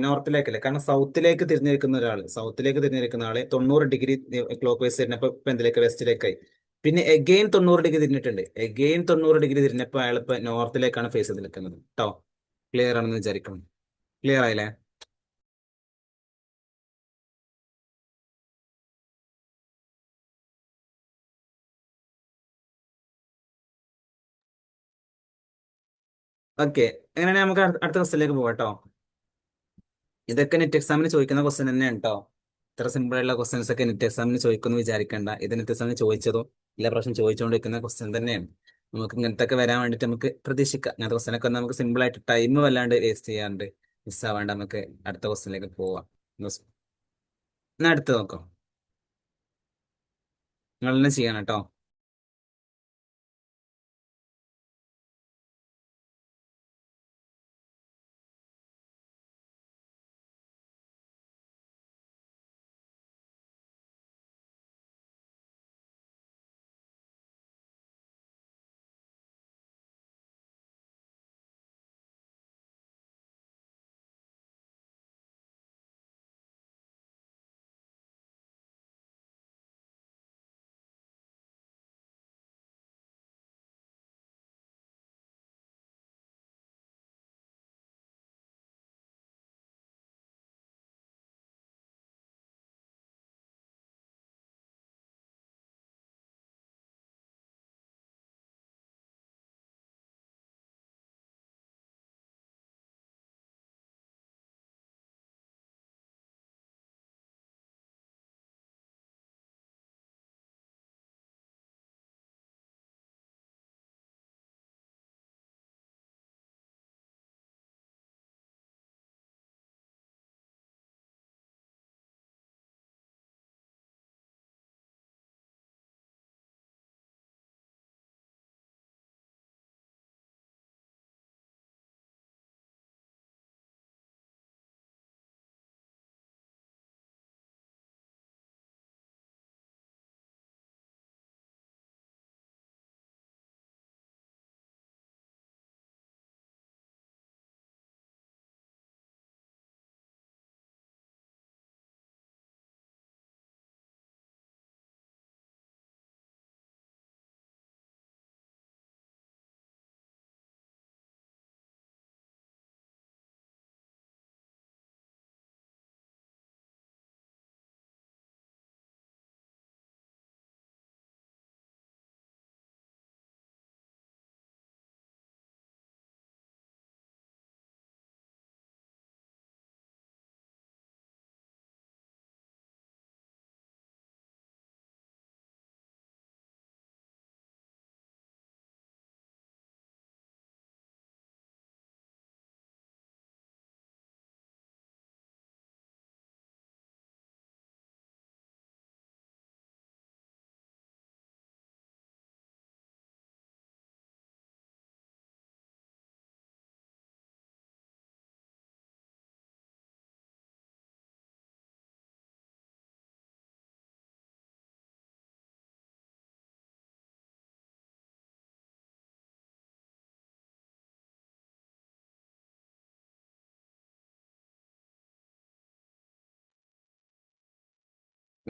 നോർത്തിലേക്കല്ലേ? കാരണം സൗത്തിലേക്ക് തിരിഞ്ഞിരിക്കുന്ന ആളെ 90 ഡിഗ്രി ക്ലോക്ക് വൈസ് തിരിഞ്ഞപ്പോ ഇപ്പൊ എന്തിലേക്ക്? വെസ്റ്റിലേക്കായി. പിന്നെ എഗെയിൻ 90 ഡിഗ്രി തിരിഞ്ഞിട്ടുണ്ട്. എഗെയിൻ 90 ഡിഗ്രി തിരിഞ്ഞപ്പോ അയാൾ ഇപ്പൊ നോർത്തിലേക്കാണ് ഫേസ് ചെയ്ത് നിൽക്കുന്നത് കേട്ടോ. ക്ലിയർ ആണെന്ന് വിചാരിക്കണം. ക്ലിയർ ആയില്ലേ? ഓക്കെ, എങ്ങനെയാണെങ്കിൽ നമുക്ക് അടുത്ത ക്വസ്റ്റിലേക്ക് പോകാം കേട്ടോ. ഇതൊക്കെ നെറ്റ് എക്സാമിന് ചോദിക്കുന്ന ക്വസ്റ്റ്യൻ തന്നെയാണ് കേട്ടോ. ഇത്ര സിമ്പിൾ ആയിട്ടുള്ള ക്വസ്റ്റ്യൻസ് ഒക്കെ നെറ്റ് എക്സാമിന് ചോദിക്കുമെന്ന് വിചാരിക്കേണ്ട. ഇത് നെറ്റ് എക്സാമിന് ചോദിച്ചതോ എല്ലാ പ്രാവശ്യം ചോദിച്ചുകൊണ്ടിരിക്കുന്ന ക്വസ്റ്റ്യൻ തന്നെയാണ്. നമുക്ക് ഇങ്ങനത്തെ ഒക്കെ വരാൻ വേണ്ടിയിട്ട് നമുക്ക് പ്രതീക്ഷിക്കാം. അങ്ങനത്തെ ക്വസ്റ്റ്യൻ ഒക്കെ നമുക്ക് സിമ്പിൾ ആയിട്ട് ടൈം വല്ലാണ്ട് വേസ്റ്റ് ചെയ്യാണ്ട് മിസ്സാവാണ്ട് നമുക്ക് അടുത്ത ക്വസ്റ്റ്യനിലേക്ക് പോവാം. എന്നാ അടുത്ത് നോക്കാം, നിങ്ങൾ തന്നെ ചെയ്യണം കേട്ടോ.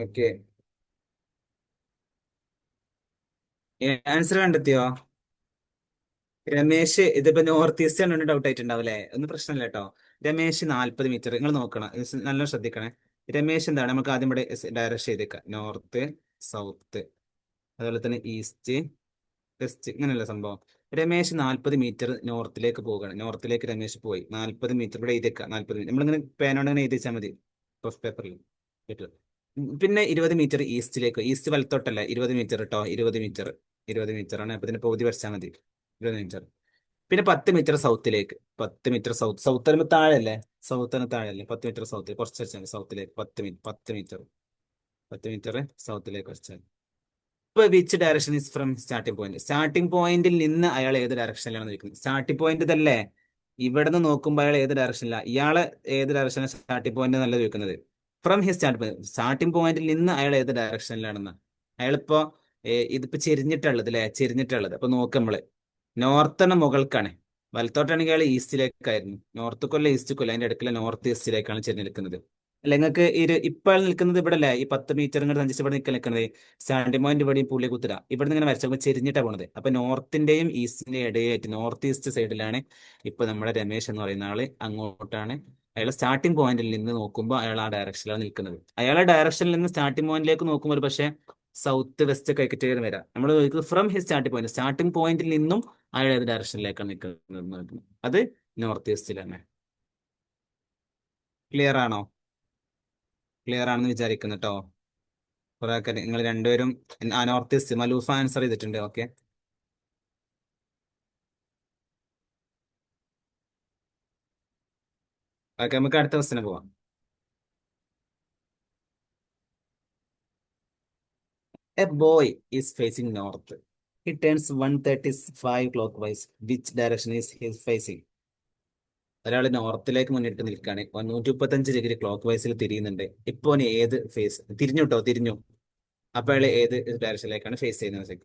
Okay, answer കണ്ടെത്തിയോ? രമേശ് ഇതിപ്പോ നോർത്ത് ഈസ്റ്റ് ആണ് ഡൗട്ട് ആയിട്ടുണ്ടാവില്ലേ? ഒന്നും പ്രശ്നമില്ല കേട്ടോ. രമേശ് 40 മീറ്റർ, നിങ്ങൾ നോക്കണം, ഇത് നല്ല ശ്രദ്ധിക്കണേ. രമേശ് എന്താണ്? നമുക്ക് ആദ്യം ഇവിടെ ഡയറക്റ്റ് ചെയ്തേക്കാം. നോർത്ത്, സൗത്ത്, അതുപോലെ തന്നെ ഈസ്റ്റ്, വെസ്റ്റ്, ഇങ്ങനെയല്ല സംഭവം. രമേശ് 40 മീറ്റർ നോർത്തിലേക്ക് പോവുകയാണ്. നോർത്തിലേക്ക് രമേശ് പോയി 40 മീറ്റർ. ഇവിടെ എഴുതിയേക്കാം 40 മീറ്റർ. നമ്മളിങ്ങനെ പേനോട് അങ്ങനെ എഴുതി വെച്ചാൽ മതി റഫ് പേപ്പറിൽ. പിന്നെ 20 മീറ്റർ ഈസ്റ്റിലേക്ക്, ഈസ്റ്റ് വലത്തോട്ടല്ല, 20 മീറ്റർ കേട്ടോ. 20 മീറ്റർ, 20 മീറ്റർ ആണ്. അപ്പൊ ഇതിന്റെ പകുതി വരച്ചാൽ മതി, 20 മീറ്റർ. പിന്നെ 10 മീറ്റർ സൗത്തിലേക്ക്, 10 മീറ്റർ സൗത്ത്. സൗത്ത് വരുമ്പോൾ താഴെ അല്ലേ? സൗത്തിന് താഴെ 10 മീറ്റർ സൗത്തിൽ കുറച്ച് വെച്ചാൽ സൗത്തിലേക്ക് 10 മീറ്റർ സൗത്തിലേക്ക് വെച്ചാൽ. ഇപ്പൊ which direction is from starting point? Starting പോയിന്റിൽ നിന്ന് അയാൾ ഏത് ഡയറക്ഷനിലാണ് നിൽക്കുന്നത്? സ്റ്റാർട്ടിംഗ് പോയിന്റ് ഇതല്ലേ? ഇവിടെ നിന്ന് നോക്കുമ്പോൾ അയാൾ ഏത് ഡയറക്ഷനിലാണ്? ഇയാളെ ഏത് ഡയറക്ഷനാണ് സ്റ്റാർട്ടിംഗ് പോയിന്റ് നല്ല ചോദിക്കുന്നത്? ഫ്രം ഹിസ് സ്റ്റാർട്ടിംഗ് പോയിന്റിൽ നിന്ന് അയാൾ ഏത് ഡയറക്ഷനിലാണെന്ന്. അയാളിപ്പോ ഇതിപ്പോ ചെരിഞ്ഞിട്ടുള്ളത് അല്ലെ? ചെരിഞ്ഞിട്ടുള്ളത്. അപ്പൊ നോക്ക് നമ്മള് നോർത്താണ് മുകൾക്കാണ്, വലത്തോട്ടാണെങ്കിൽ അയാൾ ഈസ്റ്റിലേക്കായിരുന്നു. നോർത്ത് കൊല്ല ഈസ്റ്റ് കൊല്ല, അതിന്റെ അടുക്കല നോർത്ത് ഈസ്റ്റിലേക്കാണ് ചെരിഞ്ഞിരിക്കുന്നത്. അല്ല നിങ്ങൾക്ക് ഇപ്പോൾ നിൽക്കുന്നത് ഇവിടെ അല്ലേ? ഈ 10 മീറ്റർ ഇങ്ങോട്ട് സഞ്ചരിച്ച് ഇവിടെ നിൽക്കുന്നത് സ്റ്റാൻഡിംഗ് പോയിന്റ് ഇവിടെയും പുള്ളി കുത്തുക. ഇവിടെ നിന്ന് ഇങ്ങനെ വരച്ചപ്പോൾ ചെരിഞ്ഞിട്ടാണ് പോണത്. അപ്പൊ നോർത്തിന്റെയും ഈസ്റ്റിന്റെയും ഇടയായിട്ട് നോർത്ത് ഈസ്റ്റ് സൈഡിലാണ് ഇപ്പൊ നമ്മുടെ രമേശ് എന്ന് പറയുന്ന ആള്. അങ്ങോട്ടാണ് അയാൾ സ്റ്റാർട്ടിംഗ് പോയിന്റിൽ നിന്ന് നോക്കുമ്പോൾ അയാൾ ആ ഡയറക്ഷനിലാണ് നിൽക്കുന്നത്. അയാളെ ഡയറക്ഷനിൽ നിന്ന് സ്റ്റാർട്ടിംഗ് പോയിന്റിലേക്ക് നോക്കുമ്പോൾ പക്ഷേ സൗത്ത് വെസ്റ്റ് ഒക്കെ വരാം. നമ്മൾ ചോദിക്കുന്നത് ഫ്രം ഹിസ് സ്റ്റാർട്ടിംഗ് പോയിന്റിൽ നിന്നും അയാൾ ഏത് ഡയറക്ഷനിലേക്കാണ് നിൽക്കുന്നത്? അത് നോർത്ത് ഈസ്റ്റിലാണ്. ക്ലിയർ ആണോ? ക്ലിയർ ആണെന്ന് വിചാരിക്കുന്നു കേട്ടോ. കുറെ നിങ്ങൾ രണ്ടുപേരും നോർത്ത് ഈസ്റ്റ് മലൂഫ ആൻസർ ചെയ്തിട്ടുണ്ട്. ഓക്കെ, ഓക്കെ, നമുക്ക് അടുത്ത ക്വസ്റ്റിന് പോവാം. A boy is facing north. He turns 135 clockwise. Which direction is he facing? ഒരാൾ നോർത്തിലേക്ക് മുന്നിട്ട് നിൽക്കുകയാണ്. 135 ഡിഗ്രി ക്ലോക്ക് വൈസിൽ തിരിയുന്നുണ്ട്. ഇപ്പൊ ഓന് ഏത് ഫേസ് തിരിഞ്ഞു. അപ്പൊ അയാൾ ഏത് ഡയറക്ഷനിലേക്കാണ് ഫേസ് ചെയ്യുന്നത്?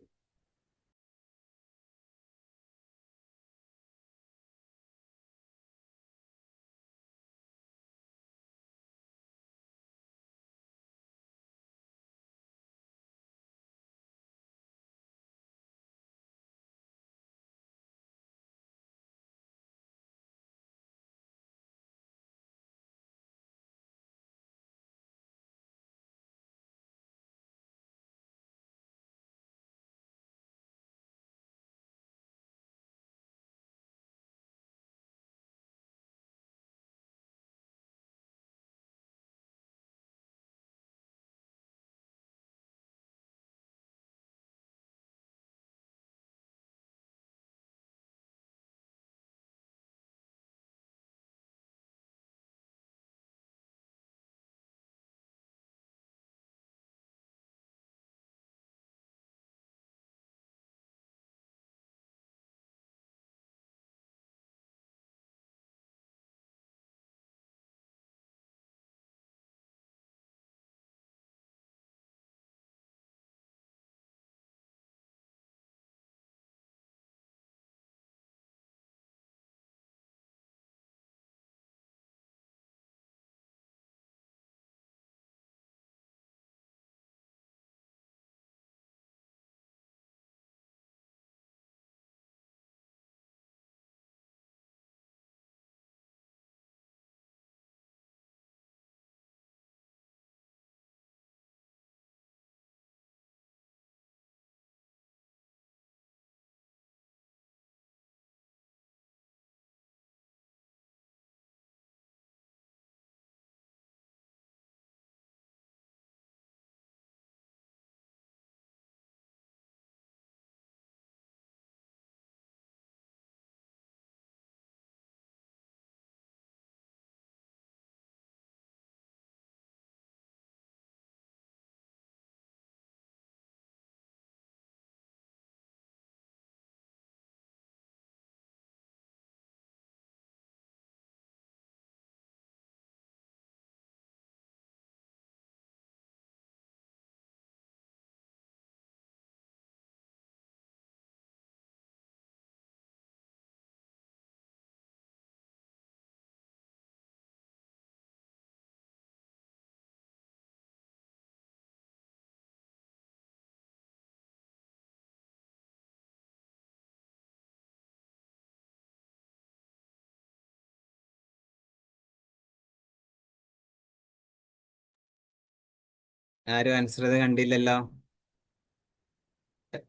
ആരും ആൻസർ ചെയ്ത് കണ്ടില്ലല്ലോ.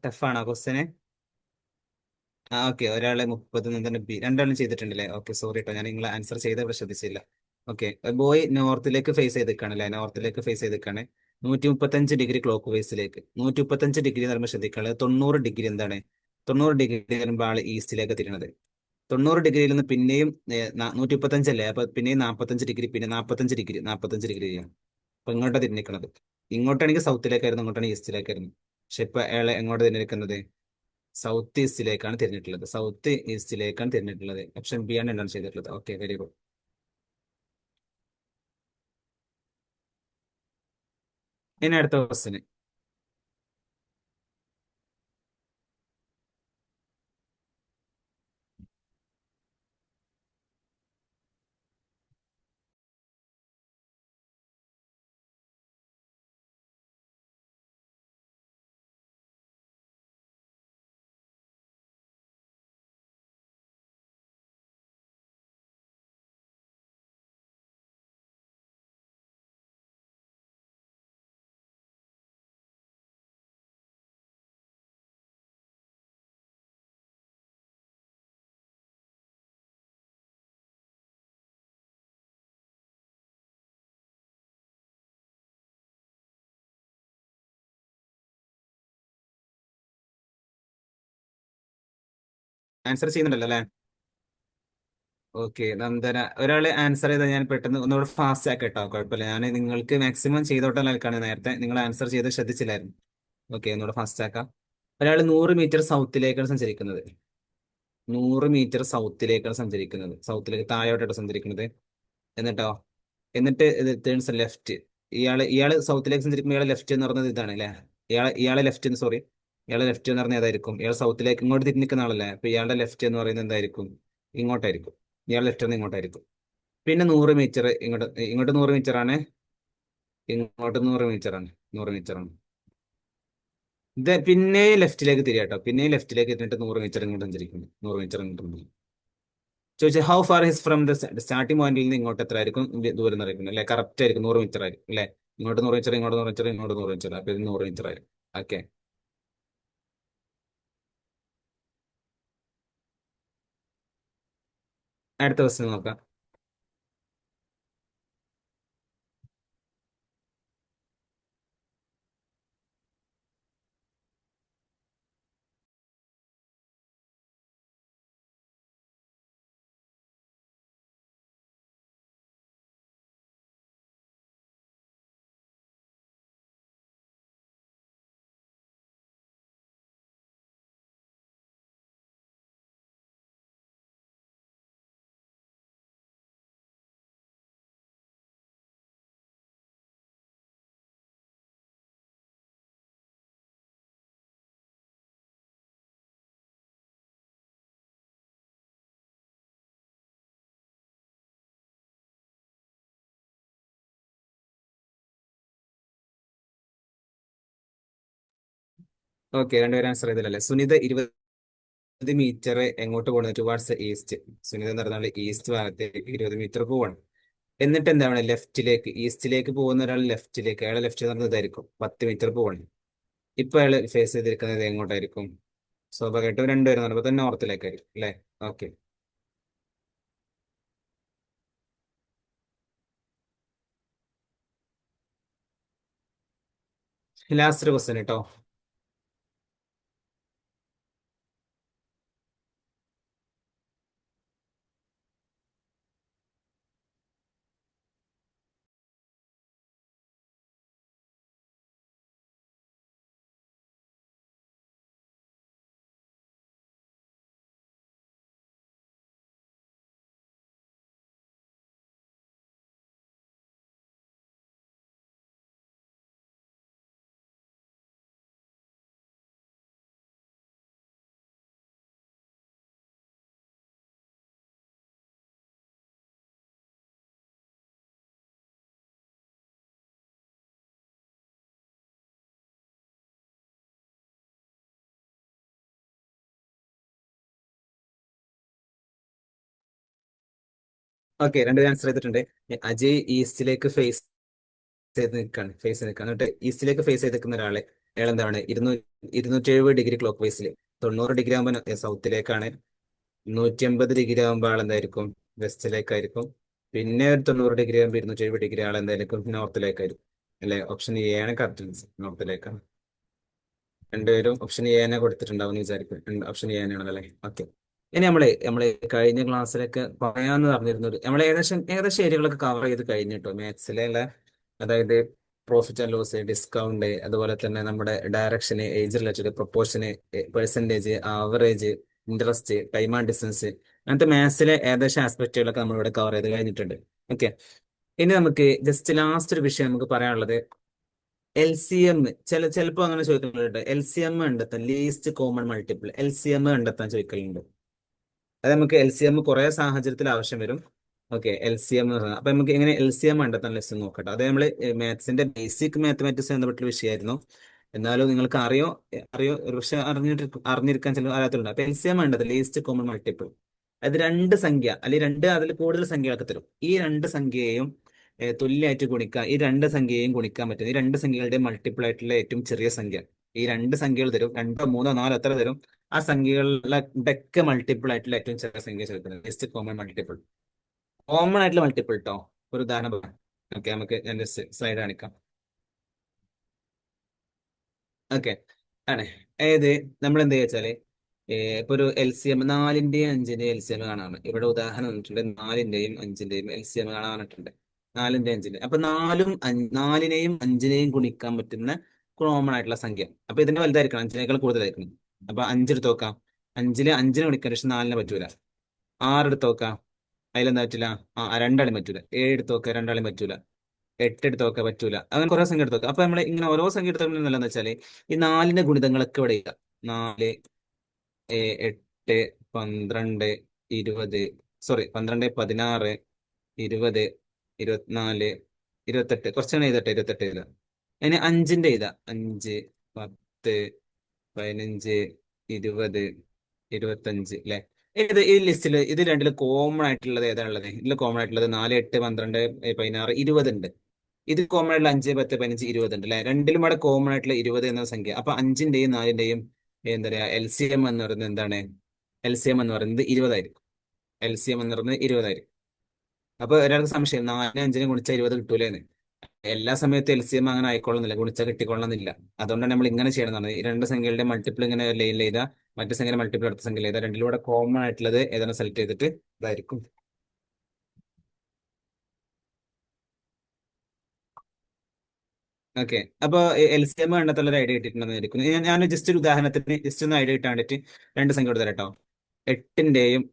ടഫാണോ ക്വസ്റ്റ്യന്? ഓക്കെ, ഒരാളെ 30 തന്നെ രണ്ടാളും ചെയ്തിട്ടുണ്ടല്ലേ? ഓക്കെ, സോറി കേട്ടോ, ഞാൻ നിങ്ങൾ ആൻസർ ചെയ്തവിടെ ശ്രദ്ധിച്ചില്ല. ഓക്കെ, ബോയ് നോർത്തിലേക്ക് ഫേസ് ചെയ്തിക്കാണ് അല്ലെ? നോർത്തിലേക്ക് ഫേസ് ചെയ്തിക്കാണ് 135 ഡിഗ്രി ക്ലോക്ക് വൈസിലേക്ക്. 135 ഡിഗ്രി എന്ന് പറയുമ്പോൾ ശ്രദ്ധിക്കാനുള്ളത് 90 ഡിഗ്രി എന്താണ്? 90 ഡിഗ്രി വരുമ്പോൾ ആള് ഈസ്റ്റിലേക്ക് തിരിയണത്. 90 ഡിഗ്രിയിൽ നിന്ന് പിന്നെയും 135 അപ്പൊ പിന്നെയും 45 ഡിഗ്രി, പിന്നെ 45 ഡിഗ്രി ചെയ്യാം. അപ്പൊ ഇങ്ങോട്ടാണ് തിരിഞ്ഞിരിക്കുന്നത്. ഇങ്ങോട്ടാണെങ്കിൽ സൗത്തിലേക്കായിരുന്നു, ഇങ്ങോട്ടാണെങ്കിൽ ഈസ്റ്റിലേക്കായിരുന്നു. പക്ഷെ ഇപ്പൊ അയാളെ എങ്ങോട്ട് തിരിഞ്ഞിരിക്കുന്നത്? സൗത്ത് ഈസ്റ്റിലേക്കാണ് തിരിഞ്ഞിട്ടുള്ളത്. സൗത്ത് ഈസ്റ്റിലേക്കാണ് തിരിഞ്ഞിട്ടുള്ളത്. ഓപ്ഷൻ ബി ആണ് എന്താണ് ചെയ്തിട്ടുള്ളത്. Okay, very good. ഇനി അടുത്ത ക്വസ്റ്റ്യൻ. ആൻസർ ചെയ്യുന്നുണ്ടല്ലോ അല്ലേ? ഓക്കെ, നന്ദന ഒരാള് ആൻസർ ചെയ്താൽ ഞാൻ പെട്ടെന്ന് ഒന്നുകൂടെ ഫാസ്റ്റ് ആക്കട്ടോ, കുഴപ്പമില്ല. ഞാൻ നിങ്ങൾക്ക് മാക്സിമം ചെയ്തോട്ടെ നിൽക്കാണ്. നേരത്തെ നിങ്ങൾ ആൻസർ ചെയ്ത് ശ്രദ്ധിച്ചില്ലായിരുന്നു. ഓക്കെ, ഒന്നുകൂടെ ഫാസ്റ്റ് ആക്കാം. ഒരാൾ 100 മീറ്റർ സൗത്തിലേക്കാണ് സഞ്ചരിക്കുന്നത്. 100 മീറ്റർ സൗത്തിലേക്കാണ് സഞ്ചരിക്കുന്നത്. സൗത്തിലേക്ക് താഴോട്ടാണ് സഞ്ചരിക്കുന്നത്. എന്നിട്ടോ, എന്നിട്ട് ടേൺസ് ലെഫ്റ്റ്. ഇയാള് സൗത്തിലേക്ക് സഞ്ചരിക്കുമ്പോൾ ഇയാളെ ലെഫ്റ്റ് എന്ന് പറയുന്നത് ഇതാണ് അല്ലേ? ഇയാളെ ലെഫ്റ്റ്, സോറി, ഇയാളെ ലെഫ്റ്റ് എന്ന് പറഞ്ഞാൽ ഏതായിരിക്കും? ഇയാൾ സൗത്തിലേക്ക് ഇങ്ങോട്ട് തിരിഞ്ഞ് നിൽക്കുന്ന ആളല്ലേ? അപ്പൊ ഇയാളുടെ ലെഫ്റ്റ് എന്ന് പറയുന്നത് എന്തായിരിക്കും? ഇങ്ങോട്ടായിരിക്കും. ഇയാളുടെ ലെഫ്റ്റ് എന്ന് ഇങ്ങോട്ടായിരിക്കും. പിന്നെ 100 മീറ്റർ ഇങ്ങോട്ട്, ഇങ്ങോട്ട് 100 മീറ്റർ ആണ്, ഇങ്ങോട്ട് 100 മീറ്റർ ആണ്. 100 മീറ്റർ ആണ് ഇത്. പിന്നെ ലെഫ്റ്റിലേക്ക് തിരിയാട്ടോ, പിന്നെ ലെഫ്റ്റിലേക്ക് തിരിഞ്ഞിട്ട് 100 മീറ്റർ ഇങ്ങോട്ട് സഞ്ചരിക്കുന്നു. 100 മീറ്റർ ഇങ്ങോട്ട് ചോദിച്ചാൽ how far his from the starting പോയിന്റിൽ നിന്ന് ഇങ്ങോട്ട് എത്ര ആയിരിക്കും ദൂരം എന്നറിയിക്കുന്നു അല്ലെ? കറക്റ്റ് ആയിരിക്കും, 100 മീറ്റർ ആയിരിക്കും അല്ലെ? ഇങ്ങോട്ട് 100 മീറ്റർ, ഇങ്ങോട്ട് 100 മീറ്റർ, ഇങ്ങോട്ട് 100 മീറ്റർ, അപ്പൊ ഇത് 100 മീറ്റർ ആയിരിക്കും. ഓക്കെ, അടുത്ത ക്വസ്റ്റ്യൻ നോക്കാം. ഓക്കെ, രണ്ടുപേരും ആൻസർ ചെയ്തില്ലല്ലേ? സുനിത 20 മീറ്റർ എങ്ങോട്ട് പോകുന്നത്? Towards east. സുനിത എന്ന് പറഞ്ഞാൽ ഈസ്റ്റ് ഭാഗത്തേക്ക് 20 മീറ്റർ പോവാണ്. എന്നിട്ട് എന്താണ്? ലെഫ്റ്റിലേക്ക്, ഈസ്റ്റിലേക്ക് പോകുന്ന ഒരാൾ ലെഫ്റ്റിലേക്ക്, അയാളെ ലെഫ്റ്റ് എന്ന് പറഞ്ഞത് ഇതായിരിക്കും. 10 മീറ്റർ പോവാണ്. ഇപ്പൊ അയാൾ ഫേസ് ചെയ്തിരിക്കുന്നത് എങ്ങോട്ടായിരിക്കും? സ്വാഭാവികമായിട്ടും രണ്ടുപേരും പറയുമ്പോൾ തന്നെ നോർത്തിലേക്കായിരിക്കും അല്ലെ? ഓക്കെ, ലാസ്റ്റ് ക്വസ്റ്റ്യൻ കേട്ടോ. ഓക്കെ, രണ്ടുപേരും ആൻസർ ചെയ്തിട്ടുണ്ട്. അജയ് ഈസ്റ്റിലേക്ക് ഫേസ് ചെയ്ത് നിൽക്കാണ്, ഫേസ് നിൽക്കുക. എന്നിട്ട് ഈസ്റ്റിലേക്ക് ഫേസ് ചെയ്ത് നിൽക്കുന്ന ഒരാളെ, അയാൾ എന്താണ്? 270 ഡിഗ്രി ക്ലോക്ക് വൈസിൽ, 90 ഡിഗ്രി ആകുമ്പോൾ സൗത്തിലേക്കാണ്. 180 ഡിഗ്രി ആകുമ്പോൾ ആൾ എന്തായിരിക്കും? വെസ്റ്റിലേക്കായിരിക്കും. പിന്നെ ഒരു 90 ഡിഗ്രി ആകുമ്പോൾ 270 ഡിഗ്രി ആൾ എന്തായിരിക്കും? നോർത്തിലേക്കായിരിക്കും അല്ലെ? ഓപ്ഷൻ എ ആണ് കറക്റ്റ്, നോർത്തിലേക്കാണ്. രണ്ടുപേരും ഓപ്ഷൻ എ തന്നെ കൊടുത്തിട്ടുണ്ടാവും എന്ന് വിചാരിക്കും. ഓപ്ഷൻ എ തന്നെയാണല്ലോ അല്ലേ? ഓക്കെ, ഇനി നമ്മള് കഴിഞ്ഞ ക്ലാസ്സിലൊക്കെ പറയാന്ന് പറഞ്ഞിരുന്നത് നമ്മൾ ഏകദേശം ഏരിയകളൊക്കെ കവർ ചെയ്ത് കഴിഞ്ഞിട്ടോ മാത്സിലുള്ള, അതായത് പ്രോഫിറ്റ് ആൻഡ് ലോസ്, ഡിസ്കൗണ്ട്, അതുപോലെ തന്നെ നമ്മുടെ ഡയറക്ഷന്, ഏജ് റിലേറ്റഡ്, പ്രൊപ്പോർഷന്, percentage, average, interest, time and distance, അങ്ങനത്തെ മാത്സിലെ ഏകദേശം ആസ്പെക്റ്റുകളൊക്കെ നമ്മളിവിടെ കവർ ചെയ്ത് കഴിഞ്ഞിട്ടുണ്ട്. ഓക്കെ, ഇനി നമുക്ക് ജസ്റ്റ് ലാസ്റ്റ് ഒരു വിഷയം നമുക്ക് പറയാനുള്ളത് LCM. ചിലപ്പോ അങ്ങനെ ചോദിക്കുന്നുണ്ട്, LCM കണ്ടെത്താൻ, ലീസ്റ്റ് കോമൺ മൾട്ടിപ്പിൾ, LCM കണ്ടെത്താൻ ചോദിക്കലുണ്ട്. അത് നമുക്ക് LCM കുറെ സാഹചര്യത്തിൽ ആവശ്യം വരും. ഓക്കെ, LCM എന്ന് പറഞ്ഞാൽ അപ്പൊ നമുക്ക് എങ്ങനെ LCM കണ്ടെത്താൻ ലെസ് നോക്കട്ടെ. അത് നമ്മള് മാത്സിന്റെ ബേസിക് മാത്തമാറ്റിക്സ് ബന്ധപ്പെട്ട വിഷയമായിരുന്നു. എന്നാലും നിങ്ങൾക്ക് അറിയോ ഒരു പക്ഷെ അറിഞ്ഞിരിക്കാൻ ചില അറിയാത്തുണ്ട്. അപ്പൊ LCM കണ്ടെത്തും, ലീസ്റ്റ് കോമൺ മൾട്ടിപ്പിൾ. അത് രണ്ട് സംഖ്യ അല്ലെങ്കിൽ രണ്ട് അതിൽ കൂടുതൽ സംഖ്യകളൊക്കെ തരും. ഈ രണ്ട് സംഖ്യയെയും തുല്യമായിട്ട് ഗുണിക്കാം. ഈ രണ്ട് സംഖ്യയെയും ഗുണിക്കാൻ പറ്റും. ഈ രണ്ട് സംഖ്യകളുടെ മൾട്ടിപ്പിൾ ആയിട്ടുള്ള ഏറ്റവും ചെറിയ സംഖ്യ, ഈ രണ്ട് സംഖ്യകൾ തരും. രണ്ടോ മൂന്നോ നാലോ എത്ര തരും, ആ സംഖ്യകളുടെ ഒക്കെ മൾട്ടിപ്പിൾ ആയിട്ടുള്ള ഏറ്റവും ചെറിയ സംഖ്യ ചേർക്കുന്നത് ലിസ്റ്റ് കോമൺ മൾട്ടിപ്പിൾ. കോമൺ ആയിട്ടുള്ള മൾട്ടിപ്പിൾ കേട്ടോ. ഒരു ഉദാഹരണം പറയാം. ഓക്കെ, നമുക്ക് ഞാൻ ജസ്റ്റ് സ്ലൈഡ് കാണിക്കാം. ഓക്കെ ആണ്. ഏത് നമ്മൾ എന്താ വെച്ചാല് ഇപ്പൊ ഒരു LCM, 4ന്റെയും 5ന്റെയും LCM കാണാൻ ഇവിടെ ഉദാഹരണം തന്നിട്ടുണ്ട്. 4ന്റെയും 5ന്റെയും LCM കാണാൻ പറഞ്ഞിട്ടുണ്ട്. 4ന്റെയും 5ന്റെ അപ്പൊ 4നെയും 5നെയും ഗുണിക്കാൻ പറ്റുന്ന കോമൺ ആയിട്ടുള്ള സംഖ്യ. അപ്പൊ ഇതിന്റെ വലുതായിരിക്കണം, 5നേക്കാൾ കൂടുതലായിരിക്കണം. അപ്പൊ 5 എടുത്ത് നോക്കാം. 5നെ ഗുണിക്കാൻ പക്ഷെ 4നെ പറ്റൂല. 6 എടുത്ത് നോക്കാം, അതിലെന്താ പറ്റില്ല, രണ്ടാളും പറ്റൂല. 7 എടുത്ത് നോക്കാം, രണ്ടാളും പറ്റൂല. 8 എടുത്ത് നോക്കാൻ പറ്റൂല. അങ്ങനെ കുറെ സംഖ്യ എടുത്ത് നോക്കാം. അപ്പൊ നമ്മൾ ഇങ്ങനെ ഓരോ സംഖ്യ എടുത്ത് നല്ലതെന്ന് വെച്ചാല് ഈ 4ന്റെ ഗുണിതങ്ങളൊക്കെ ഇവിടെ ഇല്ല. 4, 8, 12, 20, സോറി 12, 16, 20, 24, 28, കുറച്ചാണ് എഴുതട്ടെ, 28 എഴുതാം. അതിന് 5ന്റെ എഴുതാം. 5, 10, 15, 20, 25 അല്ലെ. ഈ ലിസ്റ്റിൽ ഇത് രണ്ടില് കോമൺ ആയിട്ടുള്ളത് ഏതാണുള്ളത്? ഇതിൽ കോമൺ ആയിട്ടുള്ളത് 4, 8, 12, 16, 20 ഉണ്ട്. ഇത് കോമൺ ആയിട്ടുള്ള 5, 10, 15, 20 ഉണ്ട് അല്ലെ. രണ്ടിലും അവിടെ കോമൺ ആയിട്ടുള്ള 20 എന്ന സംഖ്യ. അപ്പൊ 5ന്റെയും 4ന്റെയും എന്താ പറയാ LCM എന്ന് പറയുന്നത് എന്താണ്? LCM എന്ന് പറയുന്നത് 20ആയിരിക്കും. LCM എന്ന് പറയുന്നത് 20ആയിരിക്കും. അപ്പൊ ഒരാൾക്ക് സംശയം, 4നെ 5നെ ഗുണിച്ചാൽ 20 കിട്ടൂലേന്ന്. എല്ലാ സമയത്തും LCM അങ്ങനെ ആയിക്കൊള്ളുന്നില്ല, ഗുണിച്ചാൽ കിട്ടിക്കൊള്ളുന്നില്ല. അതുകൊണ്ടാണ് നമ്മൾ ഇങ്ങനെ ചെയ്യണമെന്നാണ്. ഈ രണ്ട് സംഖ്യകളുടെ മൾട്ടിപ്പിൾ ഇങ്ങനെ ലൈനിൽ ചെയ്താൽ, മറ്റു സംഖ്യയുടെ മൾട്ടിപ്പിൾ അടുത്ത സംഖ്യയിൽ ചെയ്താൽ, രണ്ടിലൂടെ കോമൺ ആയിട്ടുള്ളത് ഏതാണ് സെലക്ട് ചെയ്തിട്ട് ഇതായിരിക്കും. ഓക്കെ, അപ്പൊ LCM കണ്ടെത്തുള്ള ഒരു ഐഡിയ കിട്ടിയിട്ടുണ്ടെന്ന് വിചാരിക്കുന്നു. ഞാൻ ജസ്റ്റ് ഒരു ഉദാഹരണത്തിന് ജസ്റ്റ് ഒന്ന് ഐഡിയ കിട്ടാൻ വേണ്ടിട്ട് രണ്ട് സംഖ്യ കൊടുത്തരാം കേട്ടോ. 8ന്റെയും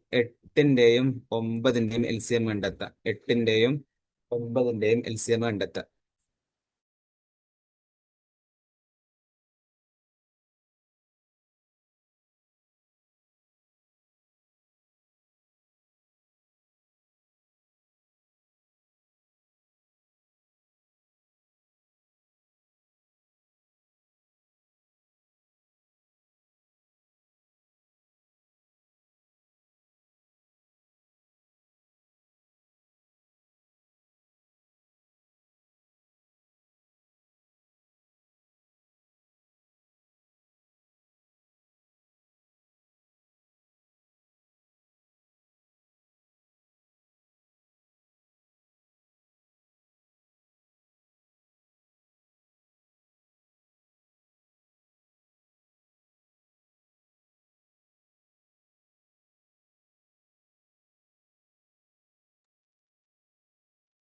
9ന്റെയും LCM കണ്ടെത്താം. 8ന്റെയും 9ന്റെയും LCM കണ്ടെത്താം.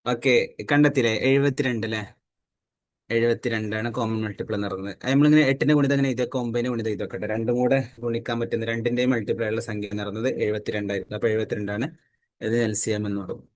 ഓക്കെ, കണ്ടെത്തില്ലേ? 72 അല്ലേ. 72ആണ് കോമൺ മൾട്ടിപ്പിൾ എന്ന് പറയുന്നത്. അത് നമ്മളിങ്ങനെ 8ന്റെ ഗുണിതം അങ്ങനെ ഇതൊക്കെ 9ന്റെ ഗുണിതം ഇതൊക്കെ ഉണ്ട്. രണ്ടും കൂടെ ഗുണിക്കാൻ പറ്റുന്ന രണ്ടിന്റെയും മൾട്ടിപ്പിൾ ആയിട്ടുള്ള സംഖ്യ എന്ന് പറയുന്നത് 72ആയിരിക്കും. അപ്പൊ 72ആണ് ഇത് LCM എന്ന് പറയുന്നത്.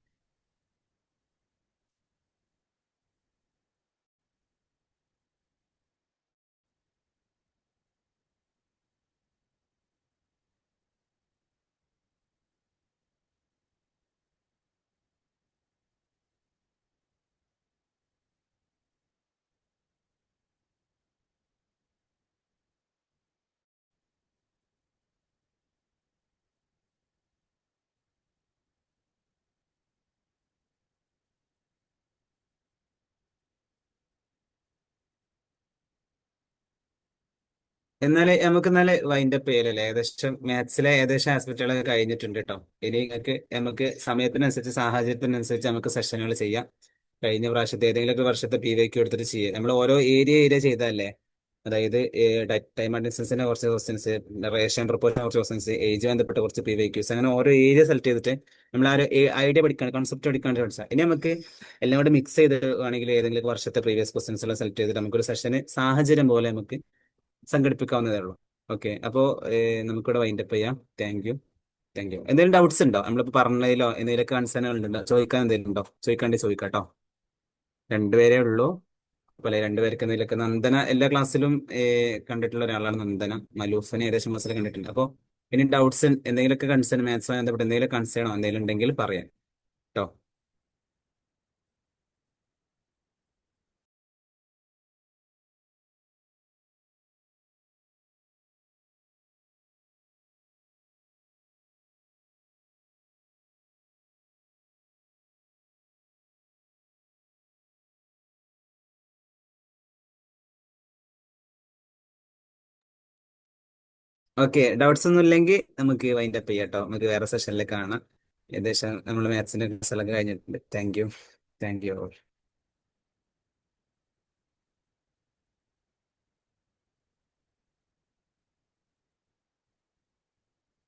എന്നാല് വൈൻഡപ്പ് ചെയ്യലല്ലേ. ഏകദേശം മാത്സിലെ ഏകദേശം ആസ്പെക്റ്റുകളൊക്കെ കഴിഞ്ഞിട്ടുണ്ട് കേട്ടോ. ഇനി നമുക്ക് സമയത്തിനനുസരിച്ച് സാഹചര്യത്തിനനുസരിച്ച് നമുക്ക് സെഷനുകൾ ചെയ്യാം. കഴിഞ്ഞ പ്രാവശ്യത്തെ ഏതെങ്കിലും ഒരു വർഷത്തെ PYQ എടുത്തിട്ട് ചെയ്യാം. നമ്മൾ ഓരോ ഏരിയ ചെയ്തതല്ലേ. അതായത് ടൈം ആൻഡ് ഡിസ്റ്റൻസിന്റെ കുറച്ച് ക്വസ്റ്റ്യൻസ്, റേഷൻ റിപ്പോർട്ടിന്റെ കുറച്ച് ക്വസ്റ്റ്യൻസ്, ഏജ് ബന്ധപ്പെട്ട കുറച്ച് PYQs, അങ്ങനെ ഓരോ ഏരിയ സെലക്ട് ചെയ്തിട്ട് നമ്മൾ ആ ഒരു ഐഡിയ പഠിക്കാൻ, കോൺസെപ്റ്റ് പഠിക്കാൻ വേണ്ടി പഠിച്ചാൽ ഇനി നമുക്ക് എല്ലാം കൂടെ മിക്സ് ചെയ്ത് ആണെങ്കിൽ ഏതെങ്കിലും വർഷത്തെ പ്രീവിയസ് ക്വസ്റ്റ്യൻസ് എല്ലാം സെലക്ട് ചെയ്തിട്ട് നമുക്കൊരു സെഷന് സാഹചര്യം പോലെ നമുക്ക് സംഘടിപ്പിക്കാവുന്നതേ ഉള്ളൂ. ഓക്കെ, അപ്പോൾ നമുക്കിവിടെ വൈൻഡപ്പ് ചെയ്യാം. Thank you. Thank you. എന്തെങ്കിലും ഡൗട്ട്സ് ഉണ്ടോ? നമ്മളിപ്പോൾ പറഞ്ഞതിലോ എന്തെങ്കിലുമൊക്കെ കൺസേണുകൾ ഉണ്ടോ? ചോദിക്കാൻ എന്തെങ്കിലും ഉണ്ടോ? ചോദിക്കാണ്ടി ചോദിക്കാട്ടോ. രണ്ടുപേരേ ഉള്ളൂ. അതുപോലെ രണ്ടുപേർക്ക് എന്തെങ്കിലുമൊക്കെ, നന്ദന എല്ലാ ക്ലാസ്സിലും കണ്ടിട്ടുള്ള ഒരാളാണ് നന്ദന. മലൂഫിനെ ഏകദേശം ക്ലാസ്സിൽ കണ്ടിട്ടുണ്ട്. അപ്പോൾ ഇനി ഡൗട്ട്സ് എന്തെങ്കിലുമൊക്കെ കൺസേൺ, മാത്സുമായി ബന്ധപ്പെട്ട് എന്തെങ്കിലും കൺസേണോ എന്തെങ്കിലും ഉണ്ടെങ്കിൽ പറയാം കേട്ടോ. ഓക്കെ, ഡൗട്ട്സ് ഒന്നും ഇല്ലെങ്കിൽ നമുക്ക് വൈൻഡ് അപ്പ് ചെയ്യാം കേട്ടോ. നമുക്ക് വേറെ സെഷനിൽ കാണാം. ഏകദേശം നമ്മൾ മാത്സിന്റെ ക്ലാസ്സെല്ലാം കഴിഞ്ഞിട്ടുണ്ട്. Thank you. Thank you.